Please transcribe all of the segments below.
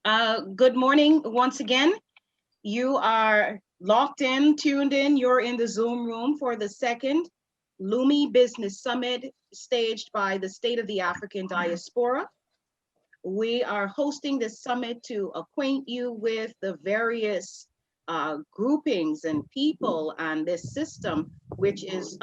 Good morning once again. You are locked in, tuned in. You're in the Zoom room for the second LUMI Business Summit staged by the State of the African Diaspora. We are hosting this summit to acquaint you with the various groupings and people and this system, which is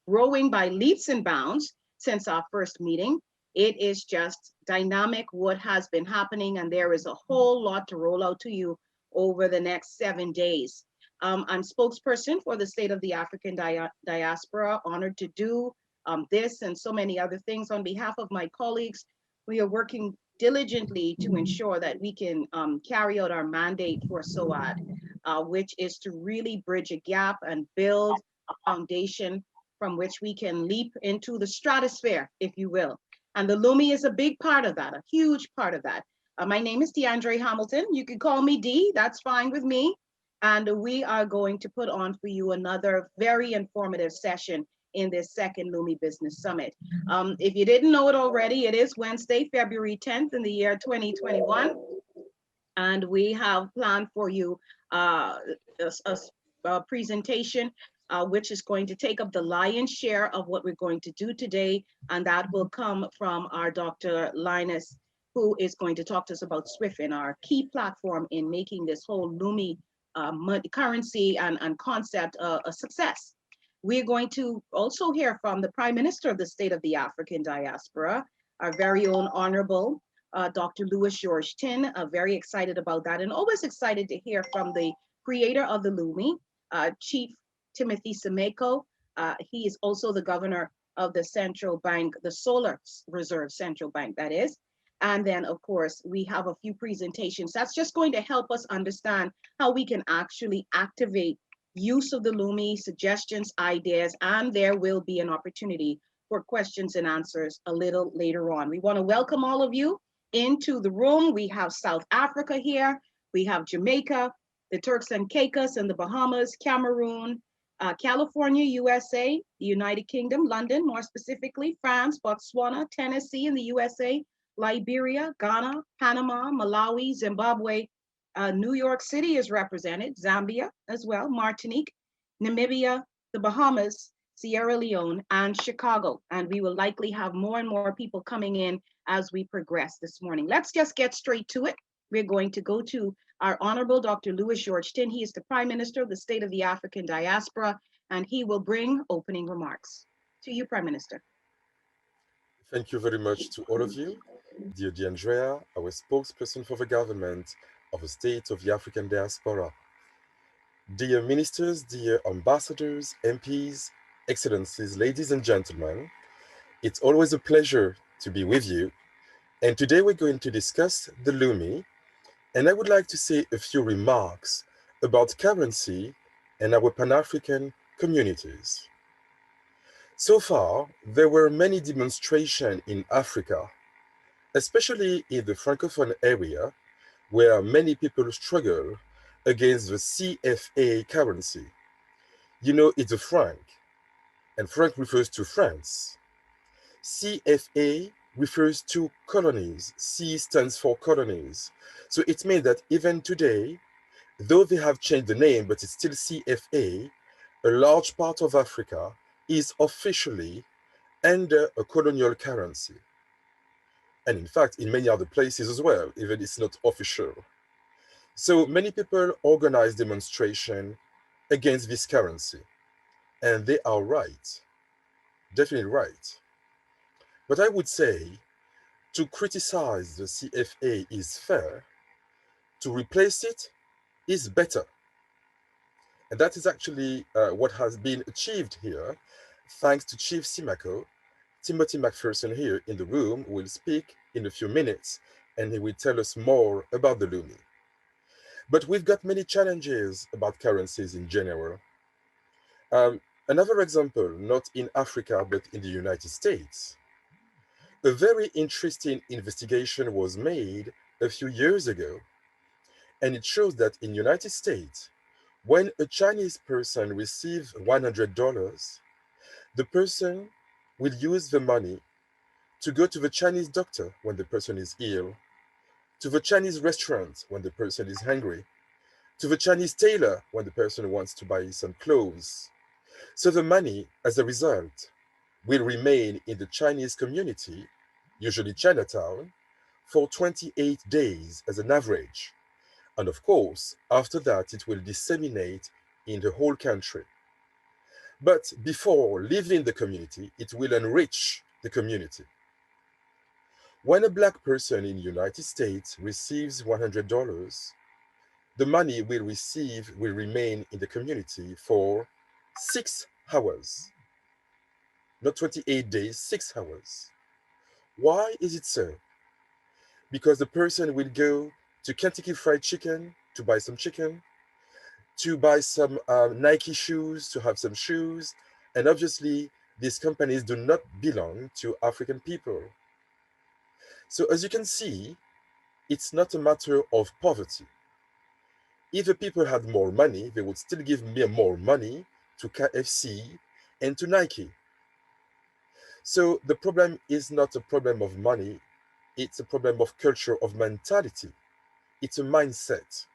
growing by leaps and bounds since our first meeting. It is just dynamic what has been happening, and there is a whole lot to roll out to you over the next 7 days. I'm spokesperson for the State of the African Diaspora, honored to do this and so many other things on behalf of my colleagues. We are working diligently to ensure that we can carry out our mandate for SOAD, which is to really bridge a gap and build a foundation from which we can leap into the stratosphere, if you will. And the LUMI is a big part of that, a huge part of that. My name is DeAndre Hamilton. You can call me D, that's fine with me. And we are going to put on for you another very informative session in this second LUMI Business Summit. If you didn't know it already, it is Wednesday, February 10th in the year 2021. And we have planned for you a presentation which is going to take up the lion's share of what we're going to do today. And that will come from our Dr. Linus, who is going to talk to us about SWIFT, our key platform in making this whole LUMI currency and concept a success. We're going to also hear from the Prime Minister of the State of the African Diaspora, our very own Honorable Dr. Louis George Tin. Very excited about that, and always excited to hear from the creator of the LUMI, Chief Timothy Semeko. He is also the governor of the central bank, the Solar Reserve Central Bank, that is. And then, of course, we have a few presentations. That's just going to help us understand how we can actually activate use of the LUMI, suggestions, ideas, and there will be an opportunity for questions and answers a little later on. We want to welcome all of you into the room. We have South Africa here, we have Jamaica, the Turks and Caicos and the Bahamas, Cameroon, California, USA, the United Kingdom, London, more specifically, France, Botswana, Tennessee in the USA, Liberia, Ghana, Panama, Malawi, Zimbabwe, New York City is represented, Zambia as well, Martinique, Namibia, the Bahamas, Sierra Leone, and Chicago. And we will likely have more and more people coming in as we progress this morning. Let's just get straight to it. We're going to go to our Honorable Dr. Louis George Tin. He is the Prime Minister of the State of the African Diaspora, and he will bring opening remarks. To you, Prime Minister. Thank you very much to all of you. Dear D'Andrea, our spokesperson for the government of the State of the African Diaspora. Dear ministers, dear ambassadors, MPs, excellencies, ladies and gentlemen, it's always a pleasure to be with you. And today we're going to discuss the LUMI, and I would like to say a few remarks about currency and our Pan-African communities. So far, there were many demonstrations in Africa, especially in the Francophone area, where many people struggle against the CFA currency. You know, it's a franc, and franc refers to France. CFA refers to colonies. C stands for colonies. So it means that even today, though they have changed the name, but it's still CFA, a large part of Africa is officially under a colonial currency. And in fact, in many other places as well, even it's not official. So many people organize demonstration against this currency, and they are right, definitely right. But I would say to criticize the CFA is fair, to replace it is better. And that is actually what has been achieved here, thanks to Chief Semeko. Timothy McPherson here in the room will speak in a few minutes, and he will tell us more about the LUMI. But we've got many challenges about currencies in general. Another example, not in Africa, but in the United States. A very interesting investigation was made a few years ago, and it shows that in the United States, when a Chinese person receives $100, the person will use the money to go to the Chinese doctor when the person is ill, to the Chinese restaurant when the person is hungry, to the Chinese tailor when the person wants to buy some clothes. So the money, as a result, will remain in the Chinese community, usually Chinatown, for 28 days as an average. And of course, after that, it will disseminate in the whole country. But before leaving the community, it will enrich the community. When a black person in the United States receives $100, the money will remain in the community for 6 hours. Not 28 days, 6 hours. Why is it so? Because the person will go to Kentucky Fried Chicken to buy some chicken, to buy some Nike shoes, to have some shoes. And obviously, these companies do not belong to African people. So as you can see, it's not a matter of poverty. If the people had more money, they would still give me more money to KFC and to Nike. So the problem is not a problem of money, it's a problem of culture, of mentality. It's a mindset.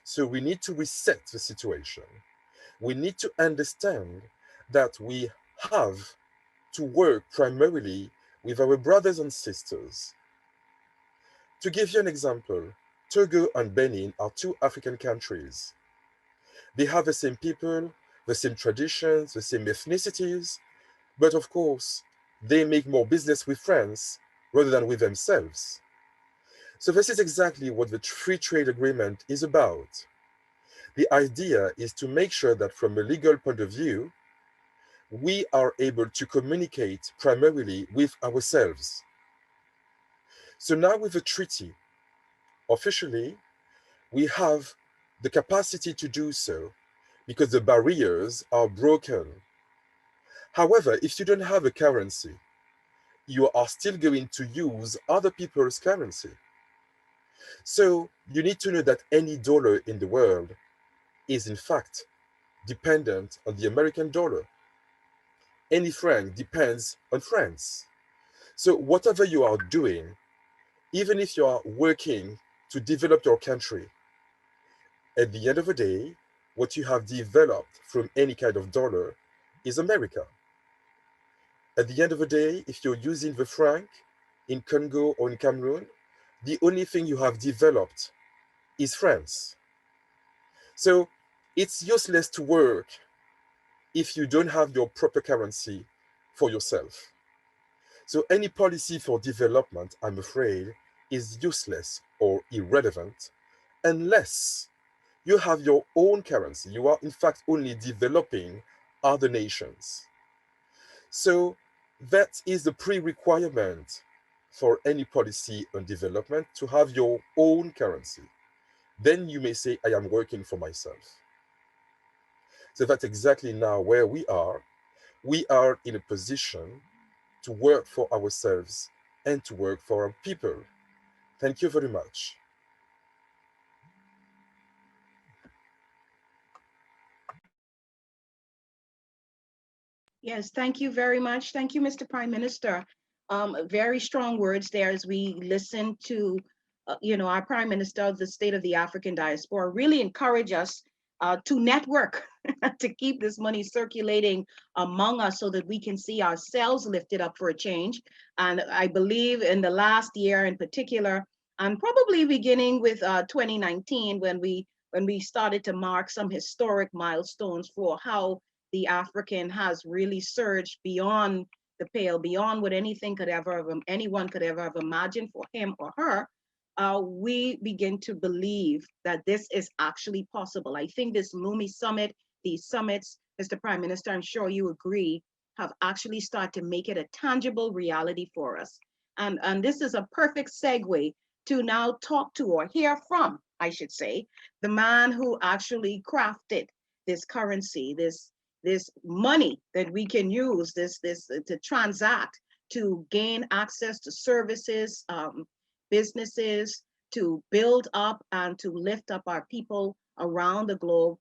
So we need to reset the situation. We need to understand that we have to work primarily with our brothers and sisters. To give you an example, Togo and Benin are two African countries. They have the same people, the same traditions, the same ethnicities, but of course, they make more business with France rather than with themselves. So this is exactly what the free trade agreement is about. The idea is to make sure that from a legal point of view, we are able to communicate primarily with ourselves. So now with the treaty, officially, we have the capacity to do so because the barriers are broken. However, if you don't have a currency, you are still going to use other people's currency. So you need to know that any dollar in the world is in fact dependent on the American dollar. Any franc depends on France. So whatever you are doing, even if you are working to develop your country, at the end of the day, what you have developed from any kind of dollar is America. At the end of the day, if you're using the franc in Congo or in Cameroon, the only thing you have developed is France. So it's useless to work if you don't have your proper currency for yourself. So any policy for development, I'm afraid, is useless or irrelevant unless you have your own currency. You are in fact only developing other nations. So that is the pre-requirement for any policy on development, to have your own currency. Then you may say, I am working for myself. So that's exactly now where we are. We are in a position to work for ourselves and to work for our people. Thank you very much. Yes, thank you very much. Thank you, Mr. Prime Minister. Very strong words there as we listen to, our Prime Minister of the State of the African Diaspora really encourage us to network, to keep this money circulating among us so that we can see ourselves lifted up for a change. And I believe in the last year in particular, and probably beginning with 2019, when we started to mark some historic milestones for how the African has really surged beyond the pale, beyond what anyone could ever have imagined for him or her. We begin to believe that this is actually possible. I think this LUMI summit, these summits, Mr. Prime Minister, I'm sure you agree, have actually started to make it a tangible reality for us. And this is a perfect segue to now talk to, or hear from, I should say, the man who actually crafted this currency, this money that we can use, this to transact, to gain access to services, businesses, to build up and to lift up our people around the globe,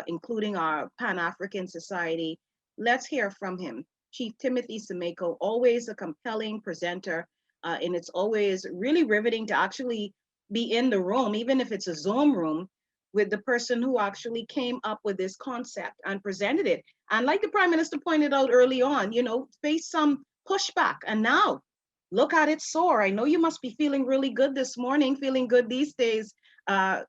including our Pan-African society. Let's hear from him. Chief Timothy Semeko, always a compelling presenter, and it's always really riveting to actually be in the room, even if it's a Zoom room, with the person who actually came up with this concept and presented it. And like the Prime Minister pointed out early on, you know, faced some pushback. And now look at it soar. I know you must be feeling really good this morning, feeling good these days, uh,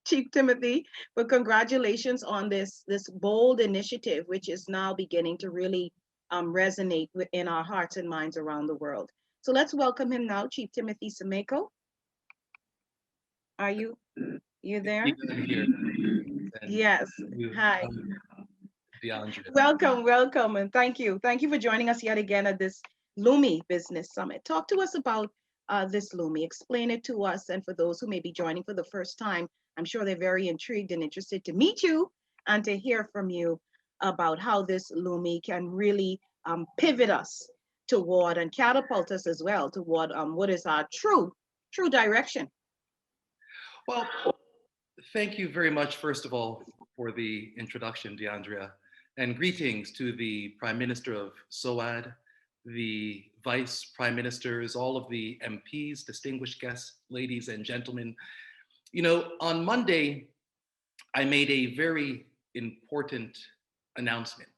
Chief Timothy, but congratulations on this bold initiative, which is now beginning to really resonate in our hearts and minds around the world. So let's welcome him now, Chief Timothy Sameko. Are you there? I'm here. Yes. Hi. DeAndrea. Welcome, and thank you. Thank you for joining us yet again at this LUMI Business Summit. Talk to us about this LUMI. Explain it to us, and for those who may be joining for the first time, I'm sure they're very intrigued and interested to meet you and to hear from you about how this LUMI can really pivot us toward and catapult us as well toward what is our true direction. Well, thank you very much, first of all, for the introduction, DeAndrea, and greetings to the Prime Minister of SOAD, the Vice Prime Ministers, all of the MPs, distinguished guests, ladies and gentlemen. You know, on Monday, I made a very important announcement.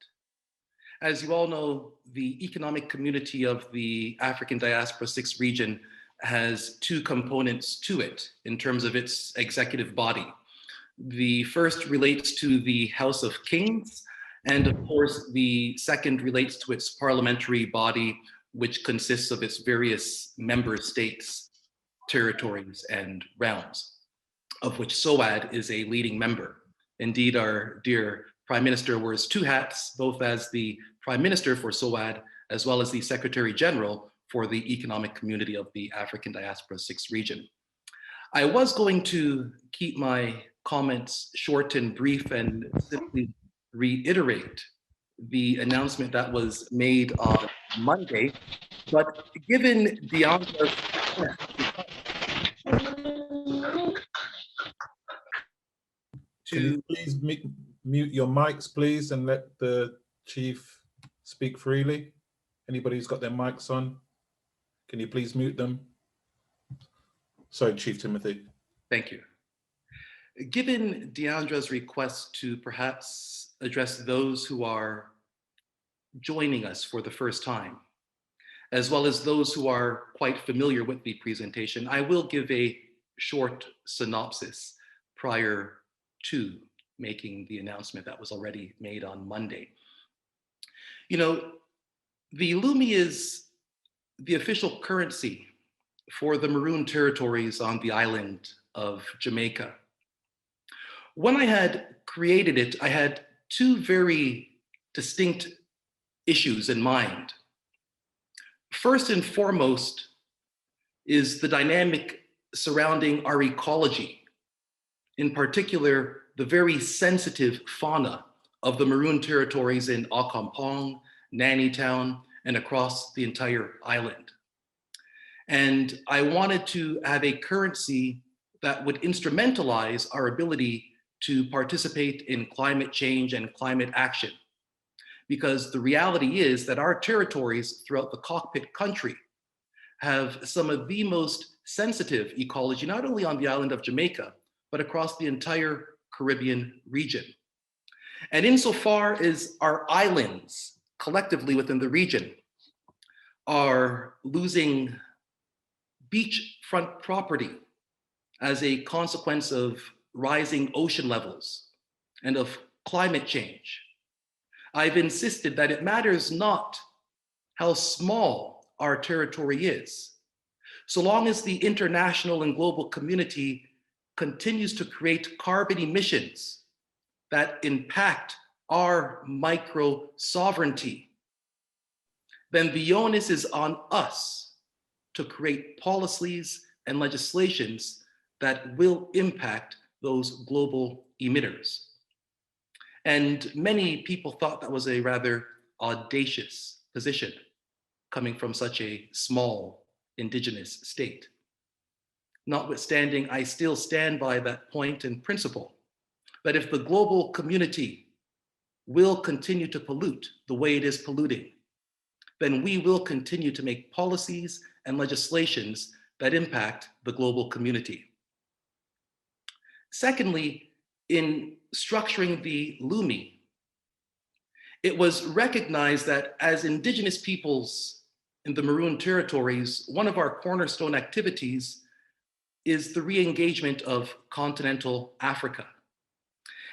As you all know, the economic community of the African Diaspora 6 region has two components to it in terms of its executive body. The first relates to the House of Kings, and of course, the second relates to its parliamentary body, which consists of its various member states, territories, and realms, of which SOAD is a leading member. Indeed, our dear Prime Minister wears two hats, both as the Prime Minister for SOAD, as well as the Secretary General for the economic community of the African Diaspora 6 region. I was going to keep my comments short and brief and simply reiterate the announcement that was made on Monday, but given DeAndrea's Can you please mute your mics, please, and let the chief speak freely? Anybody who's got their mics on, can you please mute them? Sorry, Chief Timothy. Thank you. Given DeAndrea's request to perhaps address those who are joining us for the first time, as well as those who are quite familiar with the presentation, I will give a short synopsis prior to making the announcement that was already made on Monday. You know, the LUMI is the official currency for the Maroon territories on the island of Jamaica. When I had created it, I had two very distinct issues in mind. First and foremost is the dynamic surrounding our ecology, in particular, the very sensitive fauna of the Maroon territories in Accompong, Nannytown, and across the entire island. And I wanted to have a currency that would instrumentalize our ability to participate in climate change and climate action. Because the reality is that our territories throughout the cockpit country have some of the most sensitive ecology, not only on the island of Jamaica, but across the entire Caribbean region. And insofar as our islands collectively within the region are losing beachfront property as a consequence of rising ocean levels and of climate change, I've insisted that it matters not how small our territory is, so long as the international and global community continues to create carbon emissions that impact our micro sovereignty, then the onus is on us to create policies and legislations that will impact those global emitters. And many people thought that was a rather audacious position coming from such a small indigenous state. Notwithstanding, I still stand by that point and principle that if the global community will continue to pollute the way it is polluting, then we will continue to make policies and legislations that impact the global community. Secondly, in structuring the LUMI, it was recognized that as Indigenous peoples in the Maroon territories, one of our cornerstone activities is the re-engagement of continental Africa.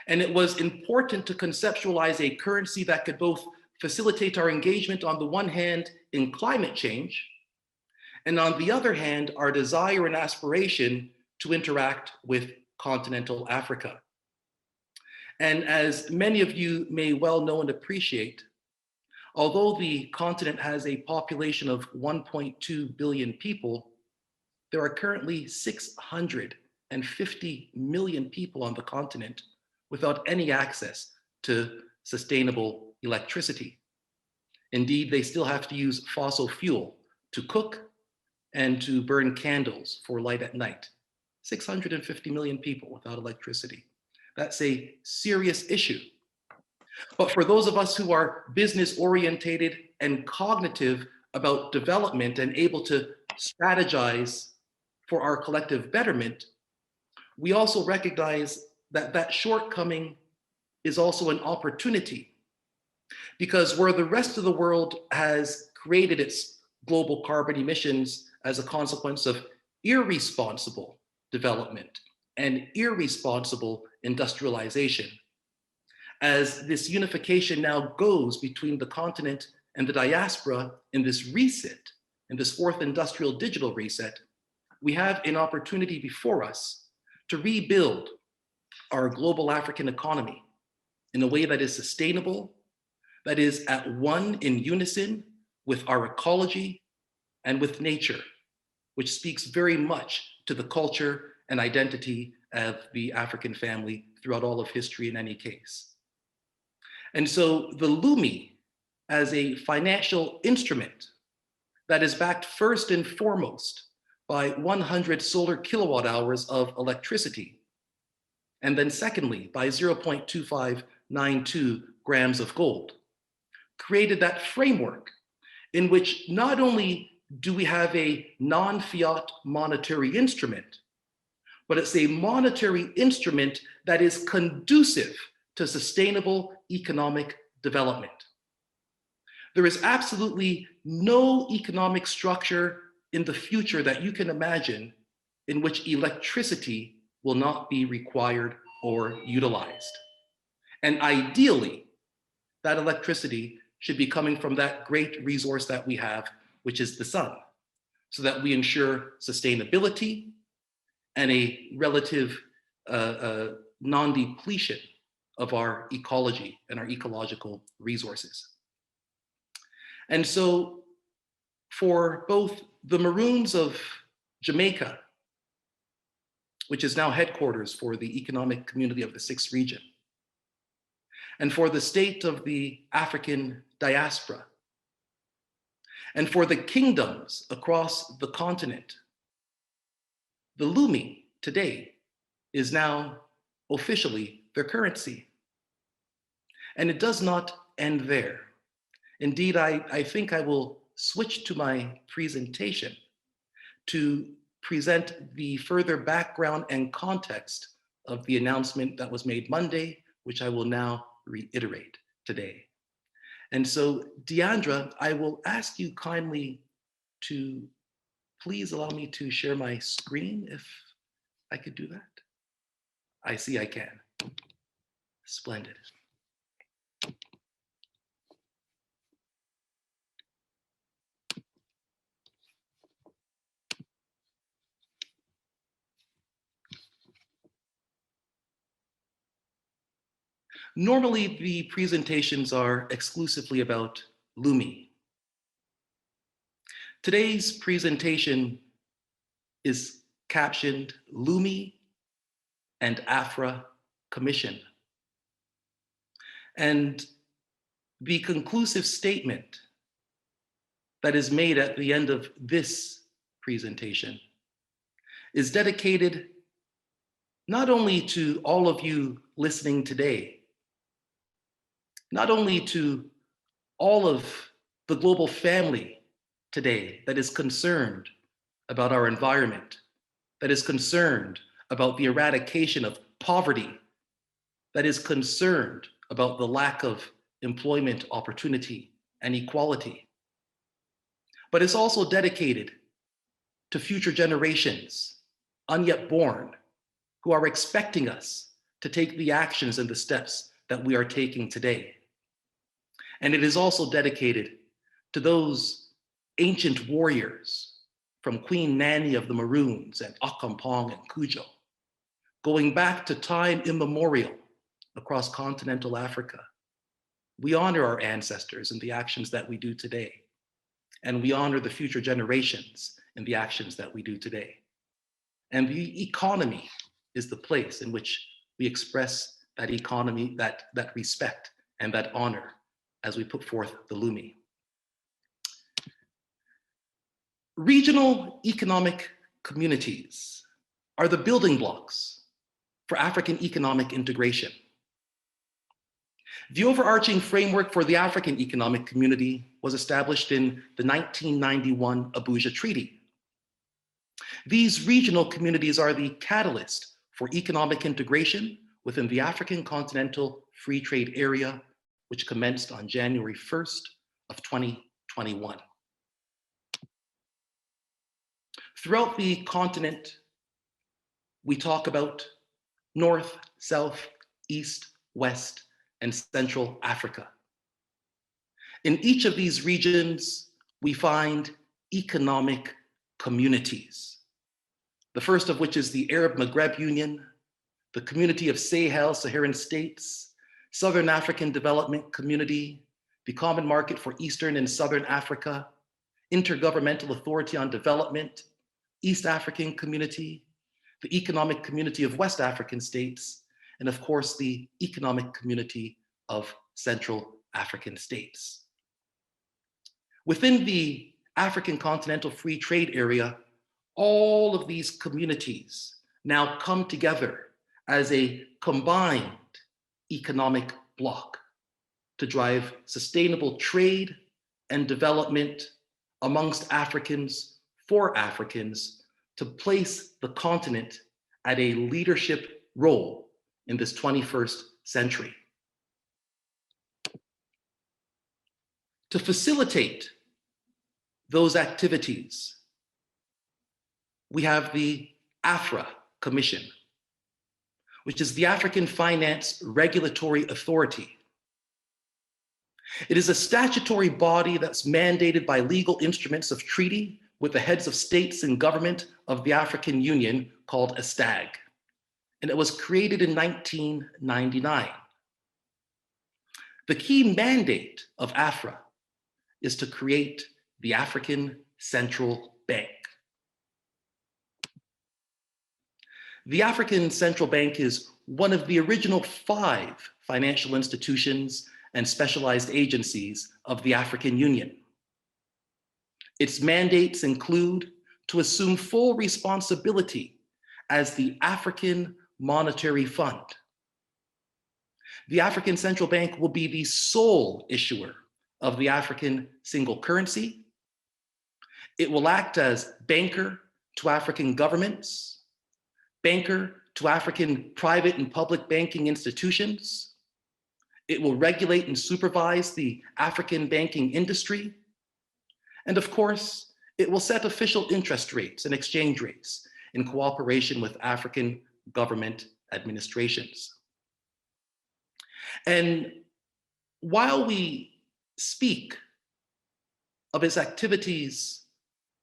And it was important to conceptualize a currency that could both facilitate our engagement on the one hand in climate change, and on the other hand, our desire and aspiration to interact with continental Africa. And as many of you may well know and appreciate, although the continent has a population of 1.2 billion people, there are currently 650 million people on the continent without any access to sustainable electricity. Indeed, they still have to use fossil fuel to cook and to burn candles for light at night. 650 million people without electricity. That's a serious issue. But for those of us who are business oriented and cognitive about development and able to strategize for our collective betterment, we also recognize that that shortcoming is also an opportunity. Because where the rest of the world has created its global carbon emissions as a consequence of irresponsible development and irresponsible industrialization, as this unification now goes between the continent and the diaspora in this reset, in this fourth industrial digital reset, we have an opportunity before us to rebuild our global African economy in a way that is sustainable, that is at one in unison with our ecology and with nature, which speaks very much to the culture and identity of the African family throughout all of history in any case. And so the LUMI as a financial instrument that is backed first and foremost by 100 solar kilowatt hours of electricity, and then secondly, by 0.2592 grams of gold, created that framework in which not only do we have a non-fiat monetary instrument, but it's a monetary instrument that is conducive to sustainable economic development. There is absolutely no economic structure in the future that you can imagine in which electricity will not be required or utilized. And ideally, that electricity should be coming from that great resource that we have, which is the sun, so that we ensure sustainability and a relative non-depletion of our ecology and our ecological resources. And so for both the Maroons of Jamaica, which is now headquarters for the economic community of the 6th region, and for the state of the African diaspora, and for the kingdoms across the continent, the LUMI today is now officially their currency. And it does not end there. Indeed, I think I will switch to my presentation to present the further background and context of the announcement that was made Monday, which I will now reiterate today. And so, Deandra, I will ask you kindly to please allow me to share my screen if I could do that. I see I can. Splendid. Normally, the presentations are exclusively about LUMI. Today's presentation is captioned LUMI and Afra Commission. And the conclusive statement that is made at the end of this presentation is dedicated not only to all of you listening today, not only to all of the global family today that is concerned about our environment, that is concerned about the eradication of poverty, that is concerned about the lack of employment opportunity and equality. But it's also dedicated to future generations, unyet born, who are expecting us to take the actions and the steps that we are taking today. And it is also dedicated to those ancient warriors from Queen Nanny of the Maroons and Akampong and Cujo, going back to time immemorial across continental Africa. We honor our ancestors in the actions that we do today, and we honor the future generations in the actions that we do today. And the economy is the place in which we express that economy, that respect and that honor as we put forth the LUMI. Regional economic communities are the building blocks for African economic integration. The overarching framework for the African economic community was established in the 1991 Abuja Treaty. These regional communities are the catalyst for economic integration within the African Continental Free Trade Area, which commenced on January 1st of 2021. Throughout the continent, we talk about North, South, East, West, and Central Africa. In each of these regions, we find economic communities. The first of which is the Arab Maghreb Union, the Community of Sahel-Saharan States, Southern African Development Community, the Common Market for Eastern and Southern Africa, Intergovernmental Authority on Development, East African Community, the Economic Community of West African States, and of course, the Economic Community of Central African States. Within the African Continental Free Trade Area, all of these communities now come together as a combined economic bloc to drive sustainable trade and development amongst Africans, for Africans, to place the continent at a leadership role in this 21st century. To facilitate those activities, we have the AFRA Commission, which is the African Finance Regulatory Authority. It is a statutory body that's mandated by legal instruments of treaty with the heads of states and government of the African Union called a STAG. And it was created in 1999. The key mandate of AFRA is to create the African Central Bank. The African Central Bank is one of the original 5 financial institutions and specialized agencies of the African Union. Its mandates include to assume full responsibility as the African Monetary Fund. The African Central Bank will be the sole issuer of the African single currency. It will act as banker to African governments, banker to African private and public banking institutions. It will regulate and supervise the African banking industry. And of course, it will set official interest rates and exchange rates in cooperation with African government administrations. And while we speak of its activities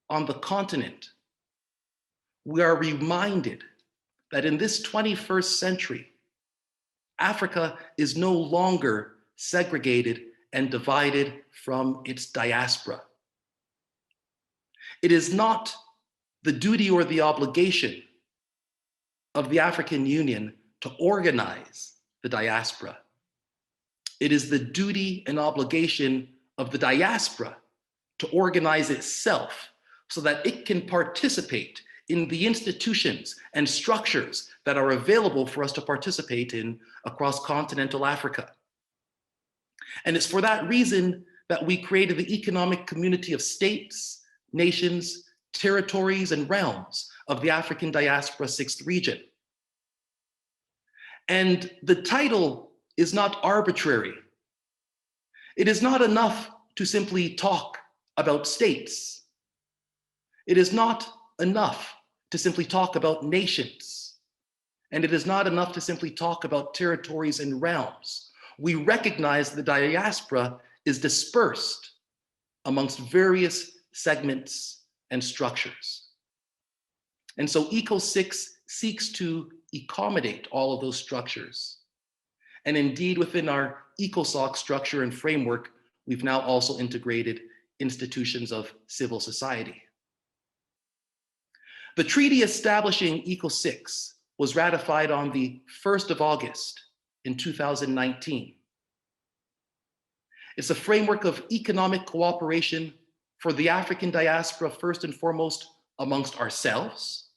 on the continent, we are reminded that in this 21st century, Africa is no longer segregated and divided from its diaspora. It is not the duty or the obligation of the African Union to organize the diaspora. It is the duty and obligation of the diaspora to organize itself so that it can participate in the institutions and structures that are available for us to participate in across continental Africa. And it's for that reason that we created the Economic Community of States, Nations, territories and realms of the African diaspora 6th region. And the title is not arbitrary. It is not enough to simply talk about states. It is not enough to simply talk about nations. And it is not enough to simply talk about territories and realms. We recognize the diaspora is dispersed amongst various segments and structures. And so ECO6 seeks to accommodate all of those structures. And indeed, within our ECOSOC structure and framework, we've now also integrated institutions of civil society. The treaty establishing ECO6 was ratified on the 1st of August in 2019. It's a framework of economic cooperation for the African diaspora, first and foremost, amongst ourselves,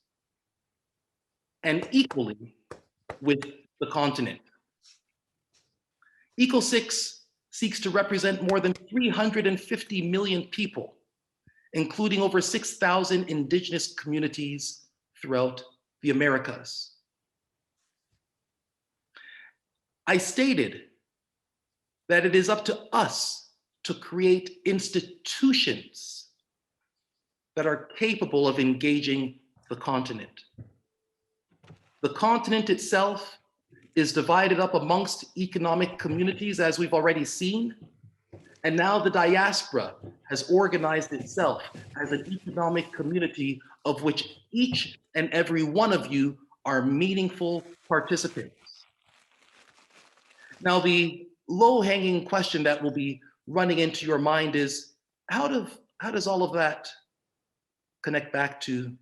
and equally with the continent. ECO6 seeks to represent more than 350 million people, including over 6,000 indigenous communities throughout the Americas. I stated that it is up to us to create institutions that are capable of engaging the continent. The continent itself is divided up amongst economic communities, as we've already seen. And now the diaspora has organized itself as an economic community of which each and every one of you are meaningful participants. Now, the low-hanging question that will be running into your mind is, how does all of that connect back to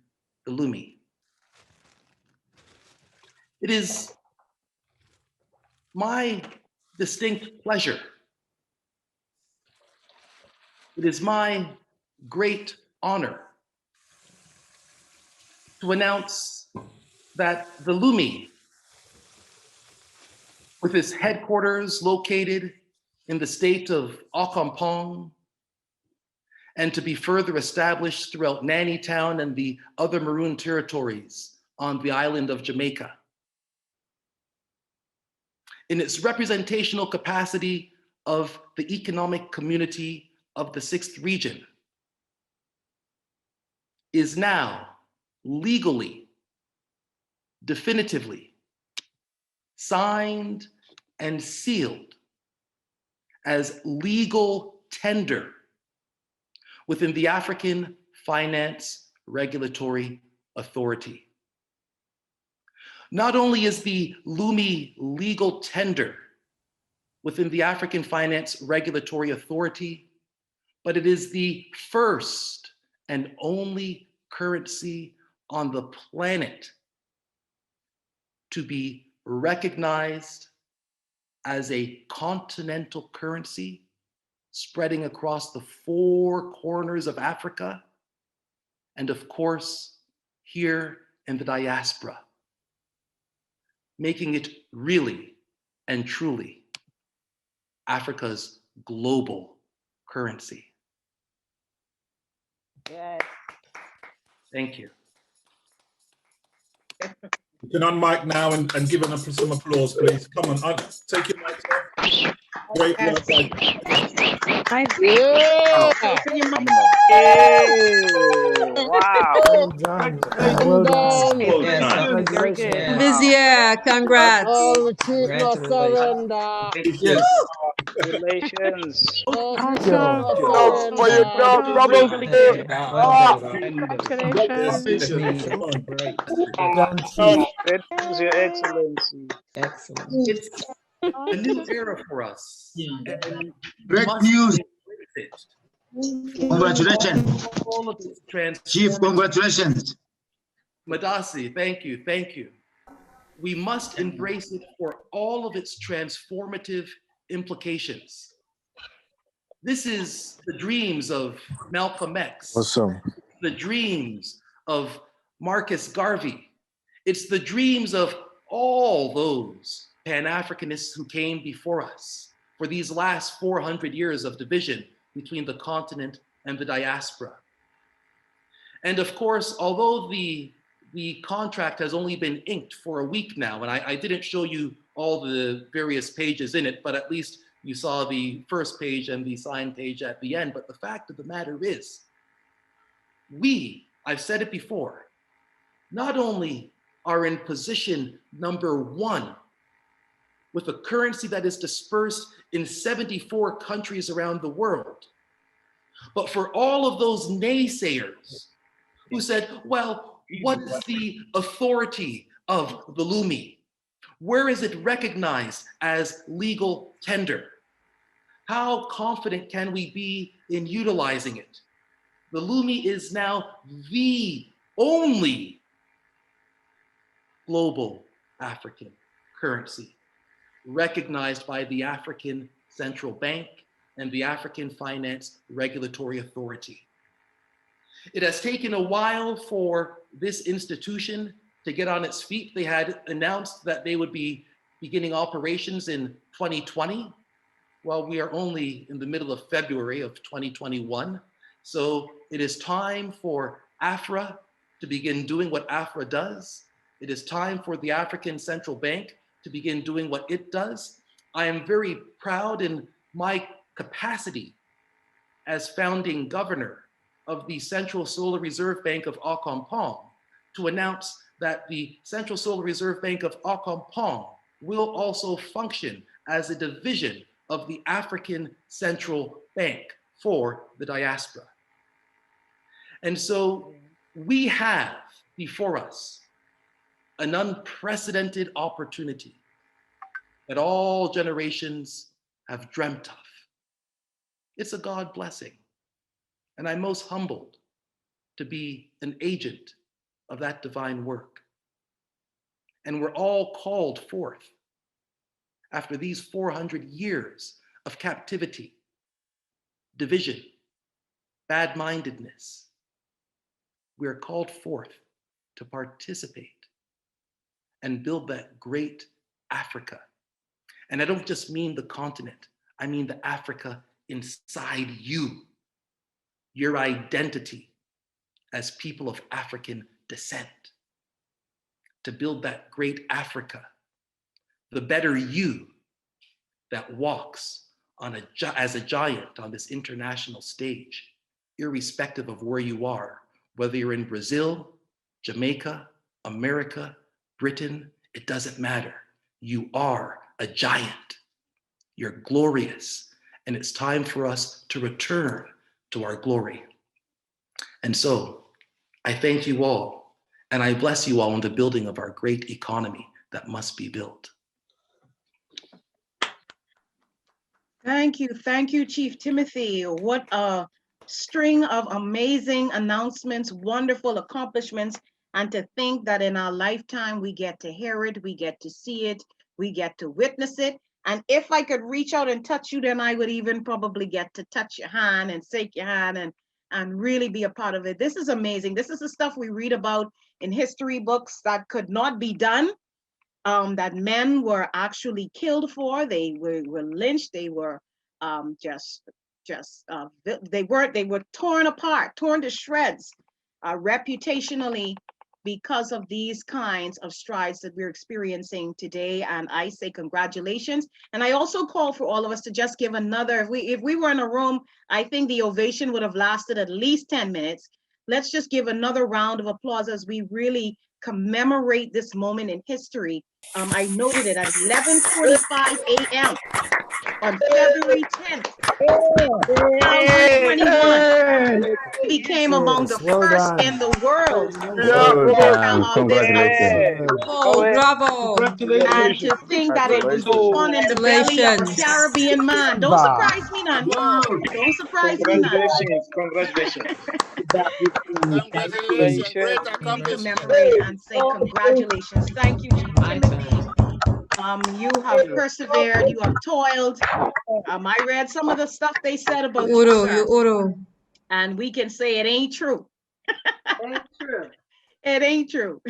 the LUMI? It is my distinct pleasure. It is my great honor to announce that the LUMI, with its headquarters located in the state of Accompong, and to be further established throughout Nannytown and the other Maroon territories on the island of Jamaica, in its representational capacity of the economic community of the 6th region, is now legally, definitively signed and sealed as legal tender within the African Finance Regulatory Authority. Not only is the LUMI legal tender within the African Finance Regulatory Authority, but it is the first and only currency on the planet to be recognized as a continental currency spreading across the 4 corners of Africa, and of course, here in the diaspora, making it really and truly Africa's global currency. Yes. Thank you. You can unmic now and give them some applause, please. Come on, take your mic off. Great work. Yeah. Wow. Well done. Well done. Very good. Vizier, congrats. All we keep no Congratulations. surrender. Yes. Congratulations. Awesome. For your job, Congratulations. Done, Chief. Your Excellency. Excellent. It's a new era for us. And Great must news. embrace it. Congratulations. All of its Chief, congratulations. Madasi, thank you, thank you. We must embrace it for all of its transformative implications. This is the dreams of Malcolm X. Awesome. The dreams of Marcus Garvey. It's the dreams of all those Pan-Africanists who came before us for these last 400 years of division between the continent and the diaspora. And of course, although the contract has only been inked for a week now, and I didn't show you all the various pages in it, but at least you saw the first page and the signed page at the end. But the fact of the matter is, I've said it before, not only are in position number 1 with a currency that is dispersed in 74 countries around the world, but for all of those naysayers who said, well, what is the authority of the LUMI? Where is it recognized as legal tender? How confident can we be in utilizing it? The LUMI is now the only global African currency recognized by the African Central Bank and the African Finance Regulatory Authority. It has taken a while for this institution to get on its feet. They had announced that they would be beginning operations in 2020. Well, we are only in the middle of February of 2021. So it is time for AFRA to begin doing what AFRA does. It is time for the African Central Bank to begin doing what it does. I am very proud in my capacity as founding governor of the Central Solar Reserve Bank of Accompong to announce that the Central Solar Reserve Bank of Accompong will also function as a division of the African Central Bank for the diaspora. And so we have before us an unprecedented opportunity that all generations have dreamt of. It's a God blessing. And I'm most humbled to be an agent of that divine work. And we're all called forth after these 400 years of captivity, division, bad-mindedness. We're called forth to participate and build that great Africa. And I don't just mean the continent, I mean the Africa inside you, your identity as people of African descent, to build that great Africa, the better you that walks as a giant on this international stage, irrespective of where you are, whether you're in Brazil, Jamaica, America, Britain, it doesn't matter. You are a giant. You're glorious. And it's time for us to return to our glory. And so I thank you all, and I bless you all in the building of our great economy that must be built. Thank you, Chief Timothy. What a string of amazing announcements, wonderful accomplishments, and to think that in our lifetime we get to hear it, we get to see it, we get to witness it. And if I could reach out and touch you, then I would even probably get to touch your hand and shake your hand and really be a part of it. This is amazing. This is the stuff we read about in history books that could not be done. That men were actually killed for. They were lynched. They were they were torn apart, torn to shreds, reputationally, because of these kinds of strides that we're experiencing today. And I say congratulations. And I also call for all of us to just give another, if we were in a room, I think the ovation would have lasted at least 10 minutes. Let's just give another round of applause as we really commemorate this moment in history. I noted it at 11:45 a.m. on February 10th, 2021. We became among the first in the world to have our business. Oh, bravo. And to think that it was born in the belly of a Congratulations. Caribbean man. Don't surprise me none. Don't surprise me none. Congratulations. Congratulations. Congratulations. Great accomplishment. Commemorate and say congratulations. Thank you, Chief Timothy. You have persevered, you have toiled. I read some of the stuff they said about you, Uru, sir, you Uru. and we can say it ain't true. It ain't true.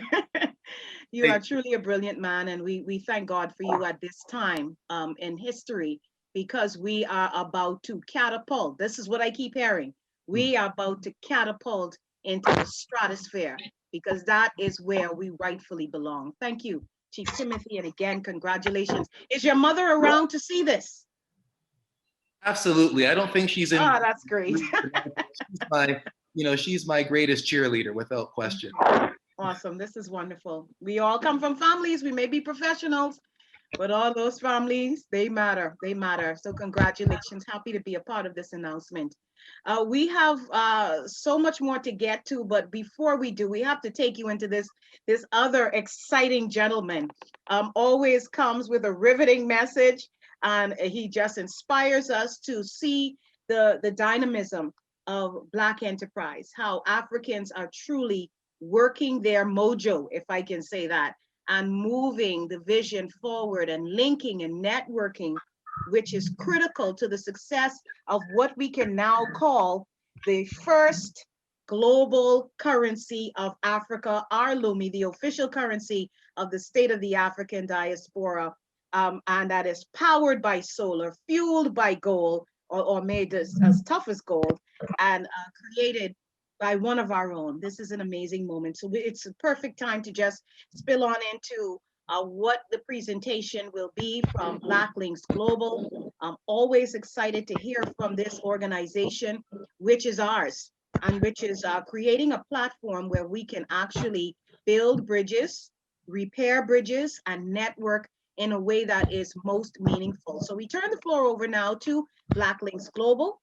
You are truly a brilliant man, and we thank God for you at this time in history, because we are about to catapult. This is what I keep hearing. We are about to catapult into the stratosphere, because that is where we rightfully belong. Thank you, Chief Timothy, and again, congratulations. Is your mother around to see this? Absolutely. I don't think she's in. Oh, that's great. She's my greatest cheerleader without question. Awesome. This is wonderful. We all come from families. We may be professionals, but all those families, they matter. They matter. So congratulations. Happy to be a part of this announcement. We have so much more to get to, but before we do, we have to take you into this other exciting gentleman. Always comes with a riveting message, and he just inspires us to see the dynamism of Black enterprise, how Africans are truly working their mojo, if I can say that, and moving the vision forward and linking and networking, which is critical to the success of what we can now call the first global currency of Africa, our LUMI, the official currency of the state of the African diaspora, and that is powered by solar, fueled by gold, or made as tough as gold, and created by one of our own. This is an amazing moment. So it's a perfect time to just spill on into what the presentation will be from Black Links Global. I'm always excited to hear from this organization, which is ours, and which is creating a platform where we can actually build bridges, repair bridges, and network in a way that is most meaningful. So we turn the floor over now to Black Links Global.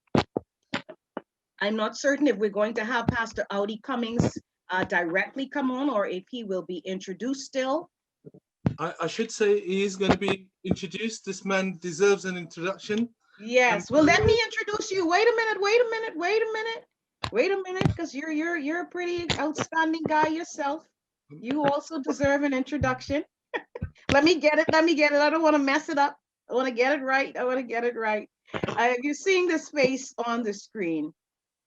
I'm not certain if we're going to have Pastor Audi Cummings directly come on, or if he will be introduced still. I should say he is going to be introduced. This man deserves an introduction. Yes, well, let me introduce you. Wait a minute, because you're a pretty outstanding guy yourself. You also deserve an introduction. Let me get it. I don't want to mess it up. I want to get it right. You're seeing this face on the screen.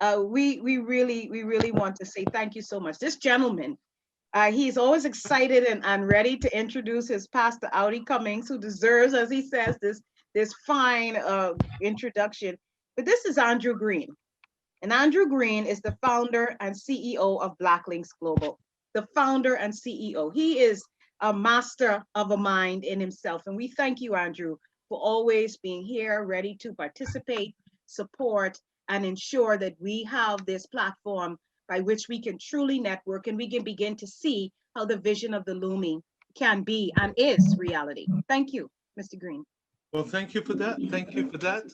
We really want to say thank you so much. This gentleman, he's always excited and ready to introduce his Pastor Audi Cummings, who deserves, as he says, this fine introduction. But this is Andrew Green. And Andrew Green is the founder and CEO of Black Links Global. The founder and CEO. He is a master of a mind in himself. And we thank you, Andrew, for always being here, ready to participate, support, and ensure that we have this platform by which we can truly network and we can begin to see how the vision of the LUMI can be and is reality. Thank you, Mr. Green. Well, thank you for that. Thank you for that.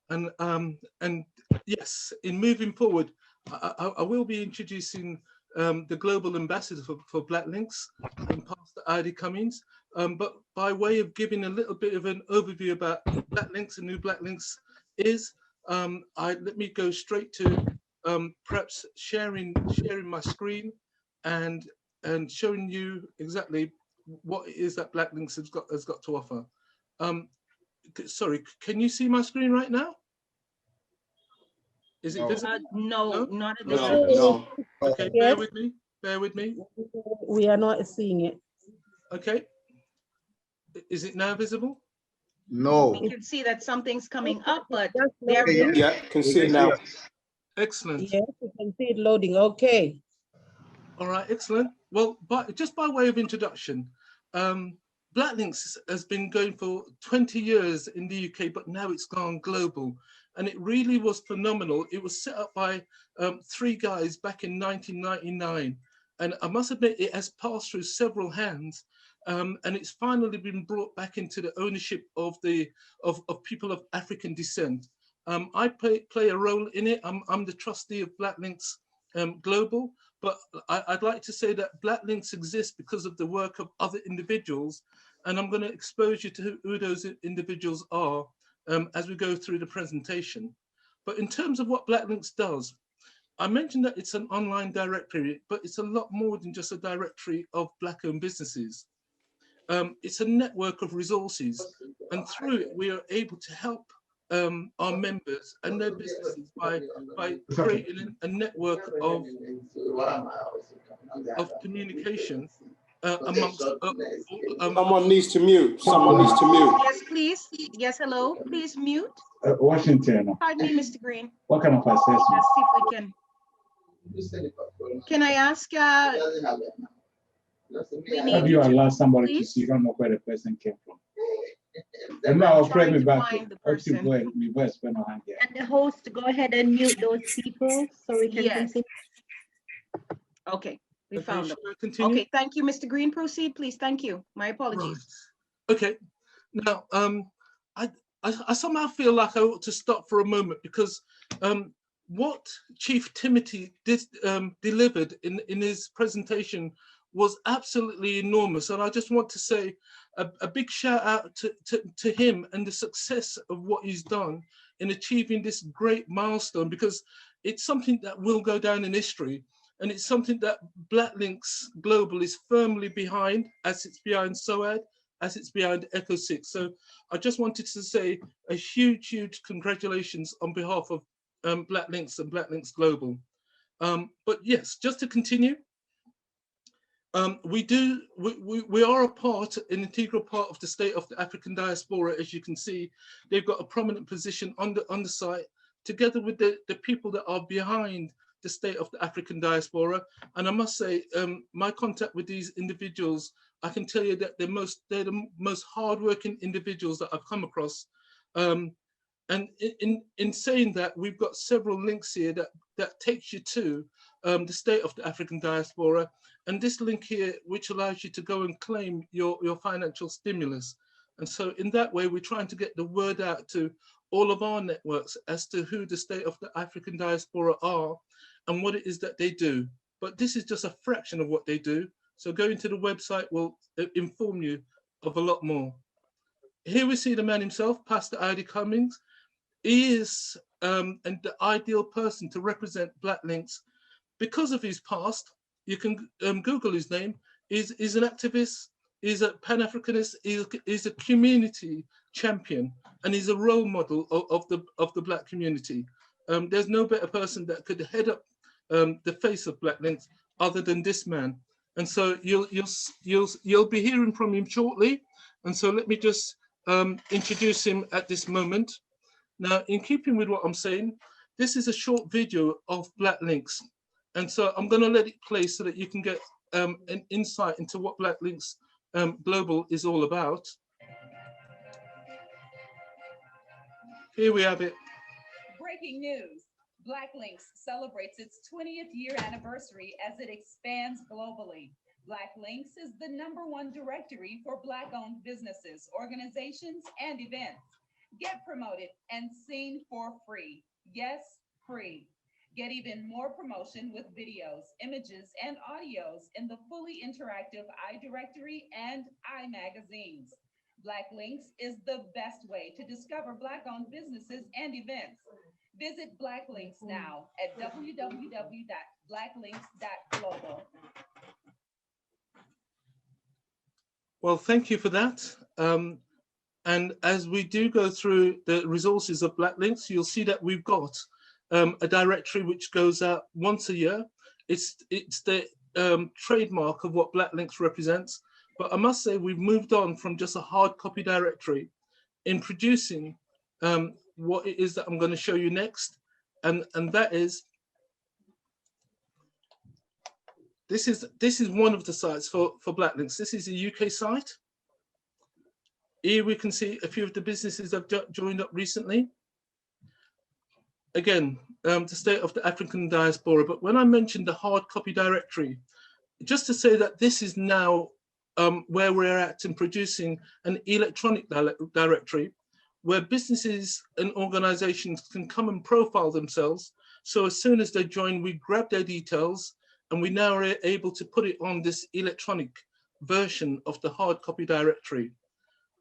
And yes, in moving forward, I will be introducing the global ambassador for Black Links, Pastor Audi Cummings. But by way of giving a little bit of an overview about Black Links and who Black Links is, let me go straight to perhaps sharing my screen and showing you exactly what it is that Black Links has got to offer. Sorry, can you see my screen right now? Is it visible? No, not at this No. time. Okay, Yes. Bear with me. We are not seeing it. Okay. Is it now visible? No. We can see that something's coming up, but Just there we loading. go. Yeah, can see it now. Excellent. Yes, you can see it loading. Okay. All right, excellent. Well, just by way of introduction, Black Links has been going for 20 years in the UK, but now it's gone global. And it really was phenomenal. It was set up by 3 guys back in 1999. And I must admit, it has passed through several hands. And it's finally been brought back into the ownership of people of African descent. I play a role in it. I'm the trustee of Black Links Global, but I'd like to say that Black Links exists because of the work of other individuals, and I'm going to expose you to who those individuals are as we go through the presentation. But in terms of what Black Links does, I mentioned that it's an online directory, but it's a lot more than just a directory of Black-owned businesses. It's a network of resources, and through it we are able to help our members and their businesses by creating a network of communication amongst. Someone needs to mute. Someone needs to mute. Yes, please. Yes, hello. Please mute. Washington. Pardon me, Mr. Green. What kind of assessment? Let's see if we can. Can I ask, we need Have you allowed somebody to please? see? You don't know where the person came from. I'm No, trying me to back. find the Up to person. me voice when I get. And the host, go ahead and mute those people so we can Yes. continue. Okay, we Okay, found them. should I continue? Okay, thank you, Mr. Green. Proceed, please. Thank you. My apologies. Right. Okay. Now, I somehow feel like I ought to stop for a moment because what Chief Timothy delivered in his presentation was absolutely enormous. And I just want to say a big shout out to him and the success of what he's done in achieving this great milestone, because it's something that will go down in history. And it's something that Black Links Global is firmly behind, as it's behind SOAD, as it's behind Echo 6. So I just wanted to say a huge, huge congratulations on behalf of Black Links and Black Links Global. But yes, just to continue, we are an integral part of the state of the African diaspora. As you can see, they've got a prominent position on the site, together with the people that are behind the state of the African diaspora. And I must say, my contact with these individuals, I can tell you that they're the most hardworking individuals that I've come across. And in saying that, we've got several links here that takes you to the state of the African diaspora. And this link here, which allows you to go and claim your financial stimulus. And so in that way, we're trying to get the word out to all of our networks as to who the state of the African diaspora are and what it is that they do. But this is just a fraction of what they do. So going to the website will inform you of a lot more. Here we see the man himself, Pastor Ida Cummings. He is and the ideal person to represent Black Links because of his past. You can Google his name. He's an activist, he's a Pan-Africanist, he's a community champion, and he's a role model of the Black community. There's no better person that could head up the face of Black Links other than this man. And so you'll be hearing from him shortly. And so let me just introduce him at this moment. Now, in keeping with what I'm saying, this is a short video of Black Links. And so I'm going to let it play so that you can get an insight into what Black Links Global is all about. Here we have it. Breaking news. Black Links celebrates its 20th year anniversary as it expands globally. Black Links is the #1 directory for Black-owned businesses, organizations, and events. Get promoted and seen for free. Yes, free. Get even more promotion with videos, images, and audios in the fully interactive iDirectory and iMagazines. Black Links is the best way to discover Black-owned businesses and events. Visit Black Links now at www.blacklinks.global. Well, thank you for that. And as we do go through the resources of Black Links, you'll see that we've got a directory which goes out once a year. It's the trademark of what Black Links represents. But I must say we've moved on from just a hard copy directory in producing what it is that I'm going to show you next. And that is, this is one of the sites for Black Links. This is a UK site. Here we can see a few of the businesses that have joined up recently. Again, the state of the African diaspora. But when I mentioned the hard copy directory, just to say that this is now where we're at in producing an electronic directory where businesses and organizations can come and profile themselves. So as soon as they join, we grab their details and we now are able to put it on this electronic version of the hard copy directory.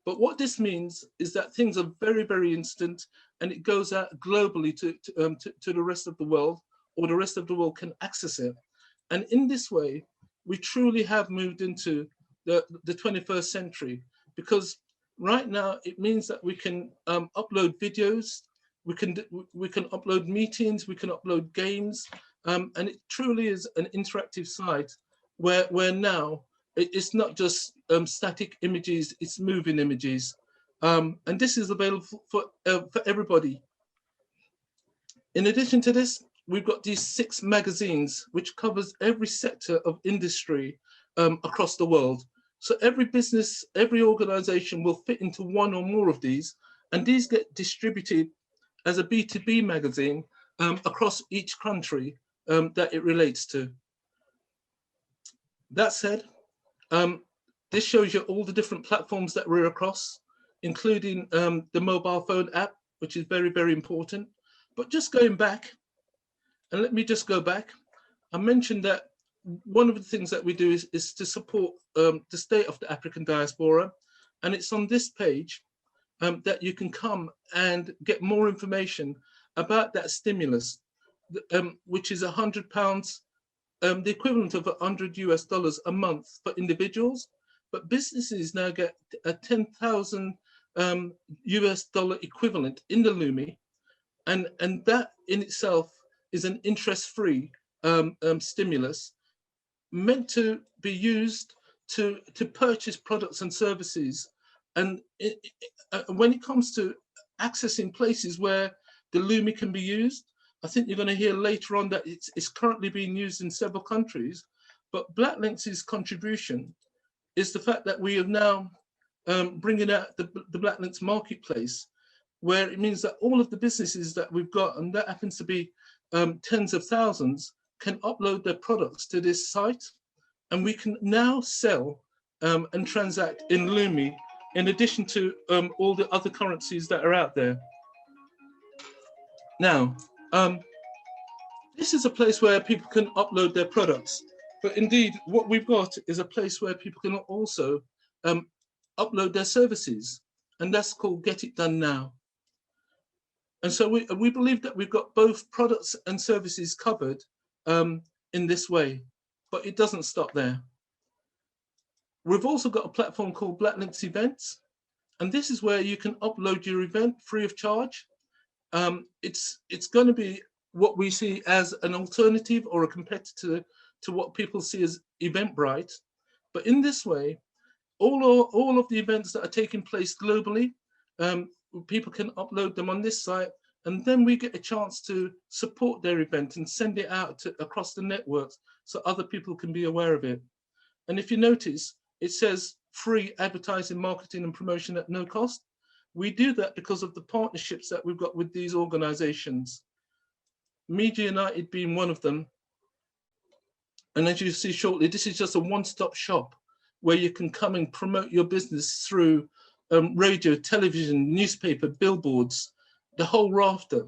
But what this means is that things are very, very instant, and it goes out globally to the rest of the world, or the rest of the world can access it. And in this way, we truly have moved into the 21st century, because right now it means that we can upload videos, we can upload meetings, we can upload games, and it truly is an interactive site where now it's not just static images, it's moving images. And this is available for everybody. In addition to this, we've got these 6 magazines, which covers every sector of industry across the world. So every business, every organization will fit into one or more of these, and these get distributed as a B2B magazine across each country that it relates to. That said, this shows you all the different platforms that we're across, including the mobile phone app, which is very, very important. But just going back, and let me just go back, I mentioned that one of the things that we do is to support the state of the African diaspora. And it's on this page that you can come and get more information about that stimulus, which is £100, the equivalent of $100 a month for individuals. But businesses now get a $10,000 US equivalent in the LUMI. And that in itself is an interest-free stimulus meant to be used to purchase products and services. And when it comes to accessing places where the LUMI can be used, I think you're going to hear later on that it's currently being used in several countries. But BlackLinks's contribution is the fact that we are now bringing out the BlackLinks marketplace, where it means that all of the businesses that we've got, and that happens to be tens of thousands, can upload their products to this site. And we can now sell and transact in LUMI, in addition to all the other currencies that are out there. Now, this is a place where people can upload their products. But indeed, what we've got is a place where people can also upload their services. And that's called Get It Done Now. And so we believe that we've got both products and services covered in this way, but it doesn't stop there. We've also got a platform called BlackLinks Events, and this is where you can upload your event free of charge. It's going to be what we see as an alternative or a competitor to what people see as Eventbrite. But in this way, all of the events that are taking place globally, people can upload them on this site, and then we get a chance to support their event and send it out across the networks so other people can be aware of it. And if you notice, it says free advertising, marketing and promotion at no cost. We do that because of the partnerships that we've got with these organizations, Media United being one of them. And as you see shortly, this is just a one-stop shop where you can come and promote your business through radio, television, newspaper, billboards, the whole rafter.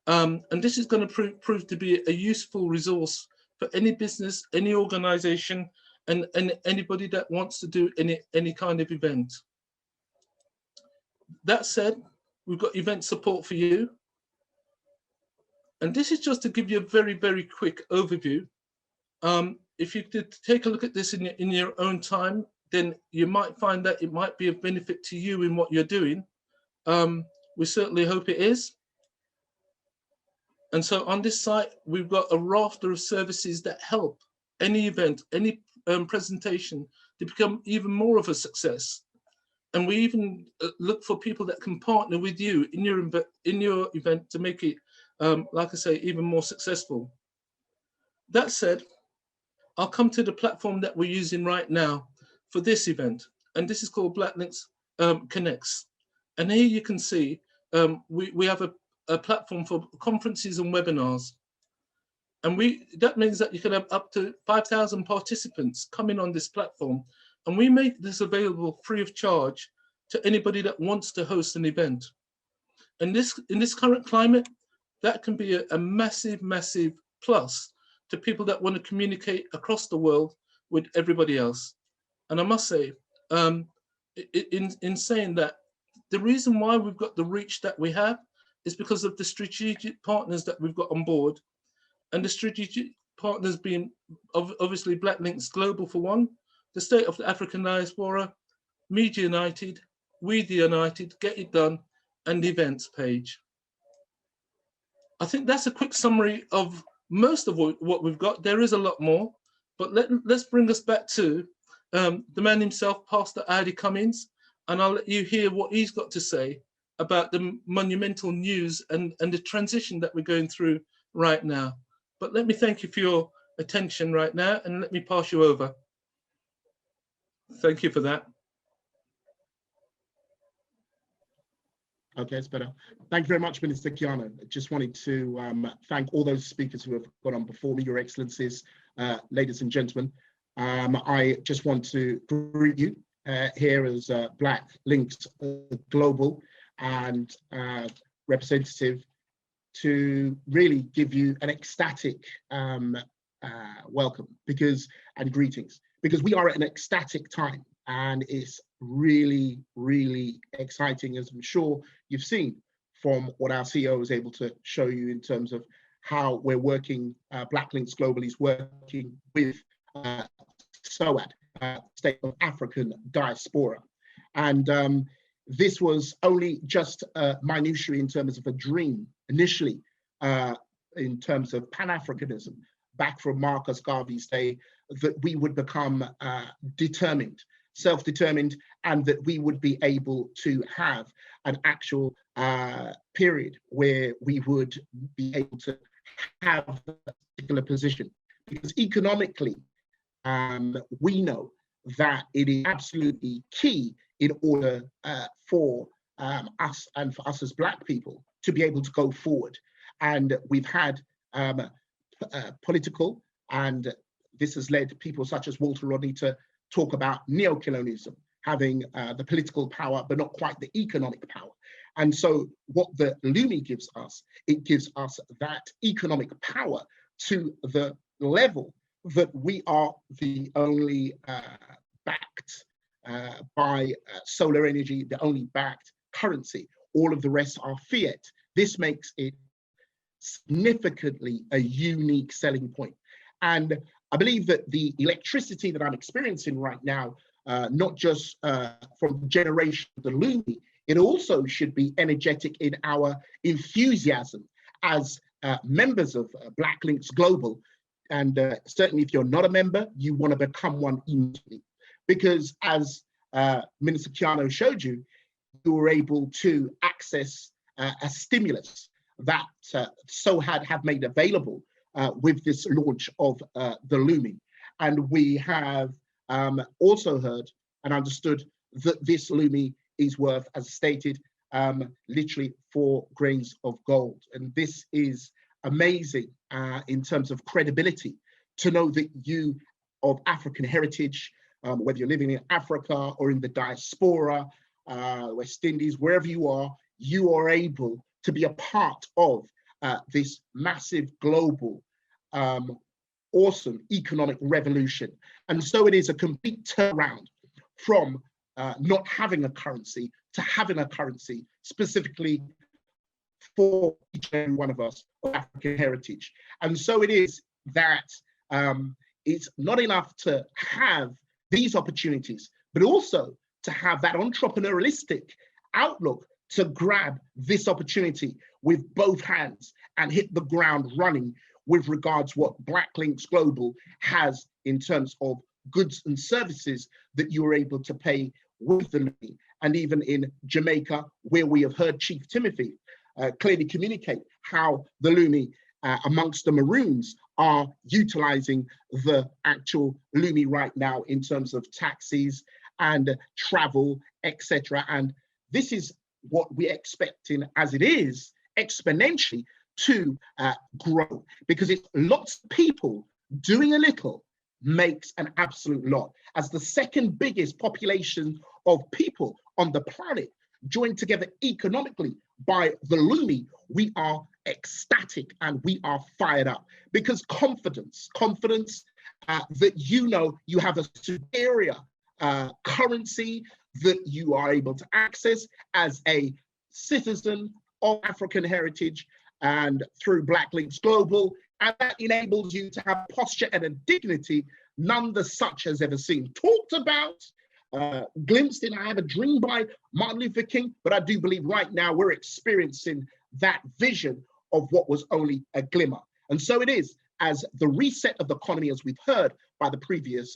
And this is going to prove to be a useful resource for any business, any organization, and anybody that wants to do any kind of event. That said, we've got event support for you. And this is just to give you a very, very quick overview. If you could take a look at this in your own time, then you might find that it might be of benefit to you in what you're doing. We certainly hope it is. And so on this site, we've got a rafter of services that help any event, any presentation to become even more of a success. And we even look for people that can partner with you in your event to make it, like I say, even more successful. That said, I'll come to the platform that we're using right now for this event. And this is called BlackLinks Connects. And here you can see we have a platform for conferences and webinars. And that means that you can have up to 5,000 participants coming on this platform. And we make this available free of charge to anybody that wants to host an event. And in this current climate, that can be a massive, massive plus to people that want to communicate across the world with everybody else. And I must say, in saying that, the reason why we've got the reach that we have is because of the strategic partners that we've got on board. And the strategic partners being obviously BlackLinks Global for one, the State of the African Diaspora, Media United, We the United, Get It Done, and the events page. I think that's a quick summary of most of what we've got. There is a lot more, but let's bring us back to the man himself, Pastor Adi Cummings, and I'll let you hear what he's got to say about the monumental news and the transition that we're going through right now. But let me thank you for your attention right now, and let me pass you over. Thank you for that. Okay, it's better. Thank you very much, Minister Kiana. Just wanted to thank all those speakers who have gone on before me, Your Excellencies, ladies and gentlemen. I just want to greet you here as Black Links Global and representative to really give you an ecstatic welcome and greetings, because we are at an ecstatic time, and it's really, really exciting, as I'm sure you've seen from what our CEO was able to show you in terms of how we're working, Black Links Global is working with SOAD, State of African Diaspora. And this was only just minutiae in terms of a dream initially, in terms of Pan-Africanism, back from Marcus Garvey's day, that we would become determined, self-determined, and that we would be able to have an actual period where we would be able to have a particular position. Because economically, we know that it is absolutely key in order for us and for us as Black people to be able to go forward. And we've had political, and this has led people such as Walter Rodney to talk about neo-colonialism, having the political power, but not quite the economic power. And so what the LUMI gives us, it gives us that economic power to the level that we are the only backed by solar energy, the only backed currency. All of the rest are fiat. This makes it significantly a unique selling point. And I believe that the electricity that I'm experiencing right now, not just from the generation of the LUMI, it also should be energetic in our enthusiasm as members of Black Links Global. And certainly if you're not a member, you want to become one immediately. Because as Minister Kiano showed you, you were able to access a stimulus that SOHAD have made available with this launch of the LUMI. And we have also heard and understood that this LUMI is worth, as stated, literally 4 grains of gold. And this is amazing in terms of credibility, to know that you of African heritage, whether you're living in Africa or in the diaspora, West Indies, wherever you are able to be a part of this massive global, awesome economic revolution. And so it is a complete turnaround from not having a currency to having a currency specifically for each and every one of us of African heritage. And so it is that it's not enough to have these opportunities, but also to have that entrepreneurialistic outlook to grab this opportunity with both hands and hit the ground running with regards to what Black Links Global has in terms of goods and services that you are able to pay with the LUMI. And even in Jamaica, where we have heard Chief Timothy clearly communicate how the LUMI amongst the Maroons are utilizing the actual LUMI right now in terms of taxis and travel, etc. And this is what we're expecting, as it is, exponentially to grow, because it's lots of people doing a little makes an absolute lot. As the second biggest population of people on the planet joined together economically by the LUMI, we are ecstatic and we are fired up, because confidence that you know you have a superior currency that you are able to access as a citizen of African heritage and through Black Links Global, and that enables you to have posture and a dignity none the such has ever seen. Talked about, glimpsed in I Have a Dream by Martin Luther King, but I do believe right now we're experiencing that vision of what was only a glimmer. And so it is, as the reset of the economy, as we've heard by the previous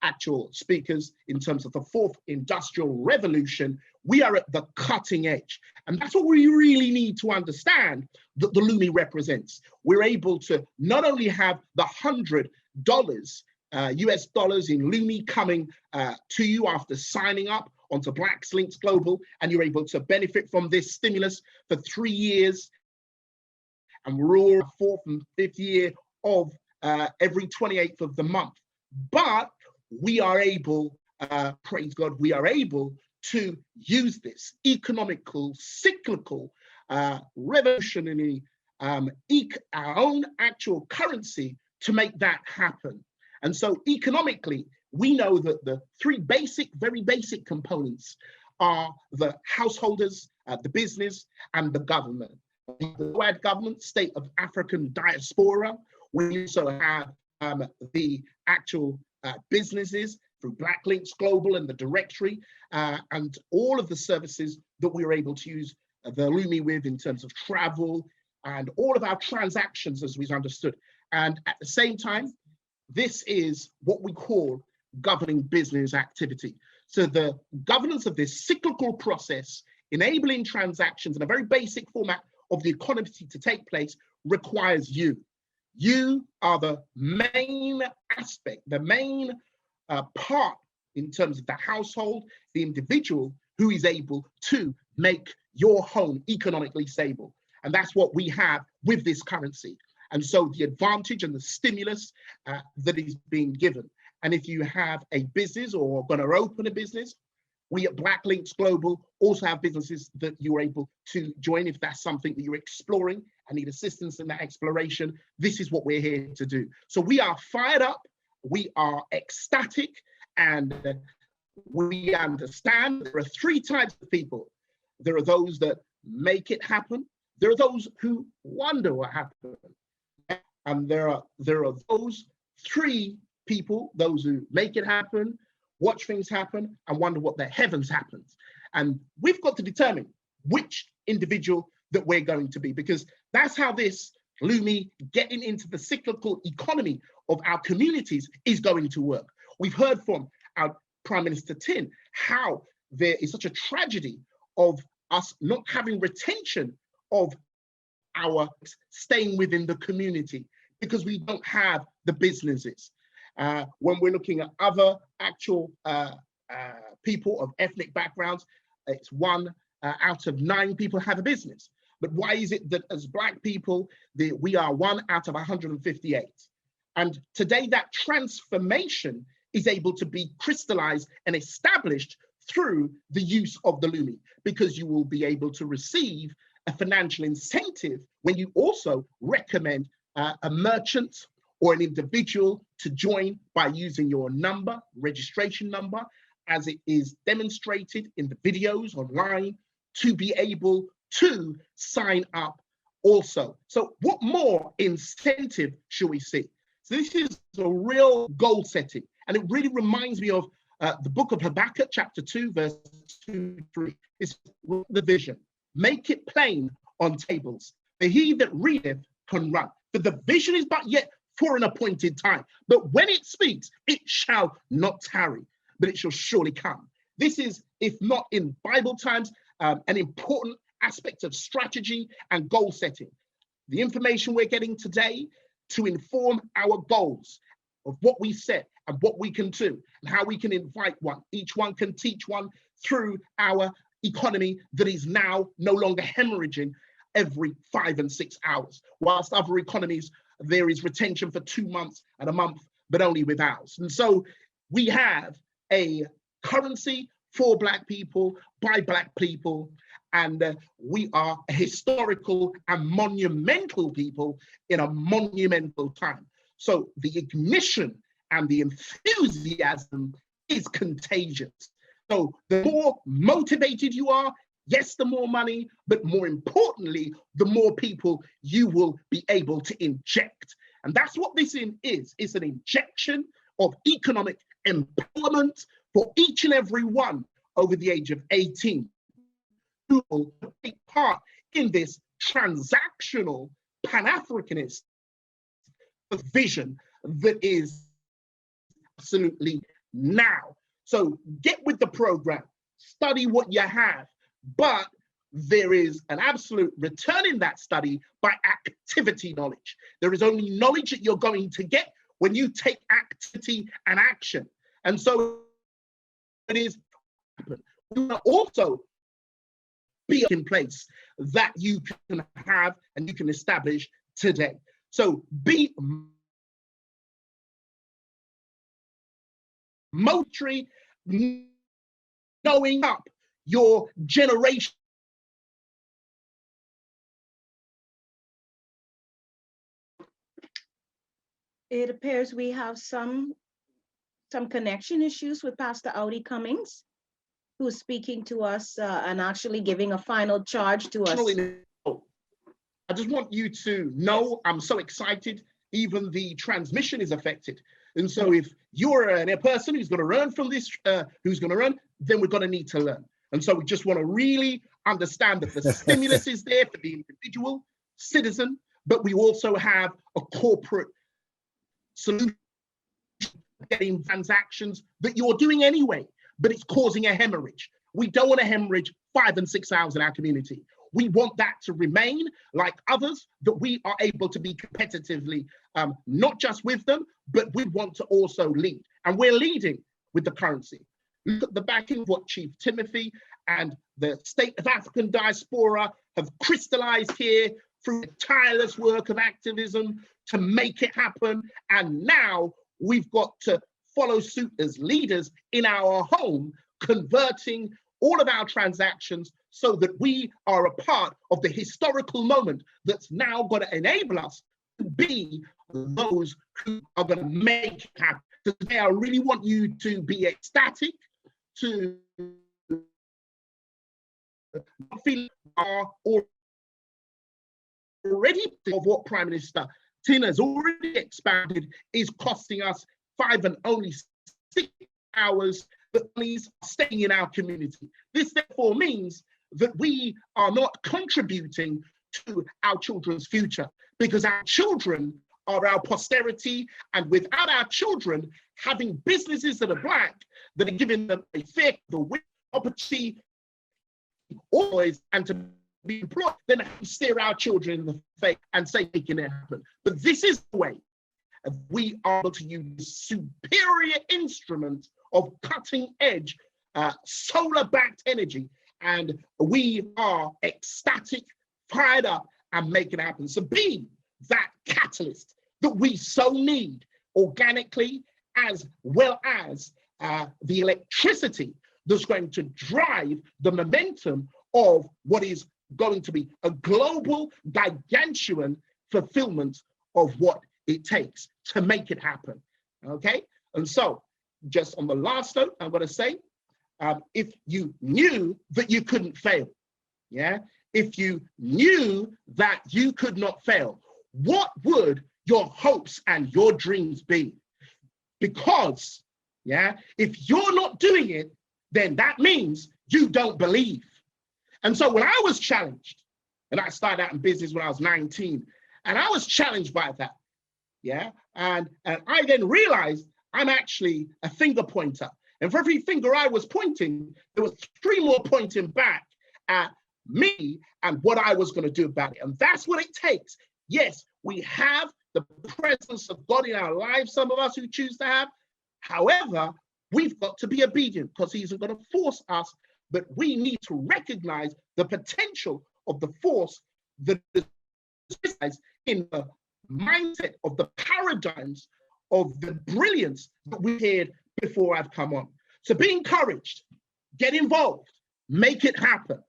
actual speakers in terms of the fourth industrial revolution. We are at the cutting edge. And that's what we really need to understand that the LUMI represents. We're able to not only have the $100 US dollars in LUMI coming to you after signing up onto Black Links Global, and you're able to benefit from this stimulus for 3 years. And we're all fourth and fifth year of every 28th of the month. But we are able, praise God, we are able to use this economical, cyclical, revolutionary, our own actual currency to make that happen. And so economically, we know that the three very basic components are the householders, the business, and the government. The worldwide government, state of African diaspora. We also have the actual businesses through Black Links Global and the directory, and all of the services that we are able to use the LUMI with in terms of travel and all of our transactions as we've understood. And at the same time, this is what we call governing business activity. So the governance of this cyclical process, enabling transactions in a very basic format of the economy to take place, requires you. You are the main aspect, the main part in terms of the household, the individual who is able to make your home economically stable. And that's what we have with this currency. And so the advantage and the stimulus that is being given. And if you have a business or going to open a business, we at Black Links Global also have businesses that you're able to join if that's something that you're exploring and need assistance in that exploration. This is what we're here to do. So we are fired up, we are ecstatic, and we understand there are three types of people. There are those that make it happen. There are those who wonder what happened. And there are those three people, those who make it happen, watch things happen, and wonder what the heavens happens. And we've got to determine which individual that we're going to be, because that's how this LUMI getting into the cyclical economy of our communities is going to work. We've heard from our Prime Minister Tin how there is such a tragedy of us not having retention of our staying within the community because we don't have the businesses. When we're looking at other actual people of ethnic backgrounds, it's 1 out of 9 people have a business. But why is it that as Black people, we are 1 out of 158? And today that transformation is able to be crystallized and established through the use of the LUMI, because you will be able to receive a financial incentive when you also recommend a merchant or an individual to join by using your number, registration number, as it is demonstrated in the videos online, to be able to sign up also. So what more incentive should we see? So this is a real goal setting. And it really reminds me of the book of Habakkuk, chapter 2, verse 2-3. It's the vision. Make it plain on tables, for he that readeth can run. For the vision is but yet for an appointed time. But when it speaks, it shall not tarry, but it shall surely come. This is, if not in Bible times, an important aspect of strategy and goal setting. The information we're getting today to inform our goals of what we set and what we can do and how we can invite one. Each one can teach one through our economy that is now no longer hemorrhaging every 5 and 6 hours. Whilst other economies, there is retention for 2 months and a month, but only with ours. And so we have a currency for Black people, by Black people, and we are a historical and monumental people in a monumental time. So the ignition and the enthusiasm is contagious. So the more motivated you are, yes, the more money, but more importantly, the more people you will be able to inject. And that's what this is. It's an injection of economic empowerment for each and every one over the age of 18 who will take part in this transactional Pan-Africanist vision that is absolutely now. So get with the program, study what you have, but there is an absolute return in that study by activity knowledge. There is only knowledge that you're going to get when you take activity and action. And so it is also be in place that you can have and you can establish today. So be motory, knowing up your generation. It appears we have some connection issues with Pastor Audi Cummings, who's speaking to us and actually giving a final charge to us. I just want you to know I'm so excited. Even the transmission is affected. And so if you're a person who's going to learn from this, then we're going to need to learn. And so we just want to really understand that the stimulus is there for the individual citizen, but we also have a corporate solution getting transactions that you're doing anyway, but it's causing a hemorrhage. We don't want to hemorrhage 5 and 6 hours in our community. We want that to remain like others, that we are able to be competitively, not just with them, but we want to also lead. And we're leading with the currency. Look at the backing of what Chief Timothy and the State of African Diaspora have crystallized here through the tireless work of activism to make it happen. And now we've got to follow suit as leaders in our home, converting all of our transactions so that we are a part of the historical moment that's now going to enable us to be those who are going to make it happen. Today, I really want you to be ecstatic, to feel already of what Prime Minister Tin has already expanded is costing us 5 and only 6 hours that police are staying in our community. This therefore means that we are not contributing to our children's future, because our children are our posterity, and without our children having businesses that are Black, that are giving them a fair, the opportunity, always, and to be employed, then we stare our children in the face and say, making it happen. But this is the way we are able to use superior instruments of cutting edge solar-backed energy. And we are ecstatic, fired up, and make it happen. So be that catalyst that we so need organically, as well as the electricity that's going to drive the momentum of what is going to be a global, gargantuan fulfillment of what it takes to make it happen, okay? And so, just on the last note, I'm gonna say, if you knew that you couldn't fail, yeah? If you knew that you could not fail, what would your hopes and your dreams be? Because, yeah, if you're not doing it, then that means you don't believe. And so when I was challenged, and I started out in business when I was 19, and I was challenged by that, yeah? And I then realized I'm actually a finger pointer. And for every finger I was pointing, there was 3 more pointing back at me and what I was going to do about it. And that's what it takes. Yes, we have the presence of God in our lives, some of us who choose to have. However, we've got to be obedient, because he isn't going to force us, but we need to recognize the potential of the force that is in the mindset of the paradigms of the brilliance that we heard before I've come on. So be encouraged, get involved, make it happen.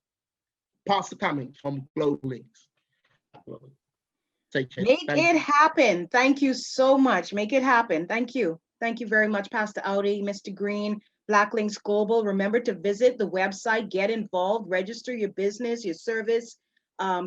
Pastor Cummings from Global Links. Take care. Make it happen. Thank you so much. Make it happen. Thank you. Thank you very much, Pastor Audi, Mr. Green, Black Links Global. Remember to visit the website, get involved, register your business, your service,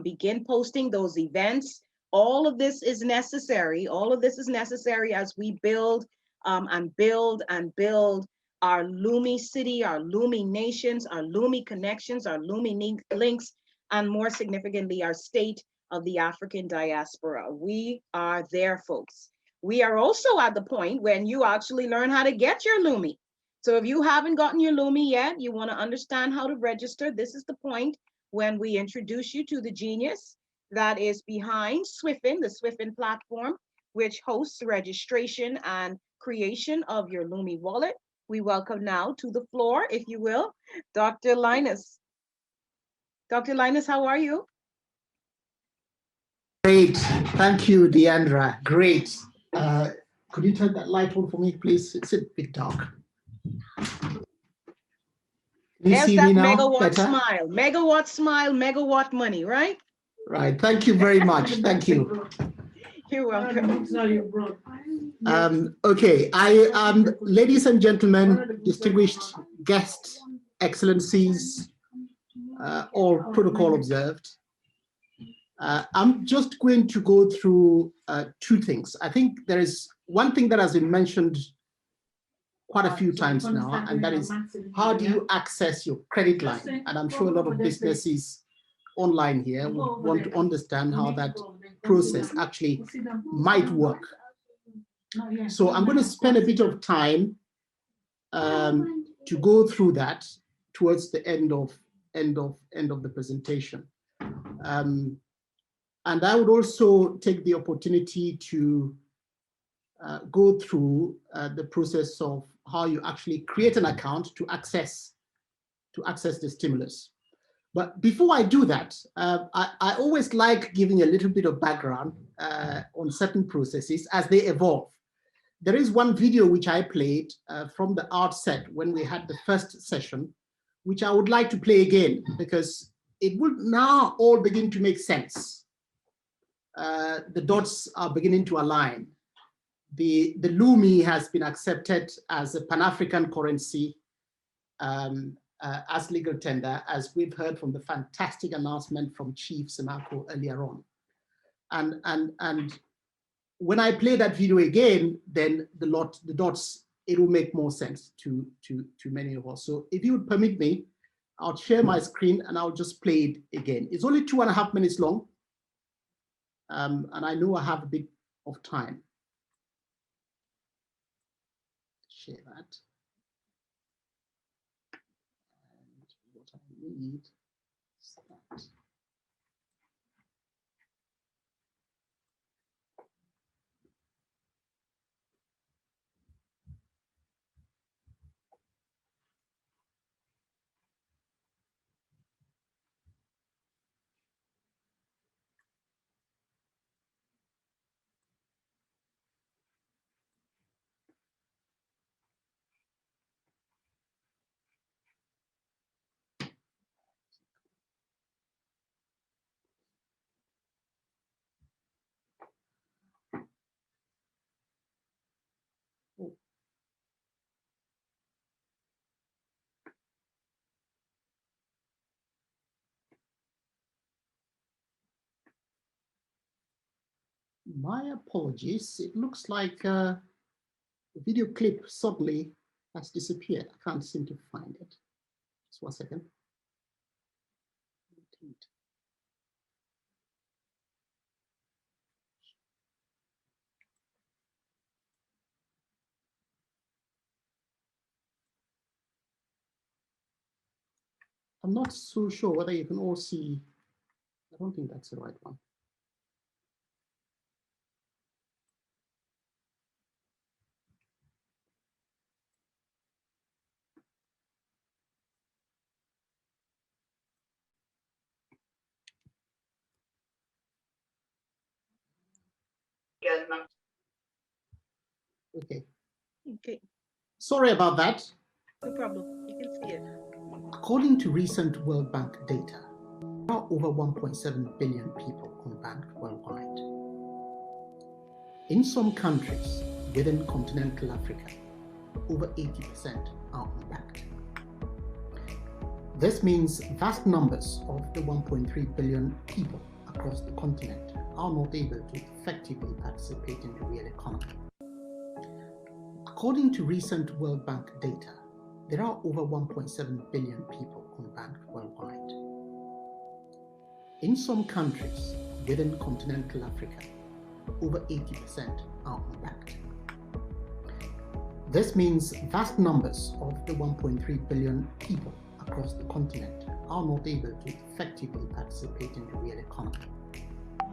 begin posting those events. All of this is necessary. All of this is necessary as we build and build and build our LUMI city, our LUMI nations, our LUMI connections, our LUMI links, and more significantly, our state of the African diaspora. We are there, folks. We are also at the point when you actually learn how to get your LUMI. So if you haven't gotten your LUMI yet, you want to understand how to register, this is the point when we introduce you to the genius that is behind Swiffin, the Swiffin platform, which hosts registration and creation of your LUMI wallet. We welcome now to the floor, if you will, Dr. Linus. Dr. Linus, how are you? Great. Thank you, Deandra. Great. Could you turn that light on for me, please? It's a bit dark. Can you There's see that me now megawatt better? smile, megawatt money, right? Right. Thank you very much. Thank you. You're welcome. Okay. Ladies and gentlemen, distinguished guests, excellencies, all protocol observed. I'm just going to go through two things. I think there is one thing that has been mentioned quite a few times now, and that is how do you access your credit line? And I'm sure a lot of businesses online here would want to understand how that process actually might work. So I'm going to spend a bit of time to go through that towards the end of the presentation. And I would also take the opportunity to go through the process of how you actually create an account to access the stimulus. But before I do that, I always like giving a little bit of background on certain processes as they evolve. There is one video which I played from the outset when we had the first session, which I would like to play again because it will now all begin to make sense. The dots are beginning to align. The LUMI has been accepted as a Pan-African currency as legal tender, as we've heard from the fantastic announcement from Chief Semako earlier on. And when I play that video again, then the dots, it will make more sense to many of us. So if you would permit me, I'll share my screen and I'll just play it again. It's only 2.5 minutes long. And I know I have a bit of time. Share that. And what I need is that. My apologies. It looks like the video clip suddenly has disappeared. I can't seem to find it. Just 1 second. I'm not so sure whether you can all see. I don't think that's the right one. Okay. Okay, Sorry about that. no problem. You can see it. According to recent World Bank data, there are over 1.7 billion people unbanked worldwide. In some countries within continental Africa, over 80% are unbanked. This means vast numbers of the 1.3 billion people across the continent are not able to effectively participate in the real economy. According to recent World Bank data, there are over 1.7 billion people unbanked worldwide. In some countries within continental Africa, over 80% are unbanked. This means vast numbers of the 1.3 billion people across the continent are not able to effectively participate in the real economy.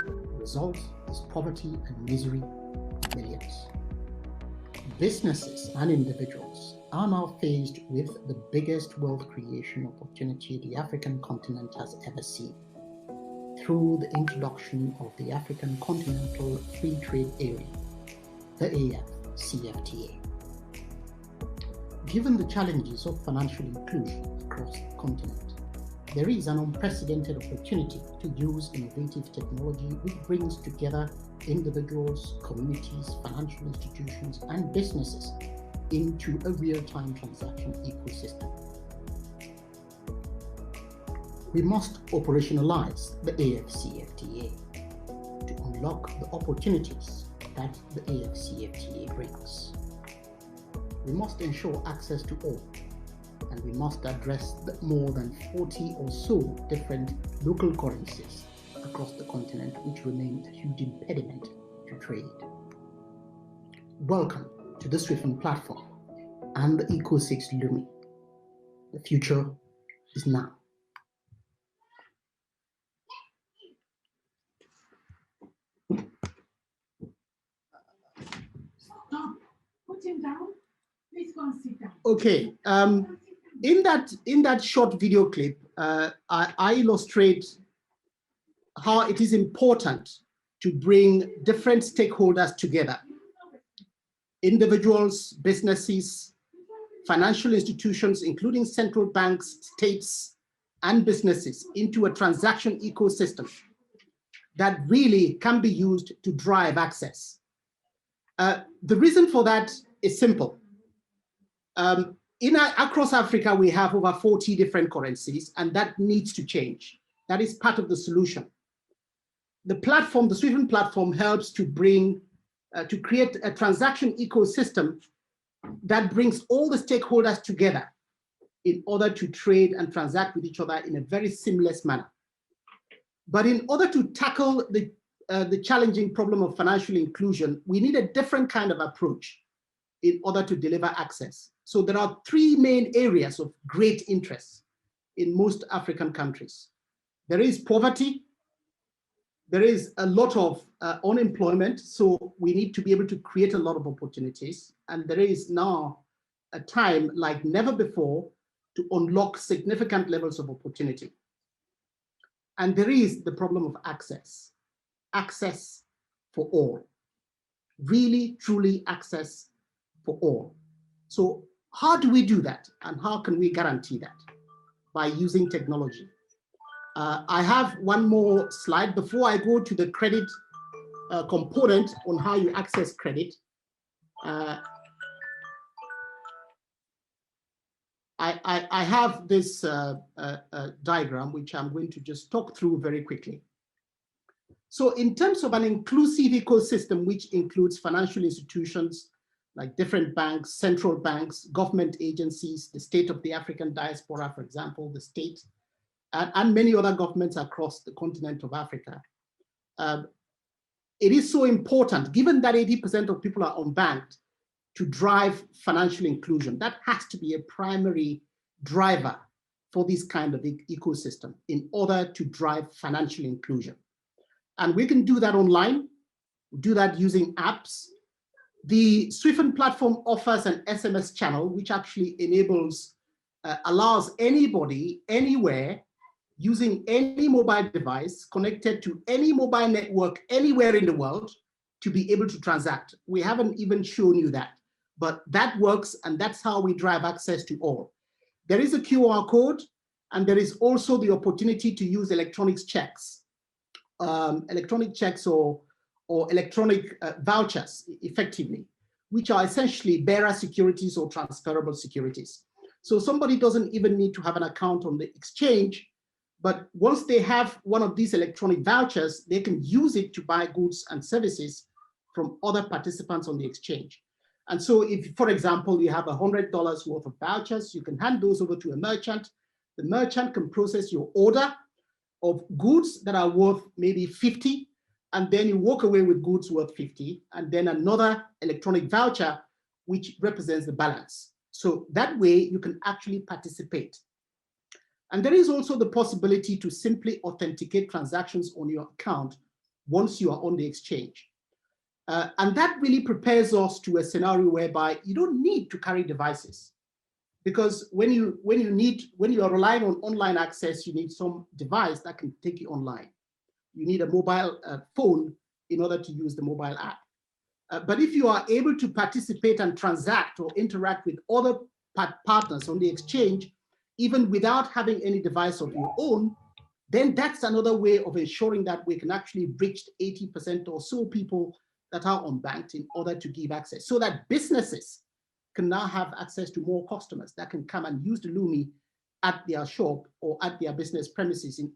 The result is poverty and misery of millions. Businesses and individuals are now faced with the biggest wealth creation opportunity the African continent has ever seen, through the introduction of the African Continental Free Trade Area, the AfCFTA. Given the challenges of financial inclusion across the continent, there is an unprecedented opportunity to use innovative technology which brings together individuals, communities, financial institutions, and businesses into a real-time transaction ecosystem. We must operationalize the AfCFTA to unlock the opportunities that the AfCFTA brings. We must ensure access to all, and we must address the more than 40 or so different local currencies across the continent which remain a huge impediment to trade. Welcome to the SWIFT platform and the Eco6 LUMI. The future is now. Stop. Put him down. Please go and sit down. Okay. In that short video clip, I illustrate how it is important to bring different stakeholders together. Individuals, businesses, financial institutions, including central banks, states, and businesses into a transaction ecosystem that really can be used to drive access. The reason for that is simple. Across Africa, we have over 40 different currencies, and that needs to change. That is part of the solution. The platform, the SWIFT platform, helps to bring, to create a transaction ecosystem that brings all the stakeholders together in order to trade and transact with each other in a very seamless manner. But in order to tackle the challenging problem of financial inclusion, we need a different kind of approach in order to deliver access. So there are three main areas of great interest in most African countries. There is poverty, there is a lot of unemployment, so we need to be able to create a lot of opportunities. And there is now a time like never before to unlock significant levels of opportunity. And there is the problem of access for all, really, truly access for all. So how do we do that? And how can we guarantee that? By using technology. I have one more slide before I go to the credit component on how you access credit. I have this diagram, which I'm going to just talk through very quickly. So in terms of an inclusive ecosystem, which includes financial institutions like different banks, central banks, government agencies, the state of the African diaspora, for example, the state, and many other governments across the continent of Africa. It is so important, given that 80% of people are unbanked, to drive financial inclusion. That has to be a primary driver for this kind of ecosystem in order to drive financial inclusion. And we can do that online, do that using apps. The SWIFT platform offers an SMS channel, which actually enables, allows anybody, anywhere, using any mobile device connected to any mobile network anywhere in the world to be able to transact. We haven't even shown you that, but that works, and that's how we drive access to all. There is a QR code, and there is also the opportunity to use electronic checks or electronic vouchers, effectively, which are essentially bearer securities or transferable securities. So somebody doesn't even need to have an account on the exchange, but once they have one of these electronic vouchers, they can use it to buy goods and services from other participants on the exchange. And so if, for example, you have $100 worth of vouchers, you can hand those over to a merchant. The merchant can process your order of goods that are worth maybe 50, and then you walk away with goods worth 50, and then another electronic voucher which represents the balance. So that way you can actually participate. And there is also the possibility to simply authenticate transactions on your account once you are on the exchange. And that really prepares us to a scenario whereby you don't need to carry devices. Because when you are relying on online access, you need some device that can take you online. You need a mobile phone in order to use the mobile app. But if you are able to participate and transact or interact with other partners on the exchange, even without having any device of your own, then that's another way of ensuring that we can actually reach 80% or so people that are unbanked in order to give access, so that businesses can now have access to more customers that can come and use the LUMI at their shop or at their business premises in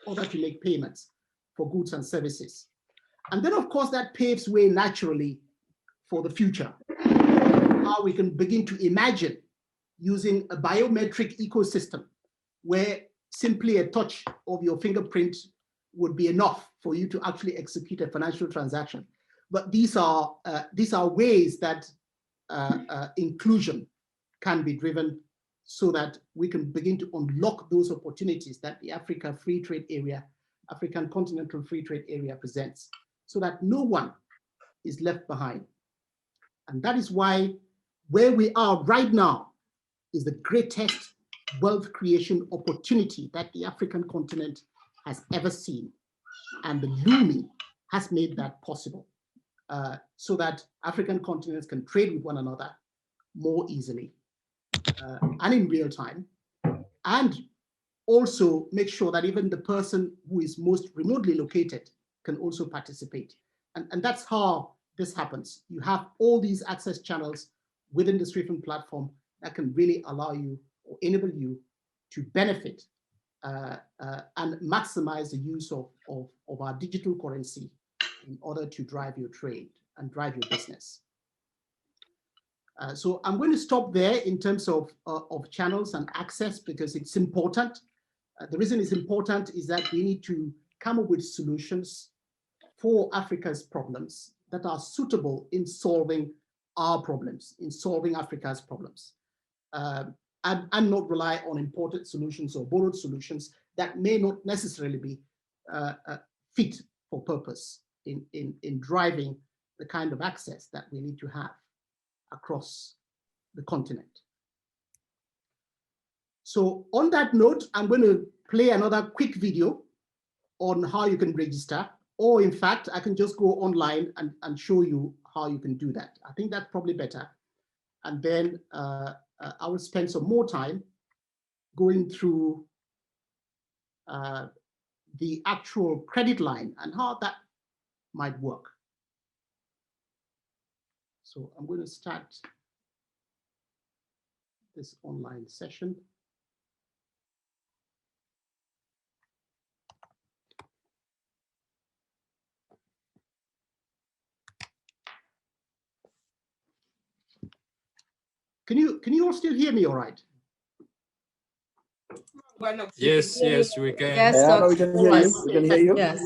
order to make payments for goods and services. And then, of course, that paves way naturally for the future, how we can begin to imagine using a biometric ecosystem where simply a touch of your fingerprint would be enough for you to actually execute a financial transaction. But these are ways that inclusion can be driven so that we can begin to unlock those opportunities that the African continental free trade area presents, so that no one is left behind. And that is why where we are right now is the greatest wealth creation opportunity that the African continent has ever seen. And the LUMI has made that possible, so that African continents can trade with one another more easily and in real time, and also make sure that even the person who is most remotely located can also participate. And that's how this happens. You have all these access channels within the SWIFT platform that can really allow you or enable you to benefit and maximize the use of our digital currency in order to drive your trade and drive your business. So I'm going to stop there in terms of channels and access, because it's important. The reason it's important is that we need to come up with solutions for Africa's problems that are suitable in solving our problems, in solving Africa's problems, and not rely on imported solutions or borrowed solutions that may not necessarily be fit for purpose in driving the kind of access that we need to have across the continent. So on that note, I'm going to play another quick video on how you can register, or in fact, I can just go online and show you how you can do that. I think that's probably better. And then I will spend some more time going through the actual credit line and how that might work. So I'm going to start this online session. Can you all still hear me all right? Yes, we can. Yes, Yeah, we can hear you. We can hear you. Yes.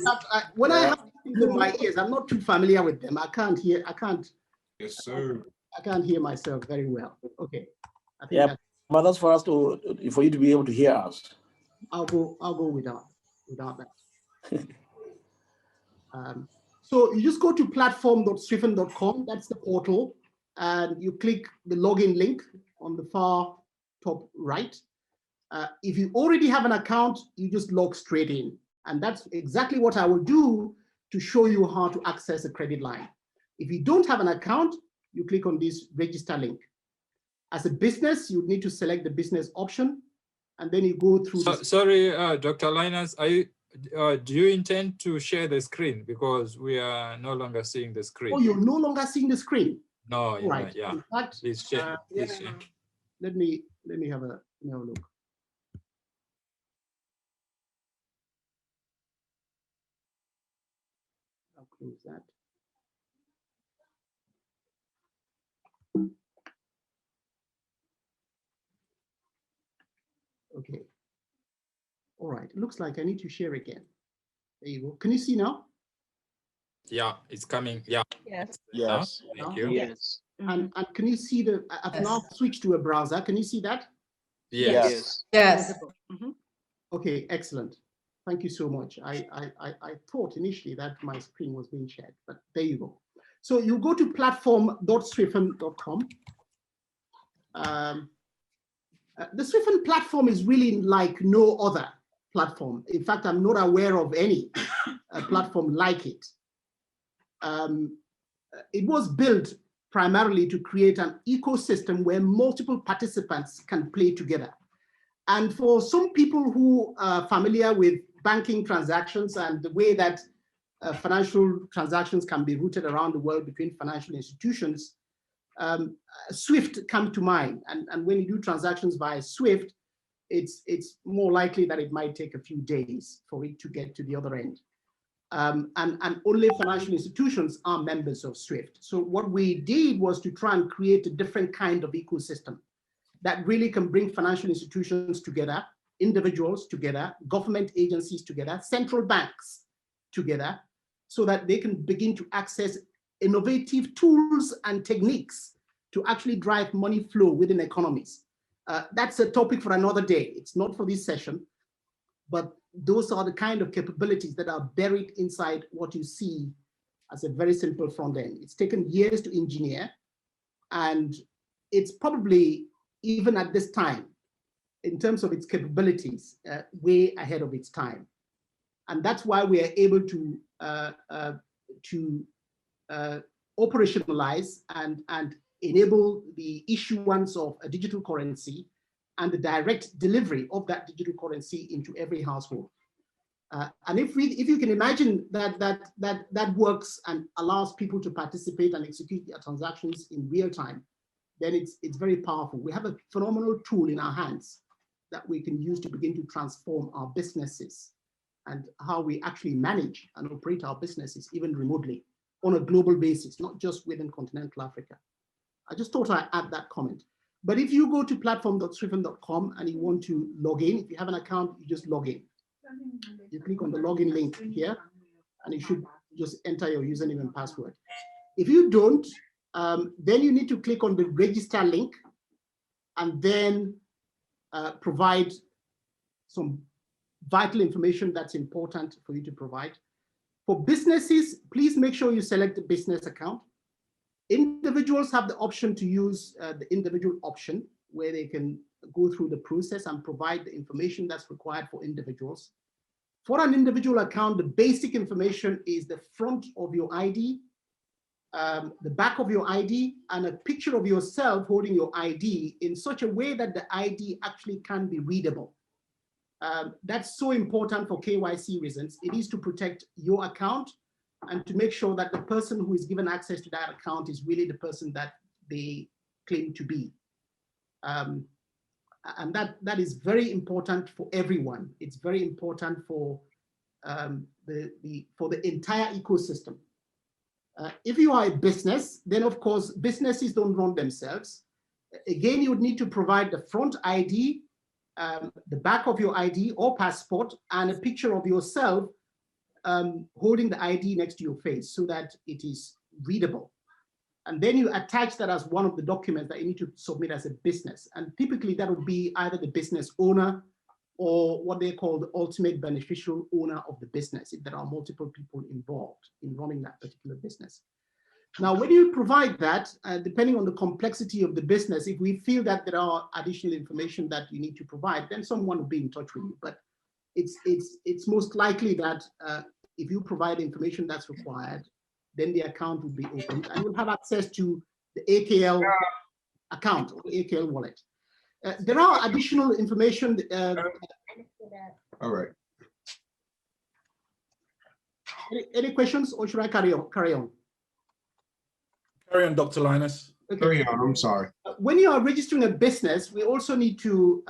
When I have things in my ears, I'm not too familiar with them. I can't hear. Yes, sir. I can't hear myself very well. Okay. I think Yeah, but that's for us for you to be able to hear us. I'll go without that. So you just go to platform.swiffen.com. That's the portal, and you click the login link on the far top right. If you already have an account, you just log straight in, and that's exactly what I will do to show you how to access a credit line. If you don't have an account, you click on this register link. As a business, you need to select the business option, and then you go through. Sorry, Dr. Linus, do you intend to share the screen, because we are no longer seeing the screen? Oh, you're no longer seeing the screen. No, right. Yeah. In fact, please share. Please share. Let me have a look. I'll close that. Okay. All right. It looks like I need to share again. There you go. Can you see now? Yeah, it's coming. Yeah. Yes. Yes. Thank you. Yes. And can you see the, I've now switched to a browser. Can you see that? Yes. Yes. Okay, excellent. Thank you so much. I thought initially that my screen was being shared, but there you go. So you go to platform.swiffen.com. The Swiffen platform is really like no other platform. In fact, I'm not aware of any platform like it. It was built primarily to create an ecosystem where multiple participants can play together. And for some people who are familiar with banking transactions and the way that financial transactions can be routed around the world between financial institutions, SWIFT come to mind. And when you do transactions via SWIFT, it's more likely that it might take a few days for it to get to the other end. And only financial institutions are members of SWIFT. So what we did was to try and create a different kind of ecosystem that really can bring financial institutions together, individuals together, government agencies together, central banks together, so that they can begin to access innovative tools and techniques to actually drive money flow within economies. That's a topic for another day. It's not for this session, but those are the kind of capabilities that are buried inside what you see as a very simple front end. It's taken years to engineer, and it's probably, even at this time, in terms of its capabilities, way ahead of its time. And that's why we are able to operationalize and enable the issuance of a digital currency and the direct delivery of that digital currency into every household. And if you can imagine that works and allows people to participate and execute their transactions in real time, then it's very powerful. We have a phenomenal tool in our hands that we can use to begin to transform our businesses and how we actually manage and operate our businesses, even remotely, on a global basis, not just within continental Africa. I just thought I'd add that comment. But if you go to platform.swiffen.com and you want to log in, if you have an account, you just log in. You click on the login link here, and you should just enter your username and password. If you don't, then you need to click on the register link and then provide some vital information that's important for you to provide. For businesses, please make sure you select the business account. Individuals have the option to use the individual option, where they can go through the process and provide the information that's required for individuals. For an individual account, the basic information is the front of your ID, the back of your ID, and a picture of yourself holding your ID in such a way that the ID actually can be readable. That's so important for KYC reasons. It is to protect your account and to make sure that the person who is given access to that account is really the person that they claim to be. And that is very important for everyone. It's very important for the entire ecosystem. If you are a business, then of course, businesses don't run themselves. Again, you would need to provide the front ID, the back of your ID or passport, and a picture of yourself holding the ID next to your face so that it is readable. And then you attach that as one of the documents that you need to submit as a business. And typically that would be either the business owner or what they call the ultimate beneficial owner of the business, if there are multiple people involved in running that particular business. Now, when you provide that, depending on the complexity of the business, if we feel that there are additional information that you need to provide, then someone will be in touch with you. But it's most likely that if you provide information that's required, then the account will be opened and you'll have access to the AKL account or the AKL wallet. There are additional information. All right. Any questions, or should I carry on? Carry on, Dr. Linus. Okay. Carry on, I'm sorry. When you are registering a business, we also need to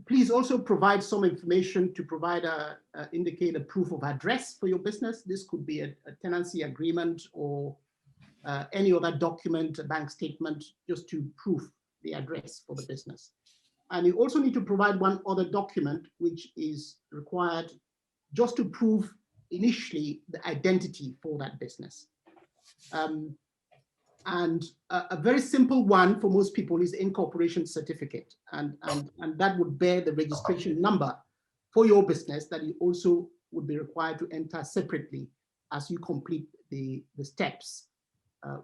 please also provide some information to provide indicate a proof of address for your business. This could be a tenancy agreement or any other document, a bank statement, just to prove the address for the business. And you also need to provide one other document which is required just to prove initially the identity for that business. And a very simple one for most people is incorporation certificate. And that would bear the registration number for your business that you also would be required to enter separately as you complete the steps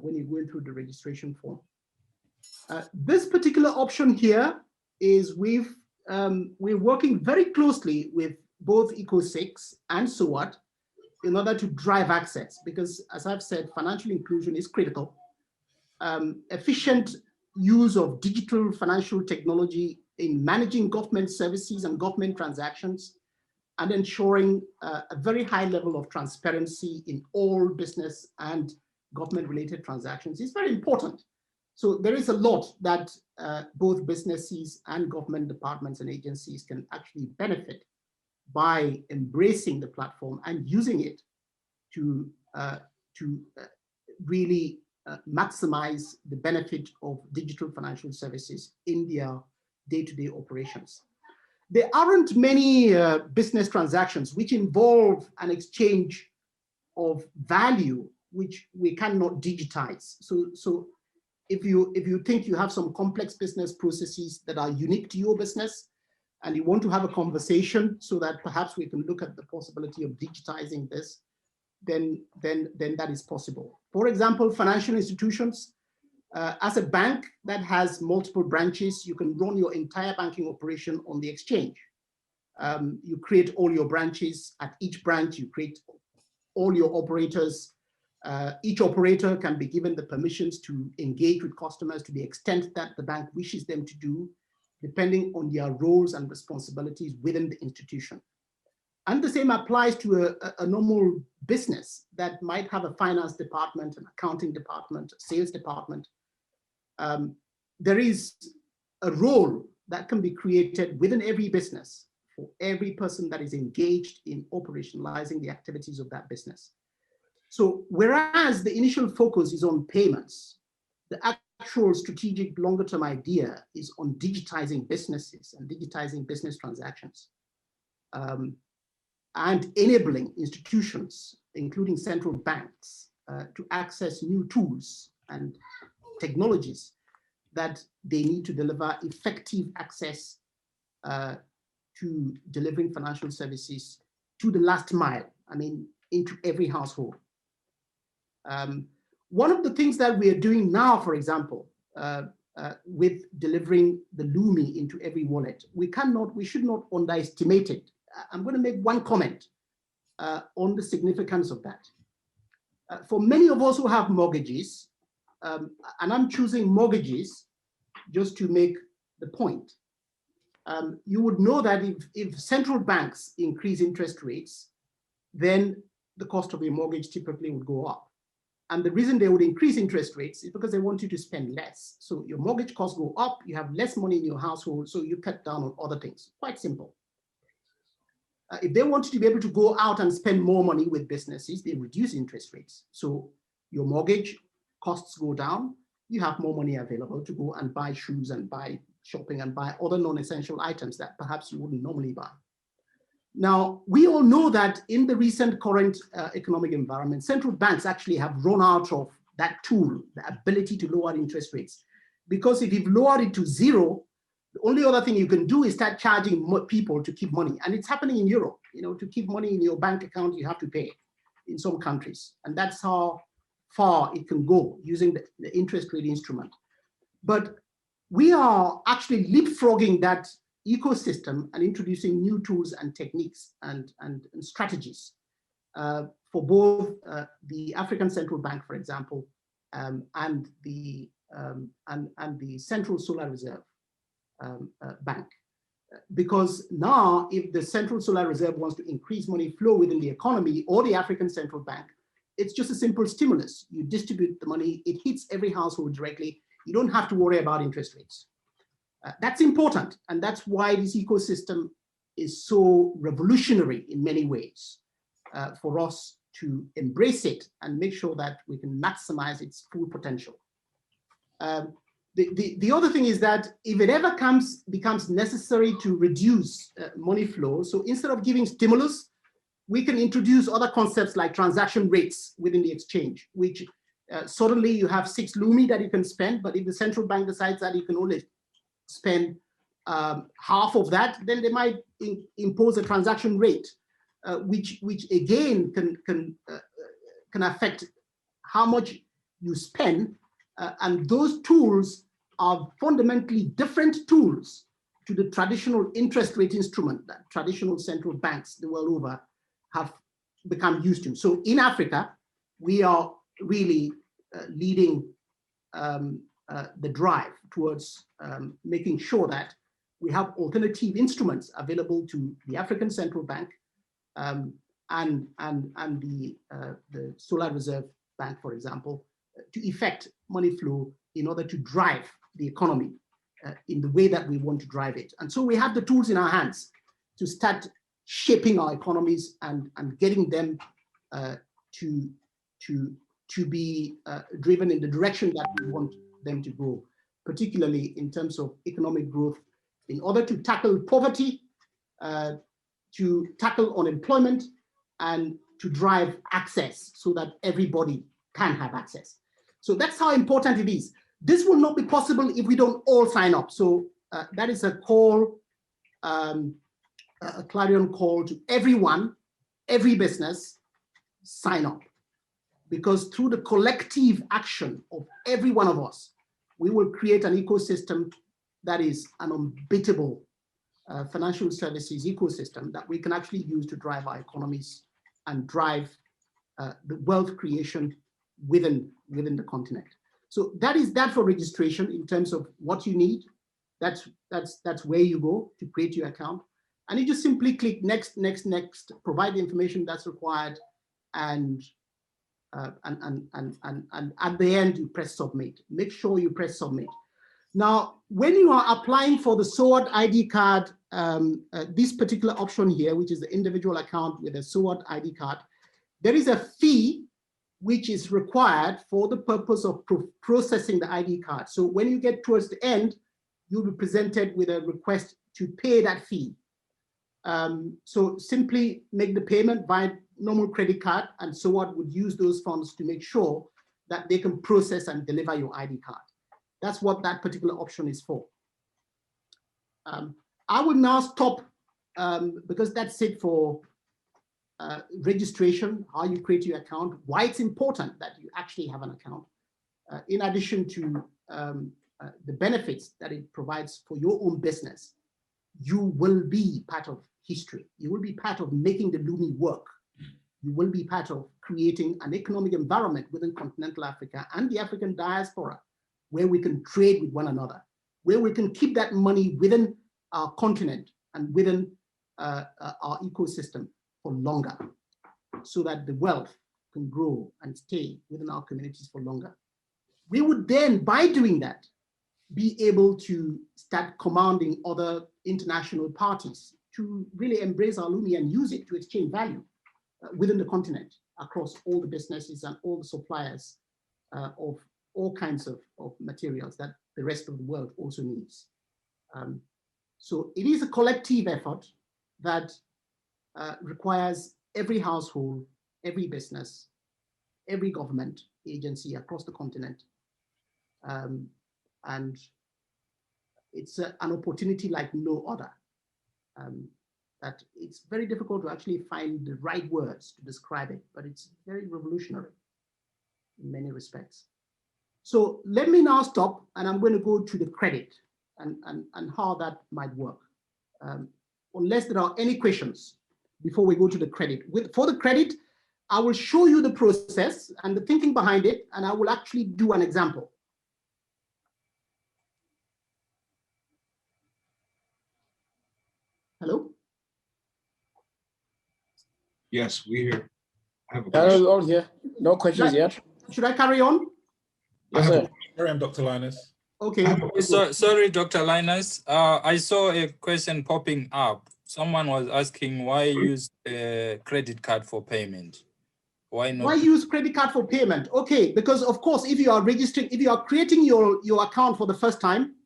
when you're going through the registration form. This particular option here is we're working very closely with both Eco6 and SOAT in order to drive access, because as I've said, financial inclusion is critical. Efficient use of digital financial technology in managing government services and government transactions, and ensuring a very high level of transparency in all business and government-related transactions is very important. So there is a lot that both businesses and government departments and agencies can actually benefit by embracing the platform and using it to really maximize the benefit of digital financial services in their day-to-day operations. There aren't many business transactions which involve an exchange of value which we cannot digitize. So if you think you have some complex business processes that are unique to your business and you want to have a conversation so that perhaps we can look at the possibility of digitizing this, then that is possible. For example, financial institutions, as a bank that has multiple branches, you can run your entire banking operation on the exchange. You create all your branches. At each branch, you create all your operators. Each operator can be given the permissions to engage with customers to the extent that the bank wishes them to do, depending on their roles and responsibilities within the institution. And the same applies to a normal business that might have a finance department, an accounting department, a sales department. There is a role that can be created within every business for every person that is engaged in operationalizing the activities of that business. So whereas the initial focus is on payments, the actual strategic longer term idea is on digitizing businesses and digitizing business transactions. And enabling institutions, including central banks, to access new tools and technologies that they need to deliver effective access to delivering financial services to the last mile, I mean, into every household. One of the things that we are doing now, for example, with delivering the LUMI into every wallet, we should not underestimate it. I'm going to make one comment on the significance of that. For many of us who have mortgages, and I'm choosing mortgages just to make the point, you would know that if central banks increase interest rates, then the cost of your mortgage typically would go up. And the reason they would increase interest rates is because they want you to spend less. So your mortgage costs go up, you have less money in your household, so you cut down on other things. Quite simple. If they want you to be able to go out and spend more money with businesses, they reduce interest rates. So your mortgage costs go down, you have more money available to go and buy shoes and buy shopping and buy other non-essential items that perhaps you wouldn't normally buy. Now, we all know that in the recent current economic environment, central banks actually have run out of that tool, the ability to lower interest rates. Because if you've lowered it to zero, the only other thing you can do is start charging people to keep money. And it's happening in Europe. You know, to keep money in your bank account, you have to pay in some countries. And that's how far it can go using the interest rate instrument. But we are actually leapfrogging that ecosystem and introducing new tools and techniques and strategies for both the African Central Bank, for example, and the Central Solar Reserve Bank. Because now, if the Central Solar Reserve wants to increase money flow within the economy or the African Central Bank, it's just a simple stimulus. You distribute the money, it hits every household directly. You don't have to worry about interest rates. That's important, and that's why this ecosystem is so revolutionary in many ways for us to embrace it and make sure that we can maximize its full potential. The other thing is that if it ever becomes necessary to reduce money flow, so instead of giving stimulus, we can introduce other concepts like transaction rates within the exchange, which Suddenly you have 6 LUMI that you can spend, but if the central bank decides that you can only spend half of that, then they might impose a transaction rate, which again can affect how much you spend. And those tools are fundamentally different tools to the traditional interest rate instrument that traditional central banks the world over have become used to. So in Africa, we are really leading the drive towards making sure that we have alternative instruments available to the African Central Bank and the Solar Reserve Bank, for example, to effect money flow in order to drive the economy in the way that we want to drive it. And so we have the tools in our hands to start shaping our economies and getting them to be driven in the direction that we want them to go, particularly in terms of economic growth, in order to tackle poverty, to tackle unemployment, and to drive access so that everybody can have access. So that's how important it is. This will not be possible if we don't all sign up. So that is a call, a clarion call to everyone, every business, sign up. Because through the collective action of every one of us, we will create an ecosystem that is an unbeatable financial services ecosystem that we can actually use to drive our economies and drive the wealth creation within the continent. So that is that for registration in terms of what you need. That's where you go to create your account. And you just simply click next, provide the information that's required, and at the end you press submit. Make sure you press submit. Now, when you are applying for the SOAD ID card, this particular option here, which is the individual account with a SOAD ID card, there is a fee which is required for the purpose of processing the ID card. So when you get towards the end, you'll be presented with a request to pay that fee. So simply make the payment by normal credit card, and SOAD would use those funds to make sure that they can process and deliver your ID card. That's what that particular option is for. I will now stop because that's it for registration, how you create your account, why it's important that you actually have an account, in addition to the benefits that it provides for your own business. You will be part of history. You will be part of making the LUMI work. You will be part of creating an economic environment within continental Africa and the African diaspora where we can trade with one another, where we can keep that money within our continent and within our ecosystem for longer, so that the wealth can grow and stay within our communities for longer. We would then, by doing that, be able to start commanding other international parties to really embrace our LUMI and use it to exchange value within the continent across all the businesses and all the suppliers of all kinds of materials that the rest of the world also needs. So it is a collective effort that requires every household, every business, every government agency across the continent. And it's an opportunity like no other. That it's very difficult to actually find the right words to describe it, but it's very revolutionary in many respects. So let me now stop, and I'm going to go to the credit and how that might work. Unless there are any questions before we go to the credit. For the credit, I will show you the process and the thinking behind it, and I will actually do an example. Hello? Yes, we're here. I have a question. All here. No questions yet. Should I carry on? Yes, sir. Carry on, Dr. Linus. Okay. Sorry, Dr. Linus. I saw a question popping up. Someone was asking why use a credit card for payment? Why not? Why use credit card for payment? Okay, because of course, if you are registering, if you are creating your account for the first time,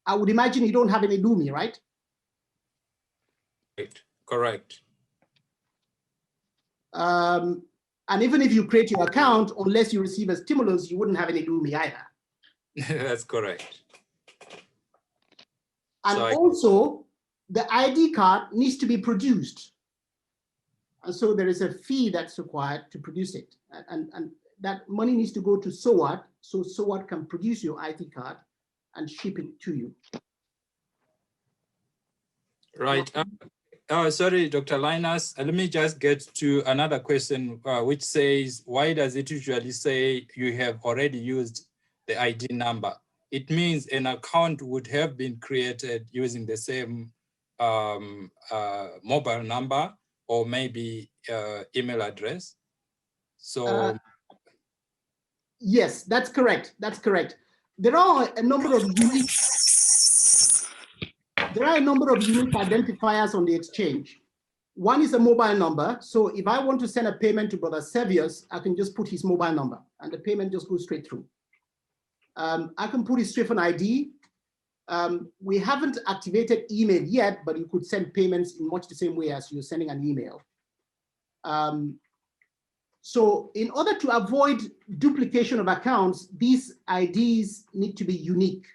I would imagine you don't have any LUMI, right? Correct. And even if you create your account, unless you receive a stimulus, you wouldn't have any LUMI either. That's correct. And So also, the ID card needs to be produced. And so there is a fee that's required to produce it. And that money needs to go to SOAT, so SOAT can produce your ID card and ship it to you. Right. Sorry, Dr. Linus. Let me just get to another question, which says, why does it usually say you have already used the ID number? It means an account would have been created using the same mobile number or maybe email address. So yes, that's correct. That's correct. There are a number of unique identifiers on the exchange. One is a mobile number. So if I want to send a payment to Brother Sevius, I can just put his mobile number and the payment just goes straight through. I can put his SWIFT ID. We haven't activated email yet, but you could send payments in much the same way as you're sending an email. So in order to avoid duplication of accounts, these IDs need to be unique.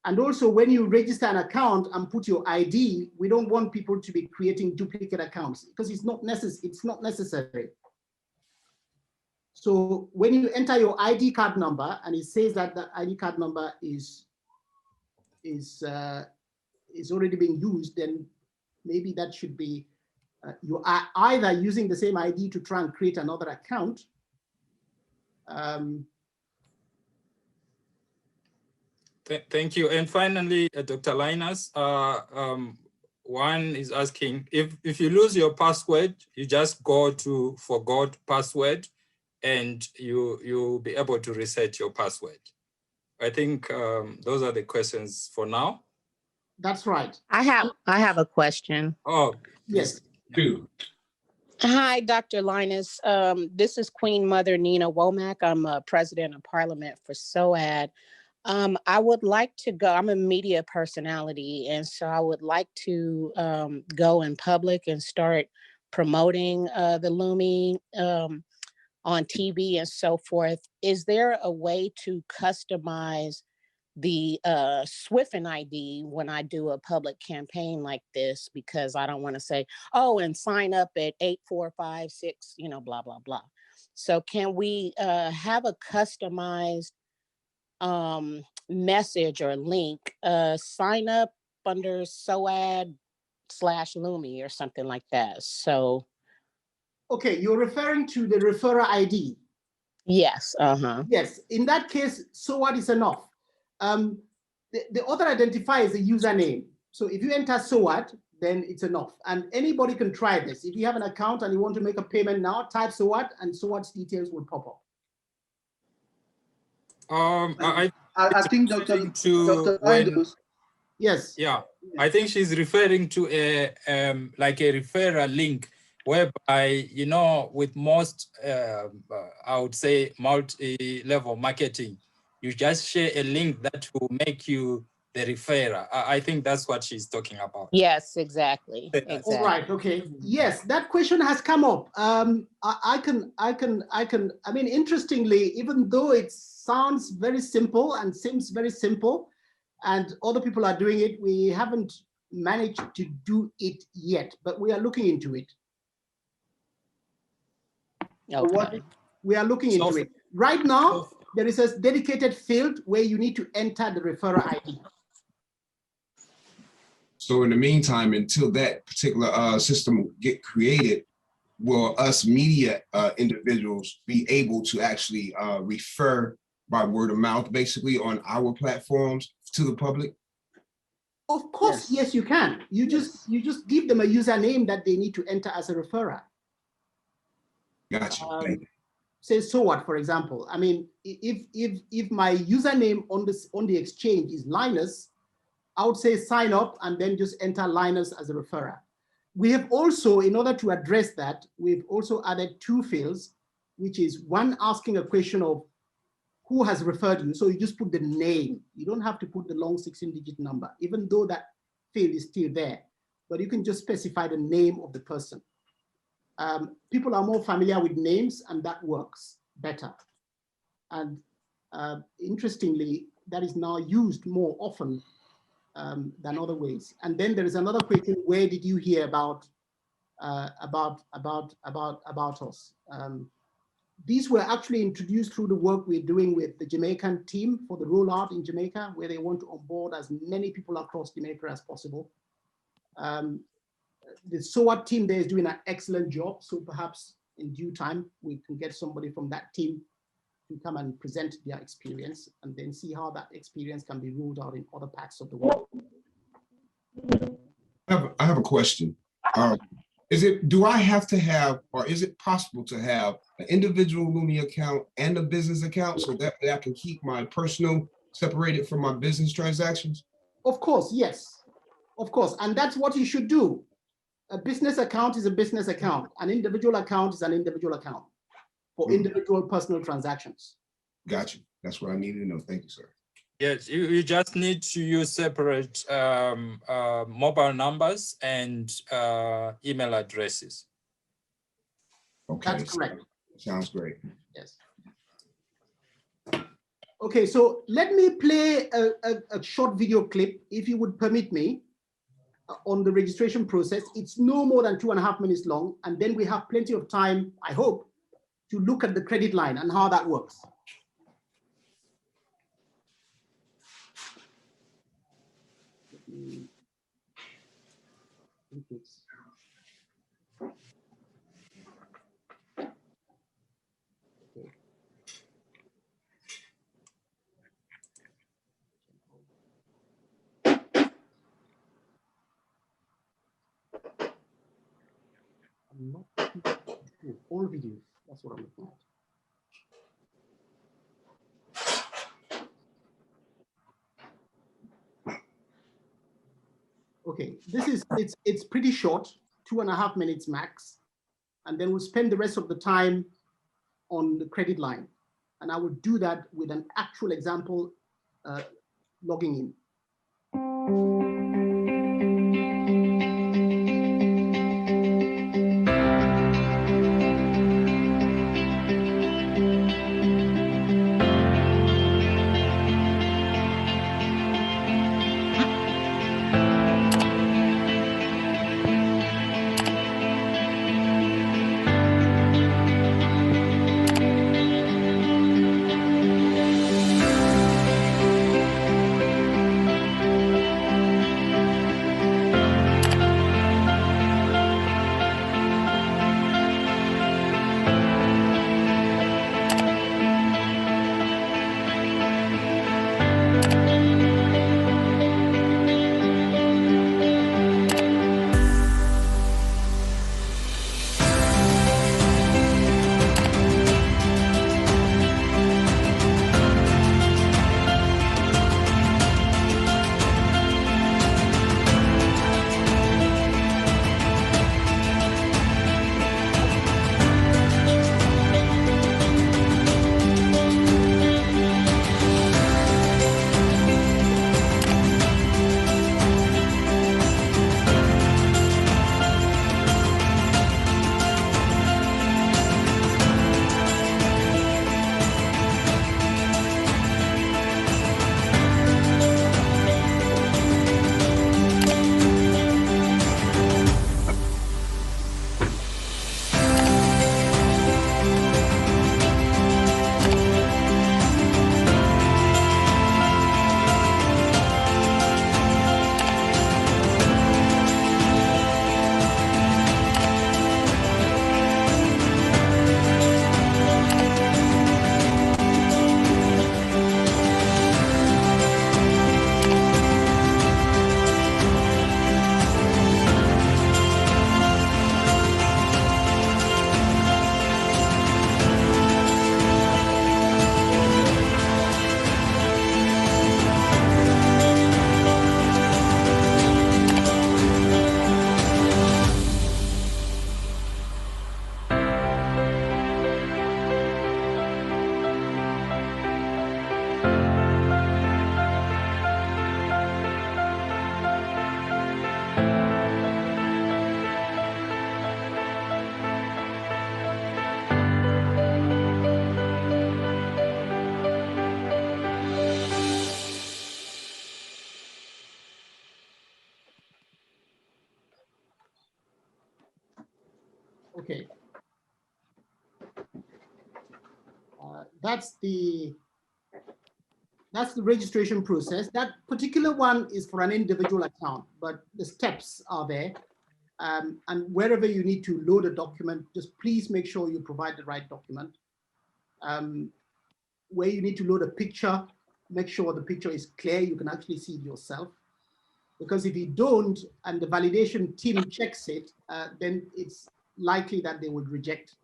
And also when you register an account and put your ID, we don't want people to be creating duplicate accounts because it's not necessary. So when you enter your ID card number and it says that the ID card number is already being used, then maybe that should be, you are either using the same ID to try and create another account. Thank you. And finally, Dr. Linus, one is asking, if you lose your password, you just go to forgot password and you'll be able to reset your password. I think those are the questions for now. That's right. I have a question. Oh, yes. Do. Hi, Dr. Linus. This is Queen Mother Nina Womack. I'm a president of Parliament for SOAD. I would like to go, I'm a media personality, and so I would like to go in public and start promoting the LUMI on TV and so forth. Is there a way to customize the SWIFT ID when I do a public campaign like this? Because I don't want to say, oh, and sign up at 8456, you know, blah, blah, blah. So can we have a customized message or link, sign up under SOAD/LUMI or something like that? So. Okay, you're referring to the referrer ID. Yes, Yes, in that case, SOAD is enough. The other identifier is a username. So if you enter SOAD, then it's enough. And anybody can try this. If you have an account and you want to make a payment now, type SOAD and SOAD's details will pop up. I think Dr. Linus. Yes. Yeah, I think she's referring to a like a referral link whereby, you know, with most, I would say, multi-level marketing, you just share a link that will make you the referrer. I think that's what she's talking about. Yes, exactly. All right. Okay. Yes, that question has come up. I mean, interestingly, even though it sounds very simple and seems very simple, and other people are doing it, we haven't managed to do it yet, but we are looking into it. Okay. We are looking into it. Right now, there is a dedicated field where you need to enter the referrer ID. So in the meantime, until that particular system get created, will us media individuals be able to actually refer by word of mouth, basically on our platforms to the public? Of course, yes, you can. You just give them a username that they need to enter as a referrer. Gotcha. Say SOAD, for example. I mean, if my username on the exchange is Linus, I would say sign up and then just enter Linus as a referrer. We have also, in order to address that, we've also added two fields, which is one asking a question of who has referred you. So you just put the name. You don't have to put the long 16-digit number, even though that field is still there, but you can just specify the name of the person. People are more familiar with names, and that works better. And interestingly, that is now used more often than other ways. And then there is another question: where did you hear about us? These were actually introduced through the work we're doing with the Jamaican team for the rollout in Jamaica, where they want to onboard as many people across Jamaica as possible. The SOAT team there is doing an excellent job. So perhaps in due time, we can get somebody from that team to come and present their experience and then see how that experience can be rolled out in other parts of the world. I have a question. Do I have to have, or is it possible to have an individual LUMI account and a business account so that I can keep my personal separated from my business transactions? Of course, yes, of course. And that's what you should do. A business account is a business account. An individual account is an individual account for individual personal transactions. Got you. That's what I needed to know. Thank you, sir. Yes, you just need to use separate mobile numbers and email addresses. Okay. That's correct. Sounds great. Yes. Okay, so let me play a short video clip, if you would permit me, on the registration process. It's no more than 2.5 minutes long, and then we have plenty of time, I hope, to look at the credit line and how that works. I'm not all videos. That's what I'm looking at. Okay, this is it's pretty short, 2.5 minutes max, and then we'll spend the rest of the time on the credit line, and I will do that with an actual example logging in. Okay. That's the registration process. That particular one is for an individual account, but the steps are there. And wherever you need to load a document, just please make sure you provide the right document. Where you need to load a picture, make sure the picture is clear, you can actually see it yourself. Because if you don't, and the validation team checks it, then it's likely that they would reject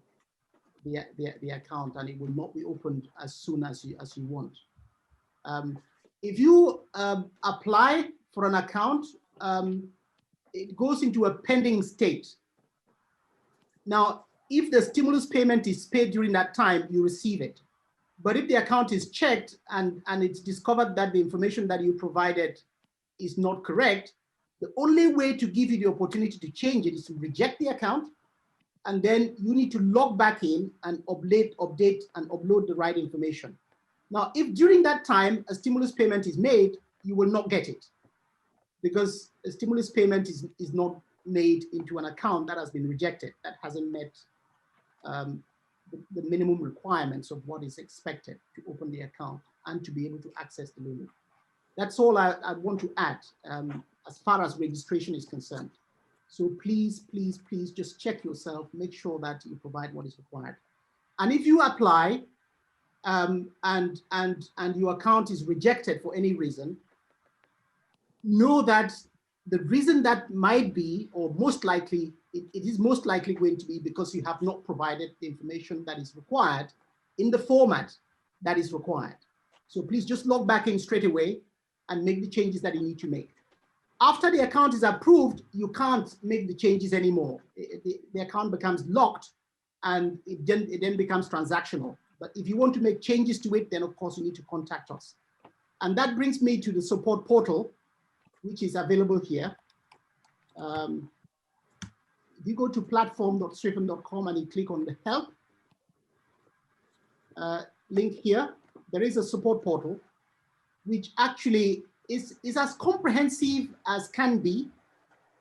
the account and it will not be opened as soon as you want. If you apply for an account, it goes into a pending state. Now, if the stimulus payment is paid during that time, you receive it. But if the account is checked and it's discovered that the information that you provided is not correct, the only way to give you the opportunity to change it is to reject the account, and then you need to log back in and update and upload the right information. Now, if during that time a stimulus payment is made, you will not get it because a stimulus payment is not made into an account that has been rejected, that hasn't met the minimum requirements of what is expected to open the account and to be able to access the LUMI. That's all I want to add as far as registration is concerned. So please, please, please just check yourself, make sure that you provide what is required. And if you apply and your account is rejected for any reason, know that the reason that might be, or most likely, it is most likely going to be because you have not provided the information that is required in the format that is required. So please just log back in straight away and make the changes that you need to make. After the account is approved, you can't make the changes anymore. The account becomes locked and it then becomes transactional. But if you want to make changes to it, then of course you need to contact us. And that brings me to the support portal, which is available here. If you go to platform.swiffen.com and you click on the help link here, there is a support portal, which actually is as comprehensive as can be.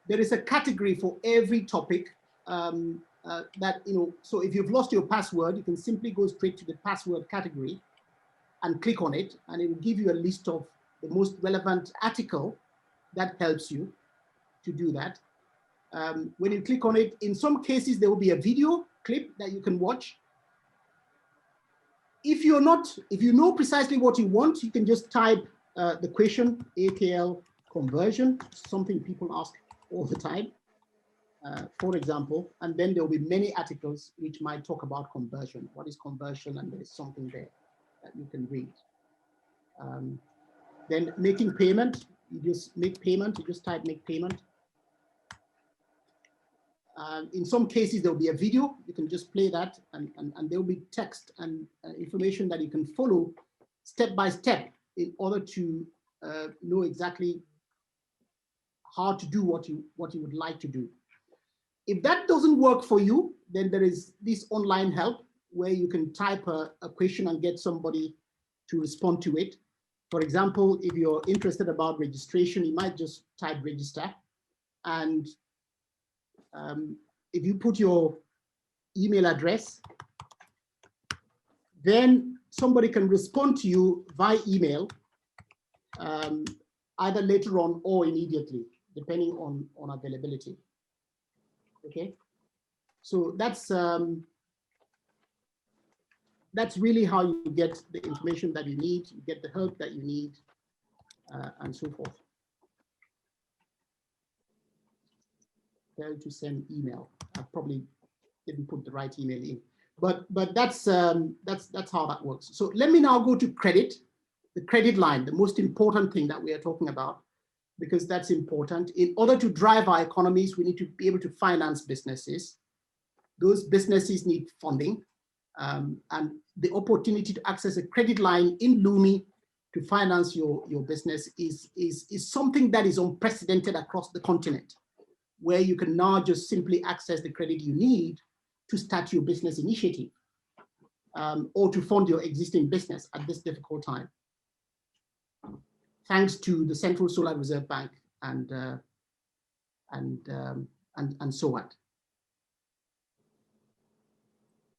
There is a category for every topic that, so if you've lost your password, you can simply go straight to the password category and click on it, and it will give you a list of the most relevant article that helps you to do that. When you click on it, in some cases, there will be a video clip that you can watch. If you know precisely what you want, you can just type the question, AKL conversion, something people ask all the time, for example, and then there will be many articles which might talk about conversion. What is conversion? And there is something there that you can read. Then making payment, you just make payment, you just type make payment. In some cases, there will be a video, you can just play that, and there will be text and information that you can follow step by step in order to know exactly how to do what you would like to do. If that doesn't work for you, then there is this online help where you can type a question and get somebody to respond to it. For example, if you're interested about registration, you might just type register, and if you put your email address, then somebody can respond to you via email, either later on or immediately, depending on availability. Okay, so that's really how you get the information that you need, you get the help that you need, and so forth. Fail to send email. I probably didn't put the right email in, but that's how that works. So let me now go to credit, the credit line, the most important thing that we are talking about, because that's important. In order to drive our economies, we need to be able to finance businesses. Those businesses need funding, and the opportunity to access a credit line in LUMI to finance your business is something that is unprecedented across the continent, where you can now just simply access the credit you need to start your business initiative or to fund your existing business at this difficult time, thanks to the Central Solar Reserve Bank and so on.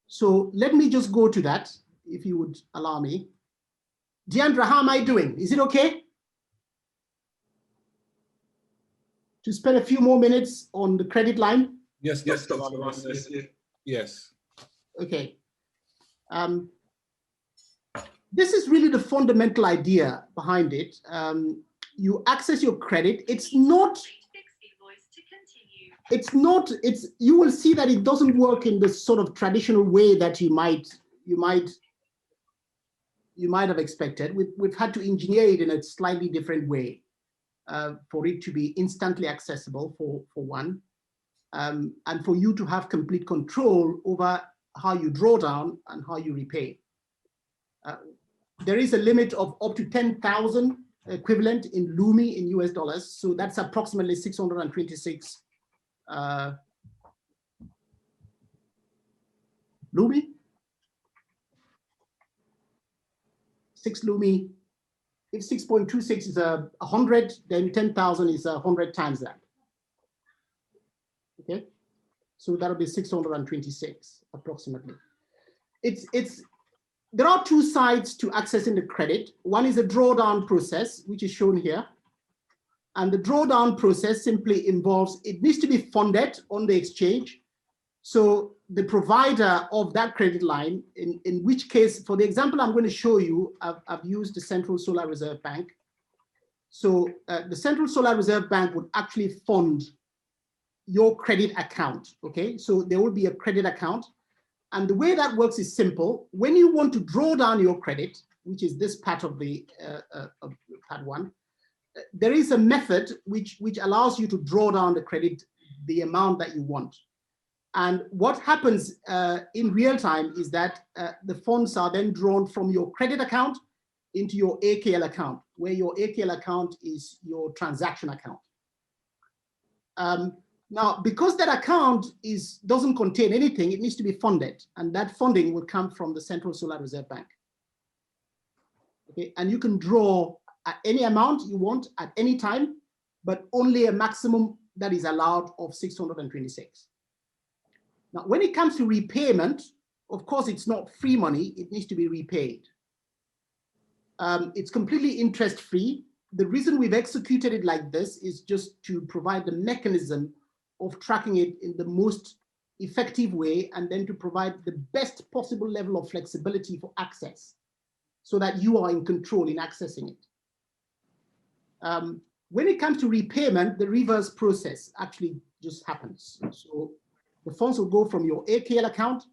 So let me just go to that, if you would allow me. Deandra, how am I doing? Is it okay to spend a few more minutes on the credit line? Yes, Dr. Ross, yes. Okay. This is really the fundamental idea behind it. You access your credit. You will see that it doesn't work in the sort of traditional way that you might have expected. We've had to engineer it in a slightly different way for it to be instantly accessible for one, and for you to have complete control over how you draw down and how you repay. There is a limit of up to 10,000 equivalent in LUMI in US dollars. So that's approximately 626 LUMI. 6 LUMI. If 6.26 is 100, then 10,000 is 100 times that. Okay, so that'll be 626 approximately. There are two sides to accessing the credit. One is a drawdown process, which is shown here. And the drawdown process simply involves, it needs to be funded on the exchange. So the provider of that credit line, in which case, for the example I'm going to show you, I've used the Central Solar Reserve Bank. So the Central Solar Reserve Bank would actually fund your credit account, okay? So there will be a credit account. And the way that works is simple. When you want to draw down your credit, which is this part of the part one, there is a method which allows you to draw down the credit, the amount that you want. And what happens in real time is that the funds are then drawn from your credit account into your AKL account, where your AKL account is your transaction account. Now, because that account doesn't contain anything, it needs to be funded, and that funding will come from the Central Solar Reserve Bank. Okay, and you can draw at any amount you want at any time, but only a maximum that is allowed of 626. Now, when it comes to repayment, of course, it's not free money, it needs to be repaid. It's completely interest-free. The reason we've executed it like this is just to provide the mechanism of tracking it in the most effective way, and then to provide the best possible level of flexibility for access so that you are in control in accessing it. When it comes to repayment, the reverse process actually just happens. So the funds will go from your AKL account,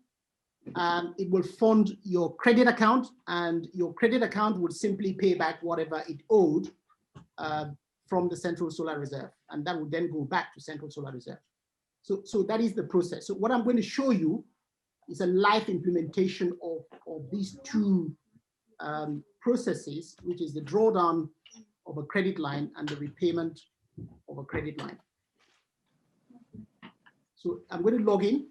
and it will fund your credit account, and your credit account would simply pay back whatever it owed from the Central Solar Reserve, and that would then go back to Central Solar Reserve. So that is the process. So what I'm going to show you is a live implementation of these two processes, which is the drawdown of a credit line and the repayment of a credit line. So I'm going to log in.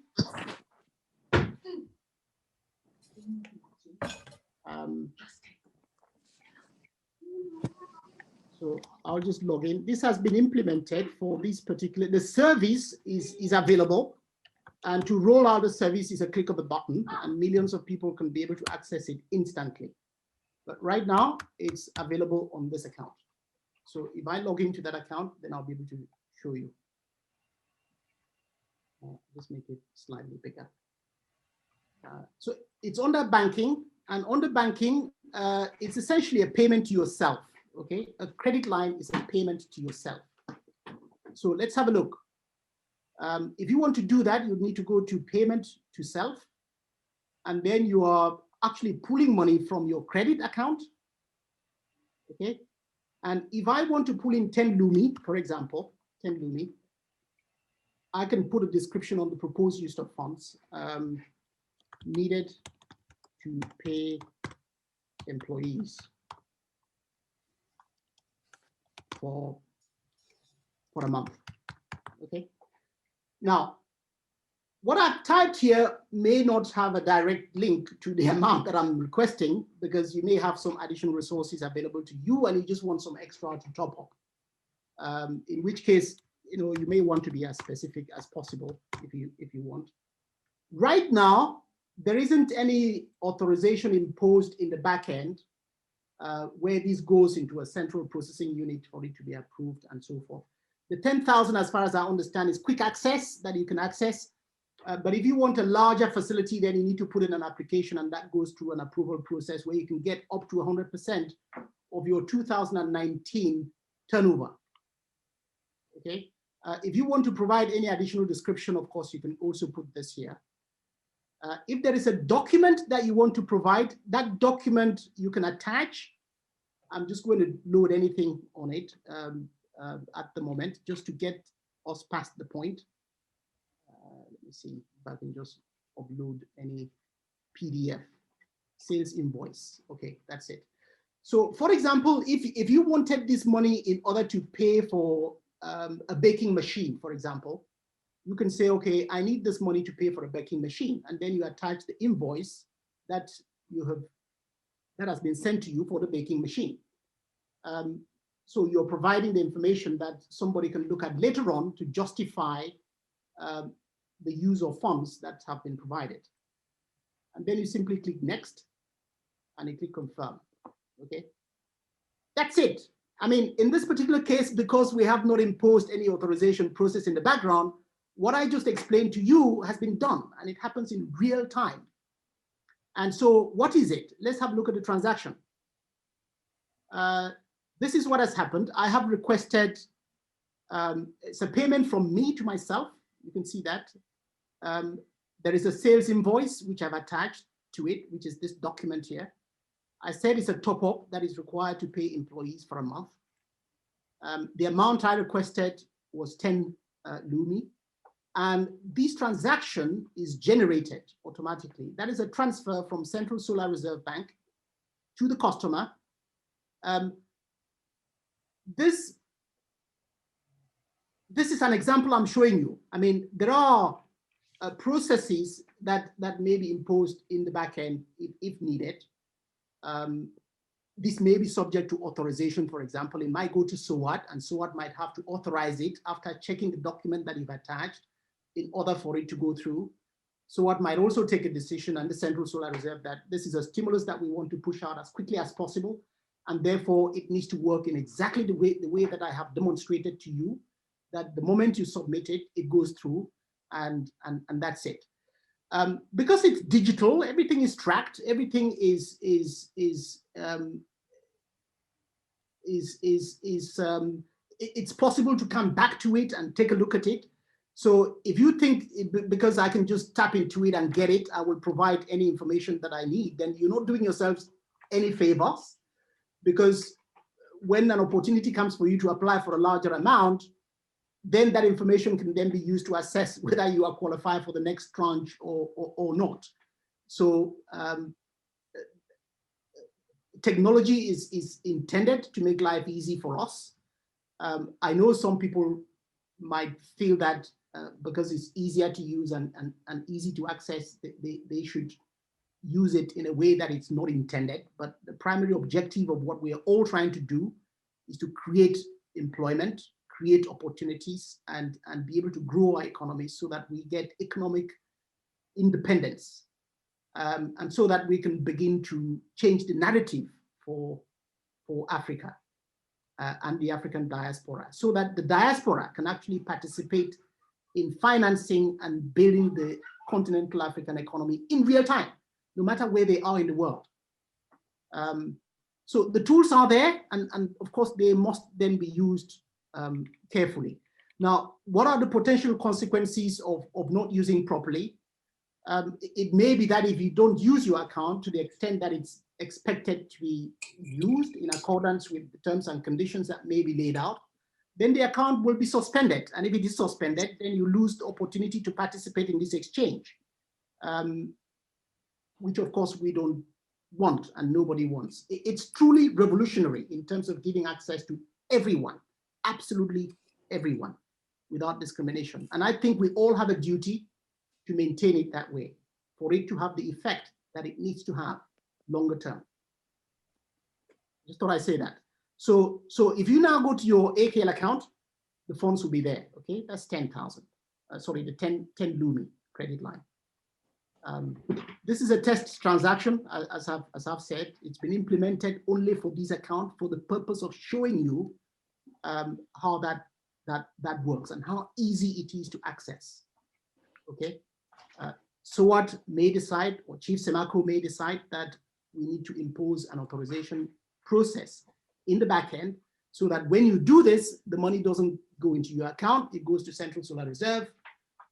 So I'll just log in. This has been implemented for this particular, the service is available, and to roll out the service is a click of a button, and millions of people can be able to access it instantly. But right now it's available on this account. So if I log into that account, then I'll be able to show you. Just make it slightly bigger. So it's under banking, and under banking, it's essentially a payment to yourself. Okay, a credit line is a payment to yourself. So let's have a look. If you want to do that, you need to go to payment to self, and then you are actually pulling money from your credit account. Okay, and if I want to pull in 10 LUMI, for example, 10 LUMI, I can put a description on the proposed use of funds needed to pay employees for a month. Okay. Now, what I've typed here may not have a direct link to the amount that I'm requesting, because you may have some additional resources available to you and you just want some extra to top up. In which case, you may want to be as specific as possible if you want. Right now, there isn't any authorization imposed in the back end where this goes into a central processing unit for it to be approved and so forth. The 10,000, as far as I understand, is quick access that you can access. But if you want a larger facility, then you need to put in an application, and that goes through an approval process where you can get up to 100% of your 2019 turnover. Okay. If you want to provide any additional description, of course, you can also put this here. If there is a document that you want to provide, that document you can attach. I'm just going to load anything on it at the moment, just to get us past the point. Let me see if I can just upload any PDF. Sales invoice. Okay, that's it. So for example, if you wanted this money in order to pay for a baking machine, for example, you can say, okay, I need this money to pay for a baking machine. And then you attach the invoice that has been sent to you for the baking machine. So you're providing the information that somebody can look at later on to justify the use of funds that have been provided. And then you simply click next and you click confirm. Okay, that's it. I mean, in this particular case, because we have not imposed any authorization process in the background, what I just explained to you has been done, and it happens in real time. And so what is it? Let's have a look at the transaction. This is what has happened. I have requested, it's a payment from me to myself. You can see that. There is a sales invoice, which I've attached to it, which is this document here. I said it's a top-up that is required to pay employees for a month. The amount I requested was 10 LUMI. And this transaction is generated automatically. That is a transfer from Central Solar Reserve Bank to the customer. This is an example I'm showing you. I mean, there are processes that may be imposed in the back end if needed. This may be subject to authorization, for example. It might go to SOAT, and SOAT might have to authorize it after checking the document that you've attached in order for it to go through. SOAT might also take a decision, and the Central Solar Reserve, that this is a stimulus that we want to push out as quickly as possible, and therefore it needs to work in exactly the way that I have demonstrated to you, that the moment you submit it, it goes through, and that's it. Because it's digital, everything is tracked, everything it's possible to come back to it and take a look at it. So if you think, because I can just tap into it and get it, I will provide any information that I need, then you're not doing yourselves any favors, because when an opportunity comes for you to apply for a larger amount, then that information can then be used to assess whether you are qualified for the next tranche or not. So technology is intended to make life easy for us. I know some people might feel that because it's easier to use and easy to access, they should use it in a way that it's not intended. But the primary objective of what we are all trying to do is to create employment, create opportunities, and be able to grow our economy so that we get economic independence, and so that we can begin to change the narrative for Africa and the African diaspora, so that the diaspora can actually participate in financing and building the continental African economy in real time, no matter where they are in the world. So the tools are there, and of course they must then be used carefully. Now, what are the potential consequences of not using properly? It may be that if you don't use your account to the extent that it's expected to be used in accordance with the terms and conditions that may be laid out, then the account will be suspended. And if it is suspended, then you lose the opportunity to participate in this exchange, which of course we don't want and nobody wants. It's truly revolutionary in terms of giving access to everyone, absolutely everyone, without discrimination. And I think we all have a duty to maintain it that way, for it to have the effect that it needs to have longer term. Just thought I'd say that. So if you now go to your AKL account, the funds will be there, okay? That's 10,000. Sorry, the 10 LUMI credit line. This is a test transaction, as I've said. It's been implemented only for this account for the purpose of showing you how that works and how easy it is to access. Okay, SOAT may decide, or Chief Semako may decide, that we need to impose an authorization process in the back end, so that when you do this, the money doesn't go into your account, it goes to Central Solar Reserve,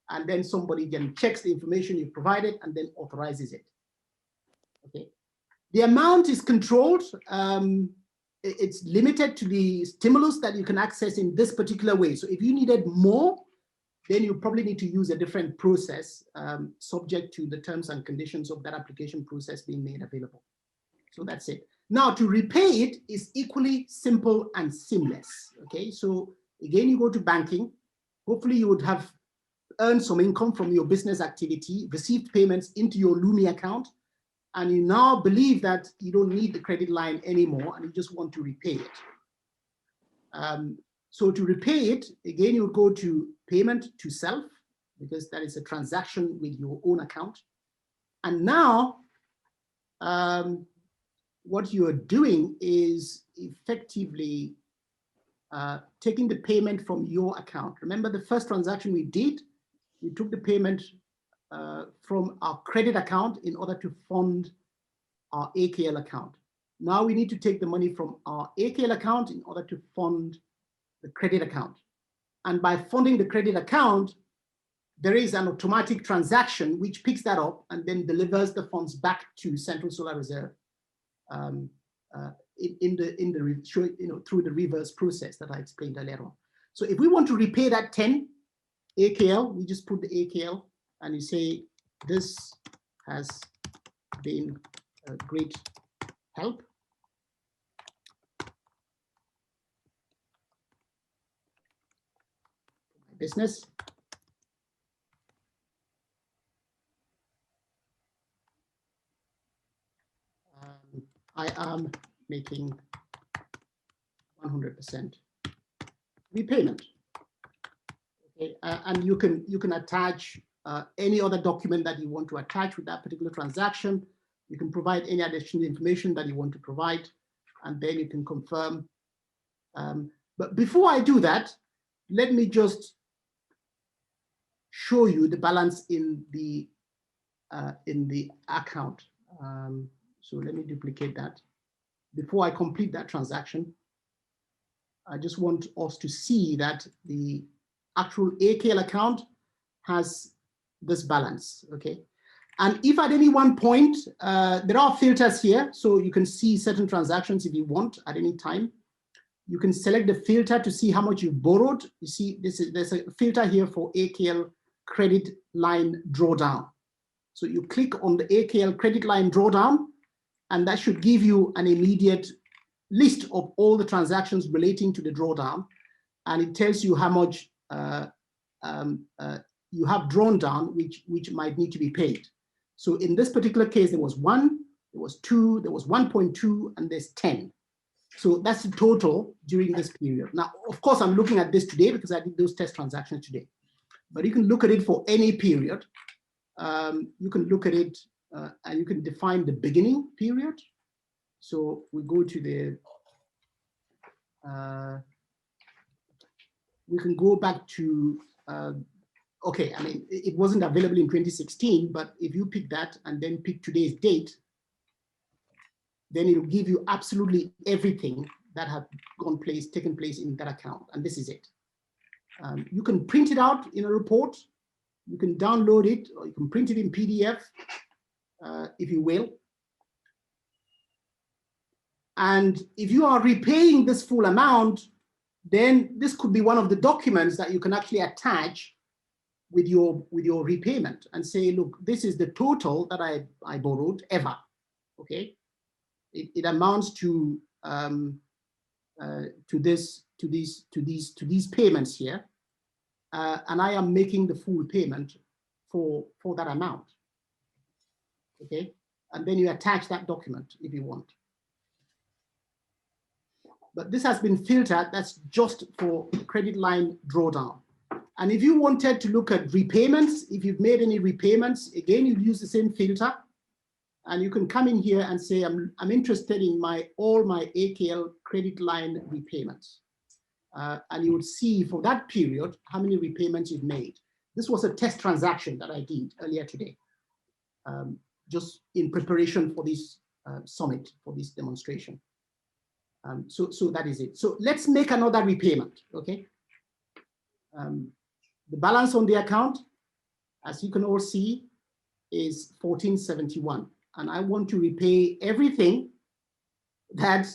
and then somebody then checks the information you provided and then authorizes it. Okay, the amount is controlled. It's limited to the stimulus that you can access in this particular way. So if you needed more, then you probably need to use a different process, subject to the terms and conditions of that application process being made available. So that's it. Now, to repay it is equally simple and seamless. Okay, so again, you go to banking. Hopefully you would have earned some income from your business activity, received payments into your LUMI account, and you now believe that you don't need the credit line anymore and you just want to repay it. So to repay it, again, you would go to payment to self, because that is a transaction with your own account. And now, what you are doing is effectively taking the payment from your account. Remember the first transaction we did, we took the payment from our credit account in order to fund our AKL account. Now we need to take the money from our AKL account in order to fund the credit account. And by funding the credit account, there is an automatic transaction which picks that up and then delivers the funds back to Central Solar Reserve through the reverse process that I explained earlier on. So if we want to repay that 10 AKL, we just put the AKL and you say, this has been a great help. Business. I am making 100% repayment. Okay, and you can attach any other document that you want to attach with that particular transaction. You can provide any additional information that you want to provide, and then you can confirm. But before I do that, let me just show you the balance in the account. So let me duplicate that. Before I complete that transaction, I just want us to see that the actual AKL account has this balance, okay? And if at any one point, there are filters here, so you can see certain transactions if you want at any time. You can select the filter to see how much you've borrowed. You see, there's a filter here for AKL credit line drawdown. So you click on the AKL credit line drawdown, and that should give you an immediate list of all the transactions relating to the drawdown. And it tells you how much you have drawn down, which might need to be paid. So in this particular case, there was 1, there was 2, there was 1.2, and there's 10. So that's the total during this period. Now, of course, I'm looking at this today because I did those test transactions today. But you can look at it for any period. You can look at it and you can define the beginning period. So we go to the, we can go back to, okay, I mean, it wasn't available in 2016, but if you pick that and then pick today's date, then it will give you absolutely everything that have taken place in that account, and this is it. You can print it out in a report, you can download it, or you can print it in PDF, if you will. And if you are repaying this full amount, then this could be one of the documents that you can actually attach with your repayment and say, look, this is the total that I borrowed ever, okay? It amounts to these payments here, and I am making the full payment for that amount, okay? And then you attach that document if you want. But this has been filtered, that's just for credit line drawdown. And if you wanted to look at repayments, if you've made any repayments, again, you use the same filter. And you can come in here and say, I'm interested in all my AKL credit line repayments. And you would see for that period, how many repayments you've made. This was a test transaction that I did earlier today, just in preparation for this summit, for this demonstration. So that is it. So let's make another repayment, okay? The balance on the account, as you can all see, is 1471. And I want to repay everything that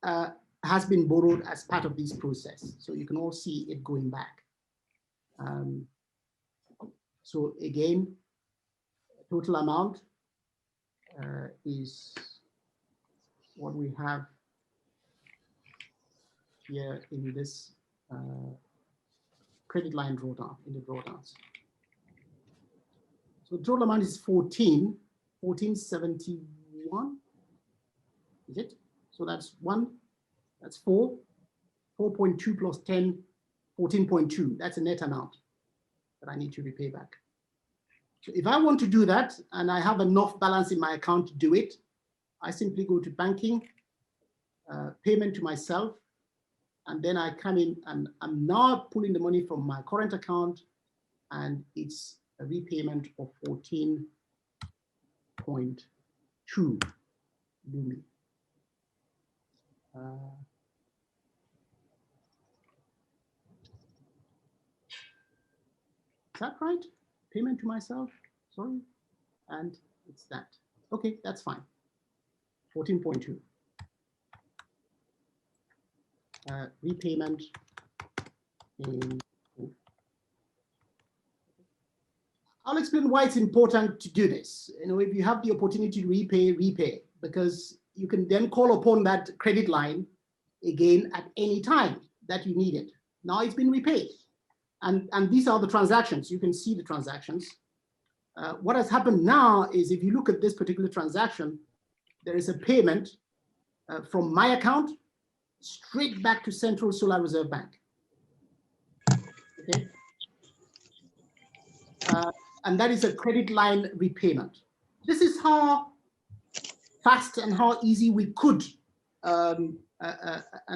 has been borrowed as part of this process. So you can all see it going back. So again, total amount is what we have here in this credit line drawdown, in the drawdowns. So the total amount is 1471, is it? So that's 4.2 plus 10, 14.2. That's a net amount that I need to repay back. So if I want to do that and I have enough balance in my account to do it, I simply go to banking, payment to myself, and then I come in and I'm now pulling the money from my current account, and it's a repayment of 14.2 LUMI. Is that right? Payment to myself, sorry. And it's that. Okay, that's fine. 14.2. Repayment in full. I'll explain why it's important to do this. You know, if you have the opportunity to repay, repay, because you can then call upon that credit line again at any time that you need it. Now it's been repaid. And these are the transactions. You can see the transactions. What has happened now is if you look at this particular transaction, there is a payment from my account straight back to Central Solar Reserve Bank. Okay. And that is a credit line repayment. This is how fast and how easy we could and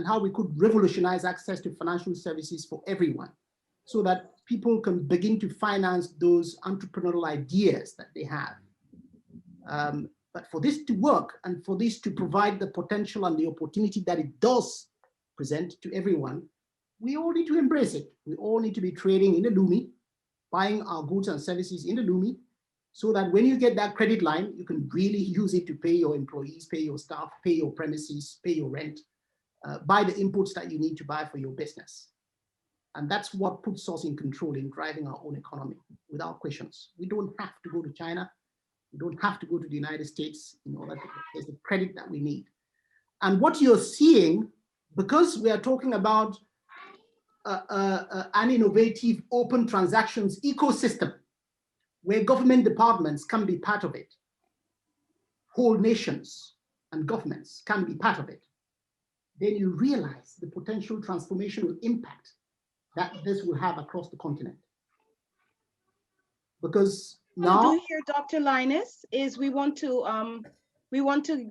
how we could revolutionize access to financial services for everyone, so that people can begin to finance those entrepreneurial ideas that they have. But for this to work and for this to provide the potential and the opportunity that it does present to everyone, we all need to embrace it. We all need to be trading in the LUMI, buying our goods and services in the LUMI, so that when you get that credit line, you can really use it to pay your employees, pay your staff, pay your premises, pay your rent, buy the inputs that you need to buy for your business. And that's what puts us in control in driving our own economy without questions. We don't have to go to China. We don't have to go to the United States in order to get the credit that we need. And what you're seeing, because we are talking about an innovative open transactions ecosystem where government departments can be part of it, whole nations and governments can be part of it, then you realize the potential transformational impact that this will have across the continent. Because now, what we do here, Dr. Linus, is we want to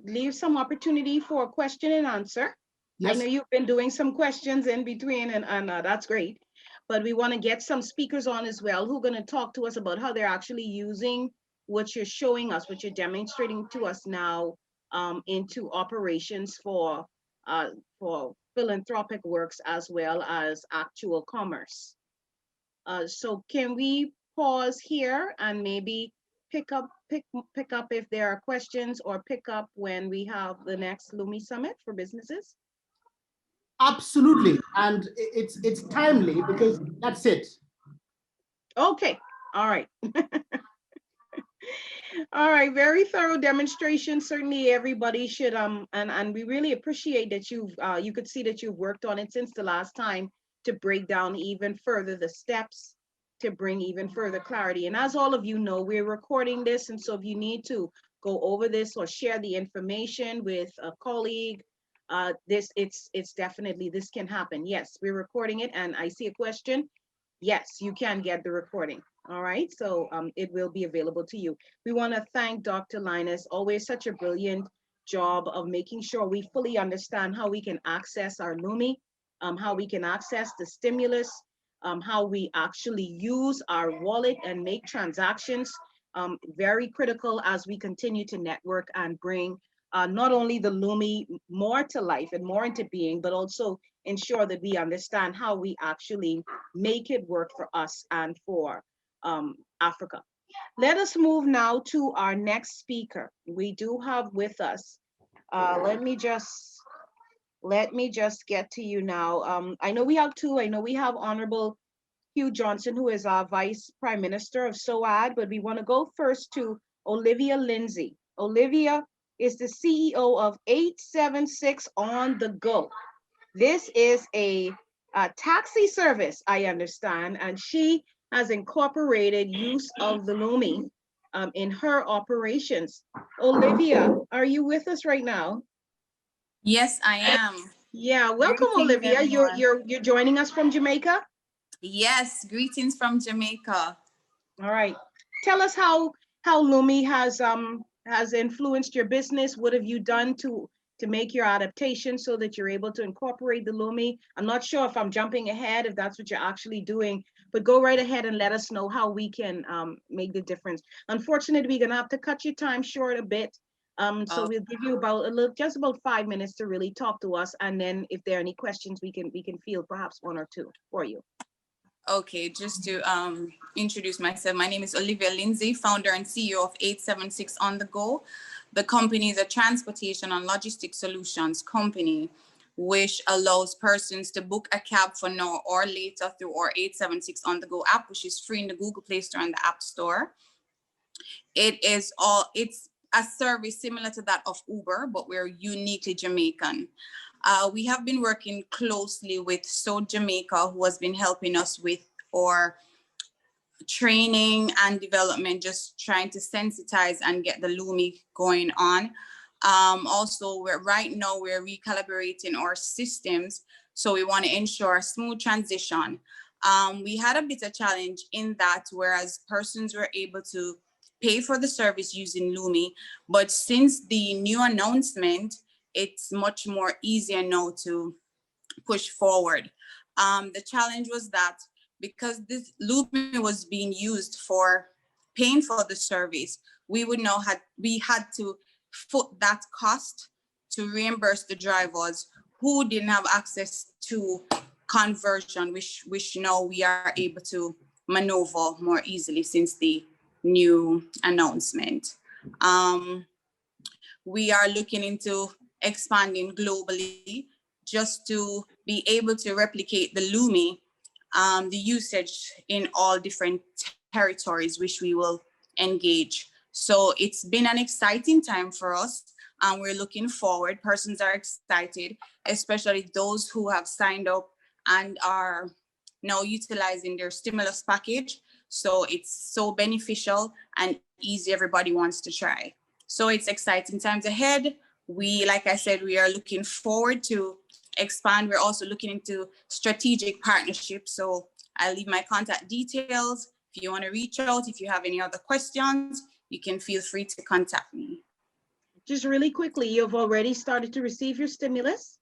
leave some opportunity for question and answer. Yes. I know you've been doing some questions in between, and that's great. But we want to get some speakers on as well who are going to talk to us about how they're actually using what you're showing us, what you're demonstrating to us now, into operations for philanthropic works as well as actual commerce. So can we pause here and maybe pick up if there are questions, or pick up when we have the next LUMI Summit for businesses? Absolutely, and it's timely because that's it. Okay, all right. All right, very thorough demonstration. Certainly everybody should, and we really appreciate that you could see that you've worked on it since the last time to break down even further the steps to bring even further clarity. And as all of you know, we're recording this, and so if you need to go over this or share the information with a colleague, it's definitely, this can happen. Yes, we're recording it, and I see a question. yes, you can get the recording. All right, so it will be available to you. We want to thank Dr. Linus, always such a brilliant job of making sure we fully understand how we can access our LUMI, how we can access the stimulus, how we actually use our wallet and make transactions. Very critical as we continue to network and bring not only the LUMI more to life and more into being, but also ensure that we understand how we actually make it work for us and for Africa. Let us move now to our next speaker. We do have with us, let me just get to you now. I know we have two. I know we have Honorable Hugh Johnson, who is our Vice Prime Minister of SOAD, but we want to go first to Olivia Lindsay. Olivia is the CEO of 876 On The Go. This is a taxi service, I understand, and she has incorporated use of the LUMI in her operations. Olivia, are you with us right now? Yes, I am. Yeah, welcome, Greetings, Olivia. everyone. You're joining us from Jamaica? Yes, greetings from Jamaica. All right. Tell us how LUMI has influenced your business. What have you done to make your adaptation so that you're able to incorporate the LUMI? I'm not sure if I'm jumping ahead, if that's what you're actually doing, but go right ahead and let us know how we can make the difference. Unfortunately, we're gonna have to cut your time short a bit. So we'll give you just about 5 minutes to really talk to us, and then if there are any questions, we can field perhaps one or two for you. Okay, just to introduce myself, my name is Olivia Lindsay, founder and CEO of 876 On The Go. The company is a transportation and logistics solutions company, which allows persons to book a cab for now or later through our 876 On The Go app, which is free in the Google Play Store and the App Store. It's a service similar to that of Uber, but we're uniquely Jamaican. We have been working closely with Jamaica, who has been helping us with our training and development, just trying to sensitize and get the LUMI going on. Also, right now we're recalibrating our systems, so we want to ensure a smooth transition. We had a bit of challenge in that, whereas persons were able to pay for the service using LUMI, but since the new announcement, it's much more easier now to push forward. The challenge was that because this LUMI was being used for paying for the service, we had to foot that cost to reimburse the drivers who didn't have access to conversion, which now we are able to maneuver more easily since the new announcement. We are looking into expanding globally just to be able to replicate the LUMI, the usage in all different territories which we will engage. So it's been an exciting time for us, and we're looking forward. Persons are excited, especially those who have signed up and are now utilizing their stimulus package. So it's so beneficial and easy. Everybody wants to try. So it's exciting times ahead. Like I said, we are looking forward to expand. We're also looking into strategic partnerships. So I'll leave my contact details. If you want to reach out, if you have any other questions, you can feel free to contact me. Just really quickly, you've already started to receive your stimulus?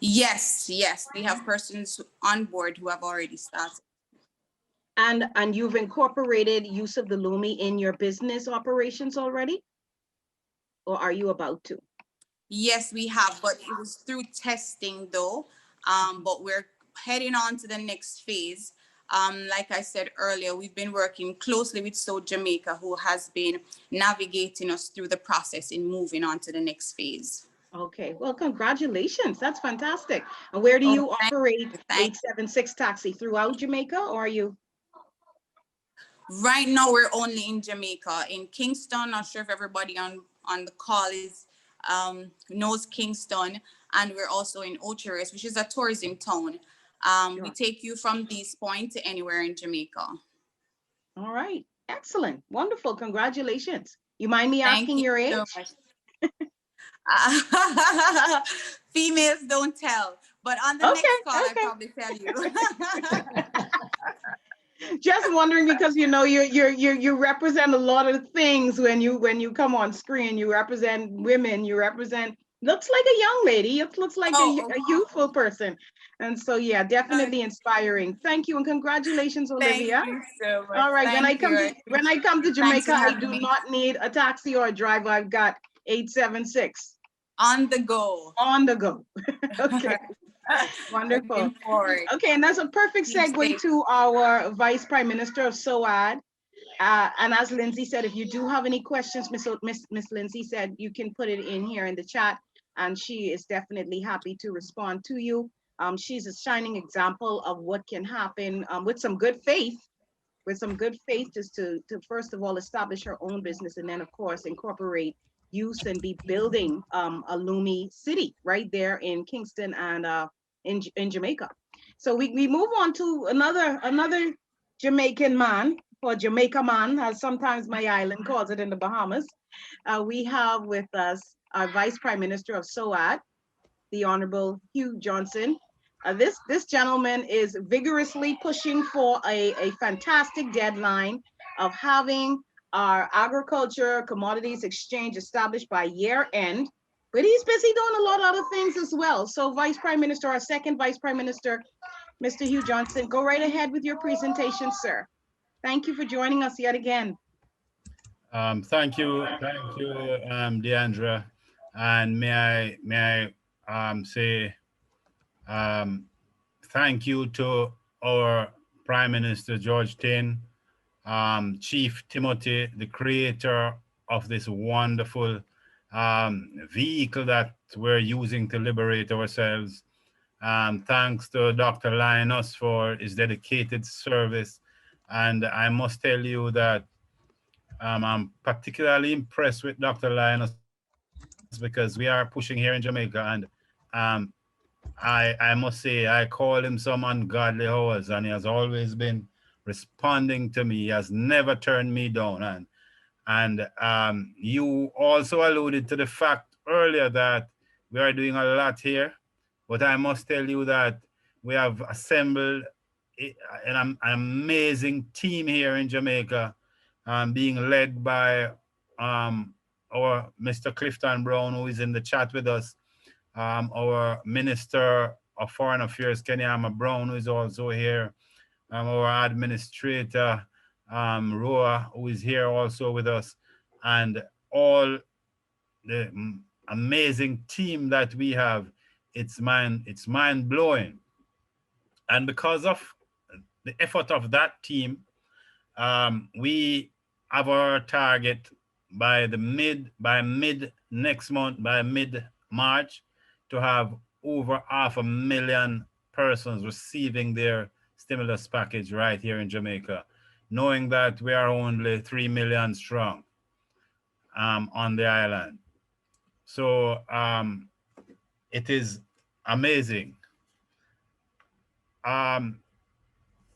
Yes, we have persons on board who have already started. And you've incorporated use of the LUMI in your business operations already? Or are you about to? Yes, we have, but it was through testing though. But we're heading on to the next phase. Like I said earlier, we've been working closely with Jamaica, who has been navigating us through the process in moving on to the next phase. Okay, well, congratulations. That's fantastic. And where do you operate 876 Taxi? Throughout Jamaica, or are you? Right now, we're only in Jamaica, in Kingston. Not sure if everybody on the call knows Kingston, and we're also in Ocheres, which is a tourism town. Sure. We take you from this point to anywhere in Jamaica. All right, excellent, wonderful, congratulations. You mind me asking your age? So females don't tell. But on the next call, I'll probably tell you. Just wondering because you know you represent a lot of things when you come on screen. You represent women. You represent looks like a young lady. It looks like a youthful person, and so yeah, definitely inspiring. Thank you and congratulations, Olivia. Thank you so much. All right, when I come to Thanks Jamaica, for I having do me. not need a taxi or a driver. I've got 876 on the go. On the go. Okay. Wonderful. Looking forward. Okay, and that's a perfect segue to our Vice Prime Minister of SOAD. And as Lindsay said, if you do have any questions, Miss Lindsay said you can put it in here in the chat, and she is definitely happy to respond to you. She's a shining example of what can happen with some good faith. With some good faith, just to first of all establish her own business, and then of course incorporate use and be building a LUMI city right there in Kingston and in Jamaica. So we move on to another Jamaican man, or Jamaica man, as sometimes my island calls it in the Bahamas. We have with us our Vice Prime Minister of SOAD, the Honorable Hugh Johnson. This gentleman is vigorously pushing for a fantastic deadline of having our agriculture commodities exchange established by year end, but he's busy doing a lot of other things as well. So Vice Prime Minister, our second Vice Prime Minister, Mr. Hugh Johnson, go right ahead with your presentation, sir. Thank you for joining us yet again. Thank you, Deandra. And may I say thank you to our Prime Minister George Tin, Chief Timothy, the creator of this wonderful vehicle that we're using to liberate ourselves. Thanks to Dr. Linus for his dedicated service. And I must tell you that I'm particularly impressed with Dr. Linus because we are pushing here in Jamaica, and I must say I call him some ungodly hours, and he has always been responding to me. He has never turned me down. And you also alluded to the fact earlier that we are doing a lot here, but I must tell you that we have assembled an amazing team here in Jamaica, being led by our Mr. Clifton Brown, who is in the chat with us, our Minister of Foreign Affairs, Kenyama Brown, who is also here, our Administrator, Roa, who is here also with us, and all the amazing team that we have. It's mind-blowing. And because of the effort of that team, we have our target by mid next month, by mid-March, to have over 500,000 persons receiving their stimulus package right here in Jamaica, knowing that we are only 3 million strong on the island. So it is amazing.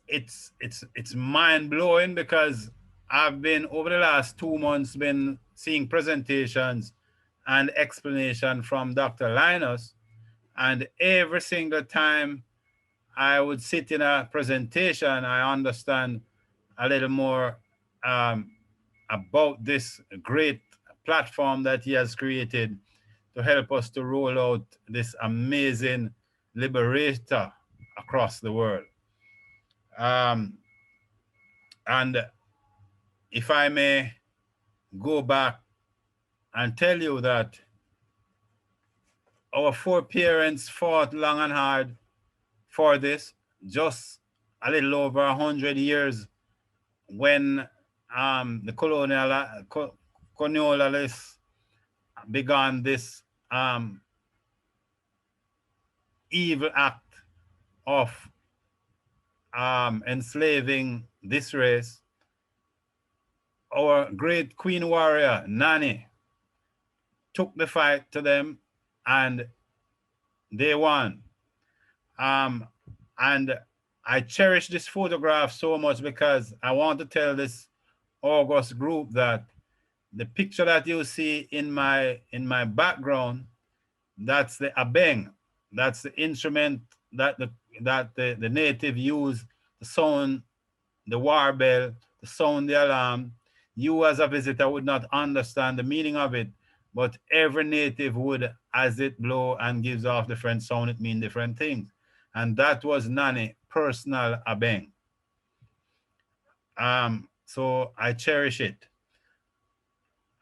It's mind-blowing because I've been, over the last 2 months, been seeing presentations and explanation from Dr. Linus, and every single time I would sit in a presentation, I understand a little more about this great platform that he has created to help us to roll out this amazing liberator across the world. And if I may go back and tell you that our foreparents fought long and hard for this, just a little over 100 years when the colonialists began this evil act of enslaving this race. Our great queen warrior, Nani, took the fight to them and they won. And I cherish this photograph so much because I want to tell this August group that the picture that you see in my background, that's the Abeng, that's the instrument that the native use to sound the war bell, to sound the alarm. You as a visitor would not understand the meaning of it, but every native would, as it blow and gives off different sound, it mean different things. And that was Nani personal abeng. So I cherish it.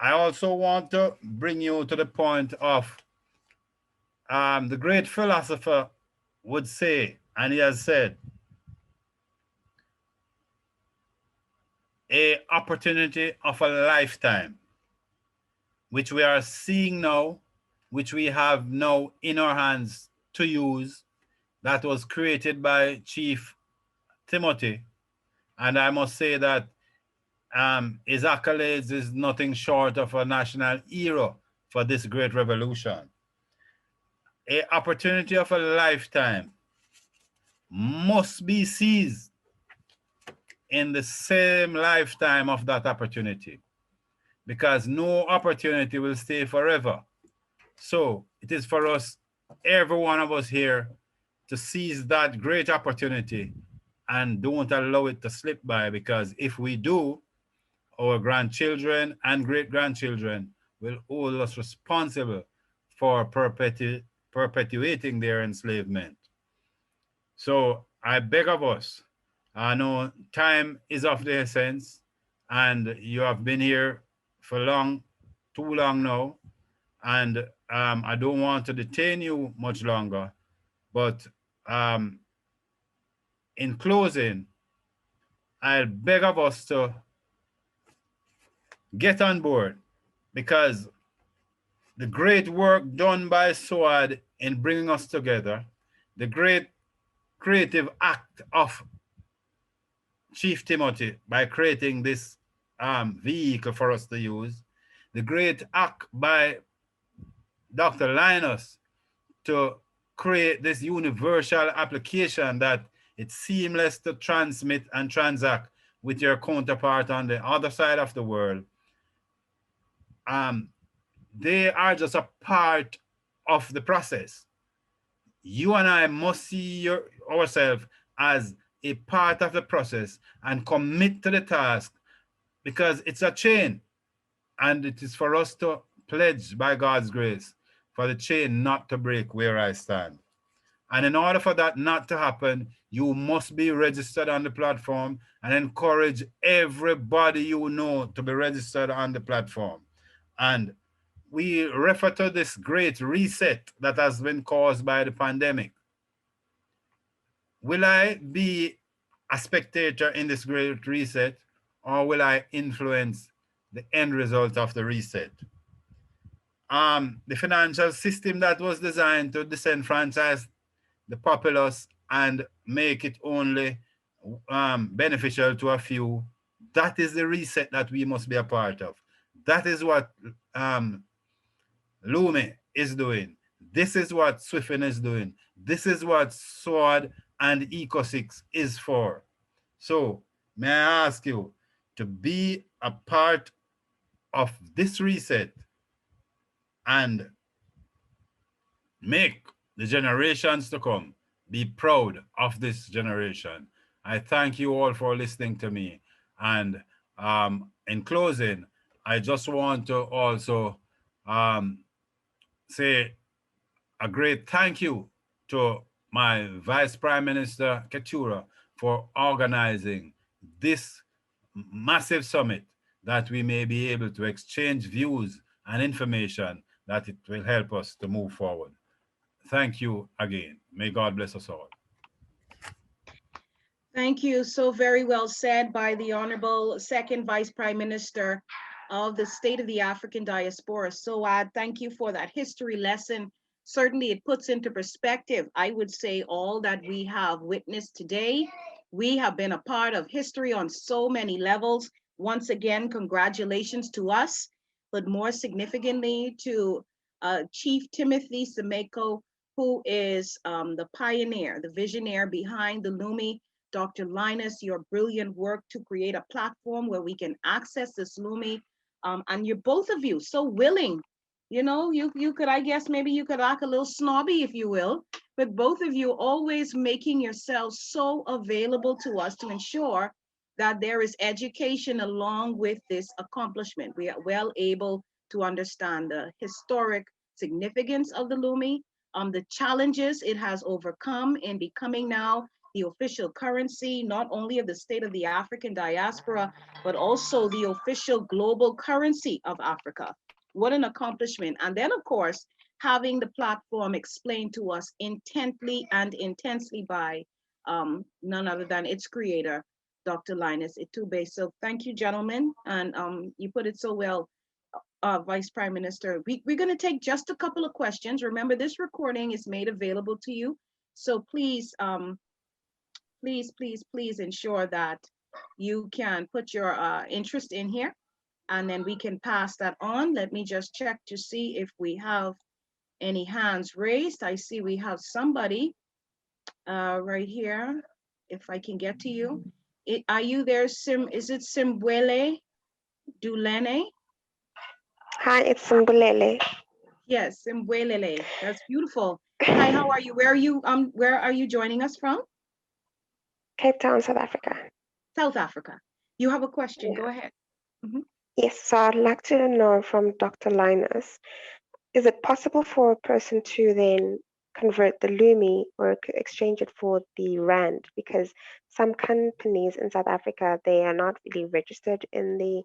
I also want to bring you to the point of the great philosopher would say, and he has said, a opportunity of a lifetime, which we are seeing now, which we have now in our hands to use, that was created by Chief Timothy. And I must say that his accolades is nothing short of a national hero for this great revolution. A opportunity of a lifetime must be seized in the same lifetime of that opportunity, because no opportunity will stay forever. So it is for us, every one of us here, to seize that great opportunity and don't allow it to slip by, because if we do, our grandchildren and great-grandchildren will hold us responsible for perpetuating their enslavement. So I beg of us, I know time is of the essence, and you have been here for too long now, and I don't want to detain you much longer, but in closing, I beg of us to get on board, because the great work done by SOAD in bringing us together, the great creative act of Chief Timothy by creating this vehicle for us to use, the great act by Dr. Linus to create this universal application that it's seamless to transmit and transact with your counterpart on the other side of the world. They are just a part of the process. You and I must see ourselves as a part of the process and commit to the task, because it's a chain, and it is for us to pledge by God's grace for the chain not to break where I stand. And in order for that not to happen, you must be registered on the platform, and encourage everybody you know to be registered on the platform. And we refer to this great reset that has been caused by the pandemic. Will I be a spectator in this great reset, or will I influence the end result of the reset? The financial system that was designed to disenfranchise the populace and make it only beneficial to a few, that is the reset that we must be a part of. That is what LUMI is doing. This is what Swiffin is doing. This is what SWORD and ECO6 is for. So may I ask you to be a part of this reset and make the generations to come be proud of this generation. I thank you all for listening to me. And in closing, I just want to also say a great thank you to my Vice Prime Minister Ketura for organizing this massive summit, that we may be able to exchange views and information that it will help us to move forward. Thank you again. May God bless us all. Thank you. So very well said by the Honorable Second Vice Prime Minister of the State of the African Diaspora, SOAD. Thank you for that history lesson. Certainly it puts into perspective, I would say, all that we have witnessed today. We have been a part of history on so many levels. Once again, congratulations to us, but more significantly to Chief Timothy Semeko, who is the pioneer, the visionary behind the LUMI. Dr. Linus, your brilliant work to create a platform where we can access this LUMI. And you're both of you so willing You know, you could, I guess, maybe you could act a little snobby, if you will, but both of you always making yourselves so available to us to ensure that there is education along with this accomplishment. We are well able to understand the historic significance of the LUMI, the challenges it has overcome in becoming now the official currency, not only of the state of the African diaspora, but also the official global currency of Africa. What an accomplishment. And then, of course, having the platform explained to us intently and intensely by none other than its creator, Dr. Linus Itube. So thank you, gentlemen. And you put it so well, Vice Prime Minister. We're going to take just a couple of questions. Remember, this recording is made available to you. So please, please ensure that you can put your interest in here, and then we can pass that on. Let me just check to see if we have any hands raised. I see we have somebody right here. If I can get to you. Are you there, is it Simbwele Dulene? Hi, it's Simbulele. Yes, Simbwelele. That's beautiful. Hi, how are you? Where are you joining us from? Cape Town, South Africa. South Africa. You have a question, Yeah. Go ahead. Yes, so I'd like to know from Dr. Linus, is it possible for a person to then convert the LUMI or exchange it for the Rand? Because some companies in South Africa, they are not really registered in the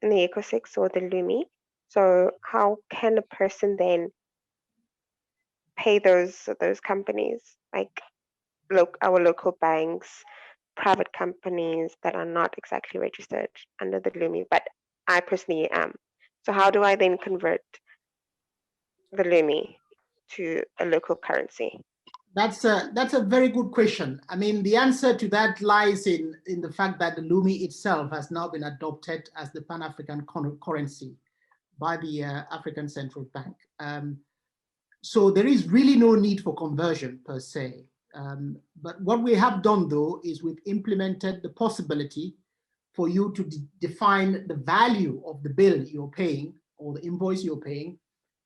ECO6 or the LUMI. So how can a person then pay those companies, like our local banks, private companies that are not exactly registered under the LUMI, but I personally am. So how do I then convert the LUMI to a local currency? That's a very good question. I mean, the answer to that lies in the fact that the LUMI itself has now been adopted as the Pan-African currency by the African Central Bank. So there is really no need for conversion per se. But what we have done though is we've implemented the possibility for you to define the value of the bill you're paying or the invoice you're paying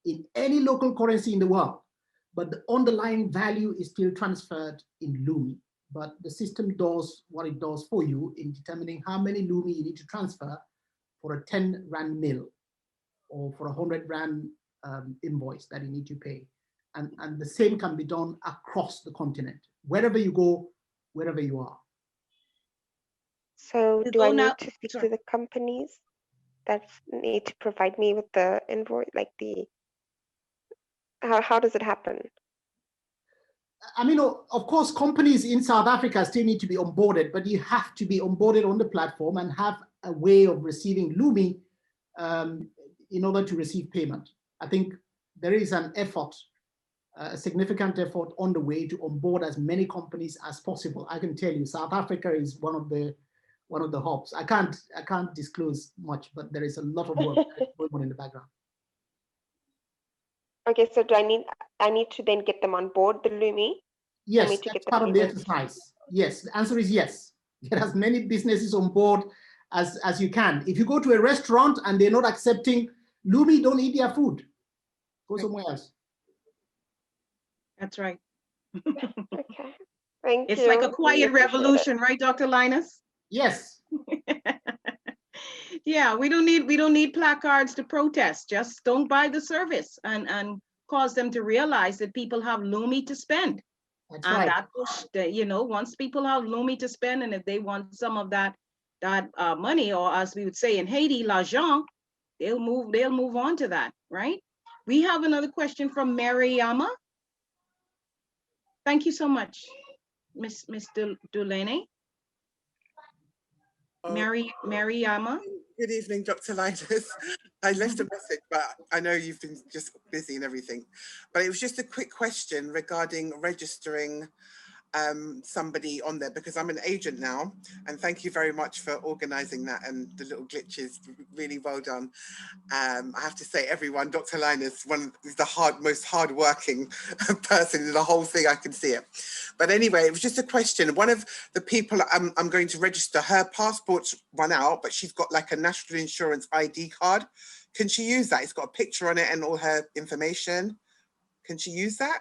in any local currency in the world. But the underlying value is still transferred in LUMI. But the system does what it does for you in determining how many LUMI you need to transfer for a 10 Rand mill or for a 100 Rand invoice that you need to pay. And the same can be done across the continent, wherever you go, wherever you are. So do I need to speak to the companies that need to provide me with the invoice, like the, how does it happen? I mean, of course, companies in South Africa still need to be onboarded, but you have to be onboarded on the platform and have a way of receiving LUMI in order to receive payment. I think there is an effort, a significant effort on the way to onboard as many companies as possible. I can tell you, South Africa is one of the hubs. I can't disclose much, but there is a lot of work going on in the background. Okay, so do I need to then get them on board the LUMI? Yes, that's part of the exercise. Yes, the answer is yes. Get as many businesses on board as you can. If you go to a restaurant and they're not accepting LUMI, don't eat their food. Go somewhere else. That's right. Okay, thank you. It's like a quiet revolution, right, Dr. Linus? Yes. Yeah, we don't need placards to protest. Just don't buy the service and cause them to realize that people have LUMI to spend. That's and right. that, you know, once people have LUMI to spend, and if they want some of that money, or as we would say in Haiti, l'argent, they'll move on to that, right? We have another question from Mariama. Thank you so much, Miss Dulene. Mariama. Good evening, Dr. Linus. I left a message, but I know you've been just busy and everything. But it was just a quick question regarding registering somebody on there, because I'm an agent now, and thank you very much for organizing that and the little glitches. Really well done. I have to say, everyone, Dr. Linus is the most hardworking person in the whole thing. I can see it. But anyway, it was just a question. One of the people I'm going to register, her passport's run out, but she's got like a national insurance ID card. Can she use that? It's got a picture on it and all her information. Can she use that?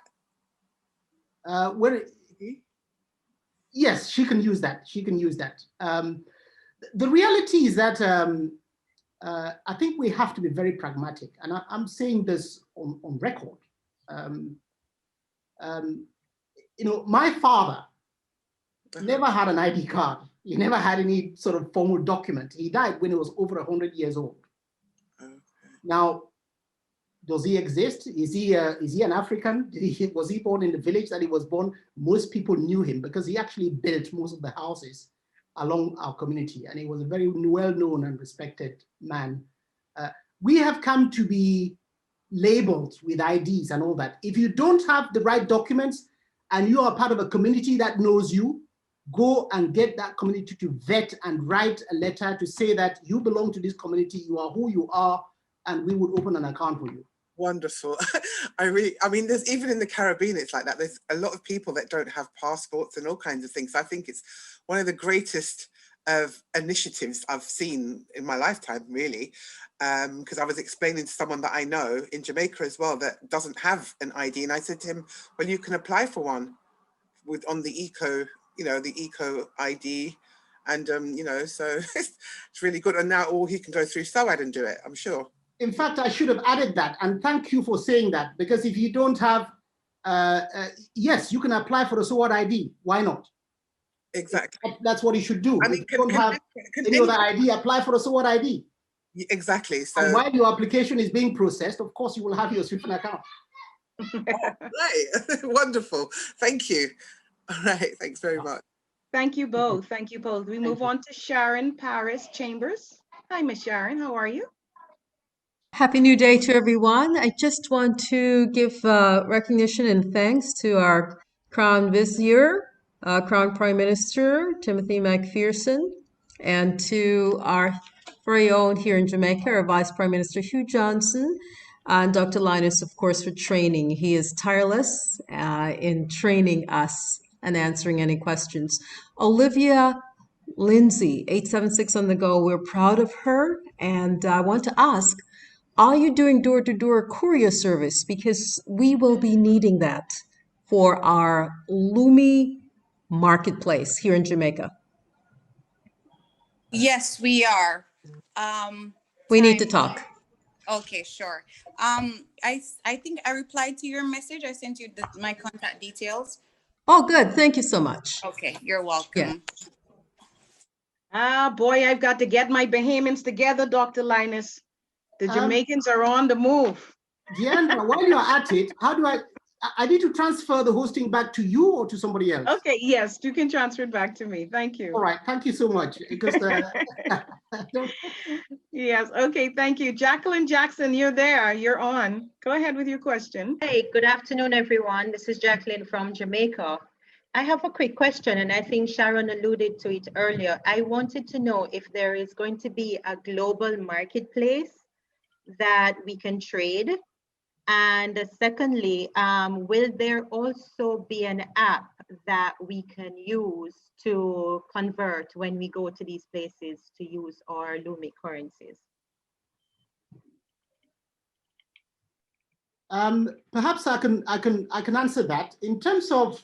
Yes, she can use that. She can use that. The reality is that I think we have to be very pragmatic, and I'm saying this on record. You know, my father never had an ID card. He never had any sort of formal document. He died when he was over 100 years old. Okay. Now, does he exist? Is he an African? Was he born in the village that he was born? Most people knew him because he actually built most of the houses along our community, and he was a very well-known and respected man. We have come to be labeled with IDs and all that. If you don't have the right documents and you are part of a community that knows you, go and get that community to vet and write a letter to say that you belong to this community, you are who you are, and we would open an account for you. Wonderful. I mean, there's even in the Caribbean, it's like that. There's a lot of people that don't have passports and all kinds of things. So I think it's one of the greatest of initiatives I've seen in my lifetime, really. Because I was explaining to someone that I know in Jamaica as well that doesn't have an ID, and I said to him, well, you can apply for one on the eco, the eco ID, and so it's really good. And now he can go through SOAD and do it, I'm sure. In fact, I should have added that, and thank you for saying that, because if you don't have, yes, you can apply for a SOAD ID. Why not? Exactly. That's what you should do. I mean, if you don't have any other ID, apply for a SOAD ID. Exactly. So, and while your application is being processed, of course, you will have your SWIFT account. Right. Wonderful. Thank you. All right. Thanks very much. Thank you both. Thank you both. We move on to Sharon Paris Chambers. Hi, Miss Sharon. How are you? Happy New Day to everyone. I just want to give recognition and thanks to our Crown Vizier, Crown Prime Minister Timothy McPherson, and to our very own here in Jamaica, our Vice Prime Minister Hugh Johnson, and Dr. Linus, of course, for training. He is tireless in training us and answering any questions. Olivia Lindsay, 876 on the go. We're proud of her, and I want to ask, are you doing door-to-door courier service? Because we will be needing that for our LUMI marketplace here in Jamaica. Yes, we are. We need to talk. Okay, sure. I think I replied to your message. I sent you my contact details. Oh, good. Thank you so much. Okay, you're welcome. Yeah. Boy, I've got to get my Bahamians together, Dr. Linus. The Jamaicans are on the move. Deandra, while you're at it, how do I need to transfer the hosting back to you or to somebody else? Okay, yes, you can transfer it back to me. Thank you. All right, thank you so much. Because yes, okay, thank you. Jacqueline Jackson, you're there, you're on. Go ahead with your question. Hey, good afternoon, everyone. This is Jacqueline from Jamaica. I have a quick question, and I think Sharon alluded to it earlier. I wanted to know if there is going to be a global marketplace that we can trade. And secondly, will there also be an app that we can use to convert when we go to these places to use our LUMI currencies? Perhaps I can answer that. In terms of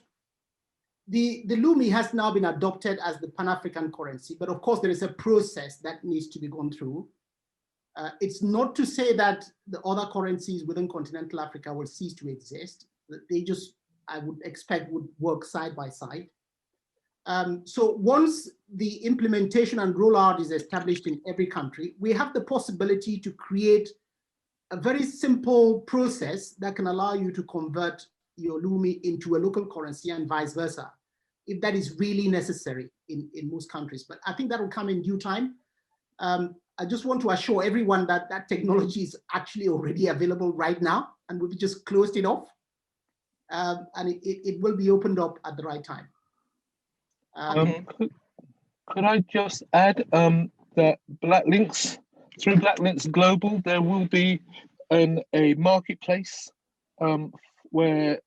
the LUMI has now been adopted as the Pan-African currency, but of course there is a process that needs to be gone through. It's not to say that the other currencies within continental Africa will cease to exist. They just, I would expect, would work side by side. So once the implementation and rollout is established in every country, we have the possibility to create a very simple process that can allow you to convert your LUMI into a local currency and vice versa, if that is really necessary in most countries. But I think that will come in due time. I just want to assure everyone that that technology is actually already available right now, and we've just closed it off, and it will be opened up at the right time. Could I just add that through Black Links Global, there will be a marketplace where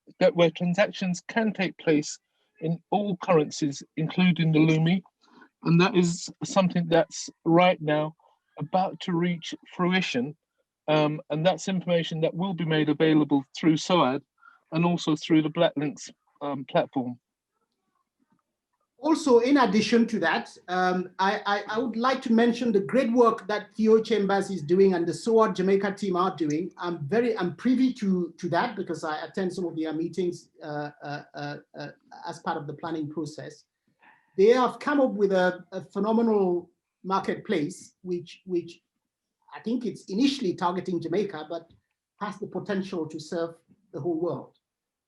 transactions can take place in all currencies, including the LUMI, and that is something that's right now about to reach fruition And that's information that will be made available through SOAD and also through the Black Links platform. Also, in addition to that, I would like to mention the great work that Theo Chambers is doing and the SOAD Jamaica team are doing. I'm privy to that because I attend some of their meetings as part of the planning process. They have come up with a phenomenal marketplace, which I think it's initially targeting Jamaica, but has the potential to serve the whole world.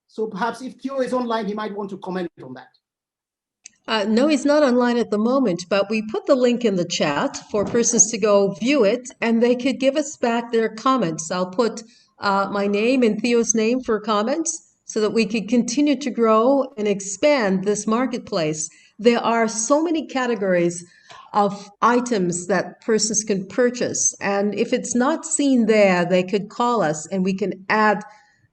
So perhaps if Theo is online, he might want to comment on that. No, he's not online at the moment, but we put the link in the chat for persons to go view it, and they could give us back their comments. I'll put my name and Theo's name for comments so that we could continue to grow and expand this marketplace. There are so many categories of items that persons can purchase, and if it's not seen there, they could call us and we can add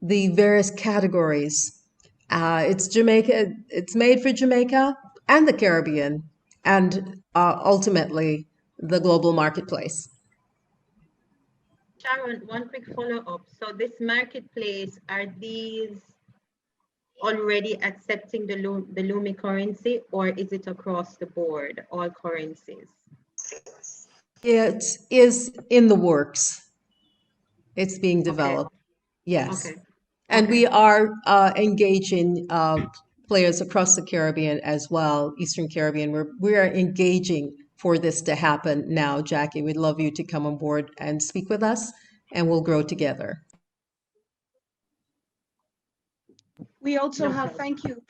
the various categories. It's Jamaica, it's made for Jamaica and the Caribbean, and ultimately the global marketplace. Sharon, one quick follow-up. So this marketplace, are these already accepting the LUMI currency, or is it across the board, all currencies? It is in the works. It's being developed. Okay. Yes. Okay. And Okay. we are engaging players across the Caribbean as well, Eastern Caribbean. We are engaging for this to happen now. Jackie, we'd love you to come on board and speak with us, and we'll grow together. We also have, thank you,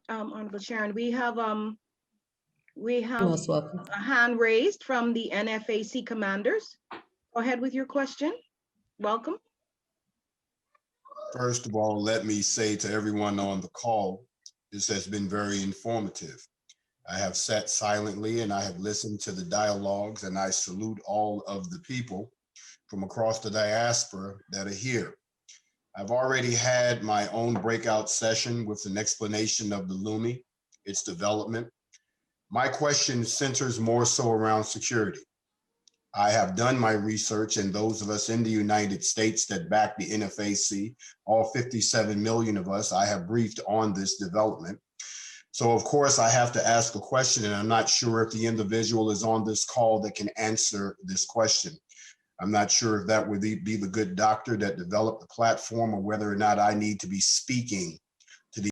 Honorable Sharon. We have Most welcome. a hand raised from the NFAC commanders. Go ahead with your question. Welcome. First of all, let me say to everyone on the call, this has been very informative. I have sat silently and I have listened to the dialogues, and I salute all of the people from across the diaspora that are here. I've already had my own breakout session with an explanation of the LUMI, its development. My question centers more so around security. I have done my research, and those of us in the United States that back the NFAC, all 57 million of us, I have briefed on this development. So of course I have to ask a question, and I'm not sure if the individual is on this call that can answer this question. I'm not sure if that would be the good doctor that developed the platform, or whether or not I need to be speaking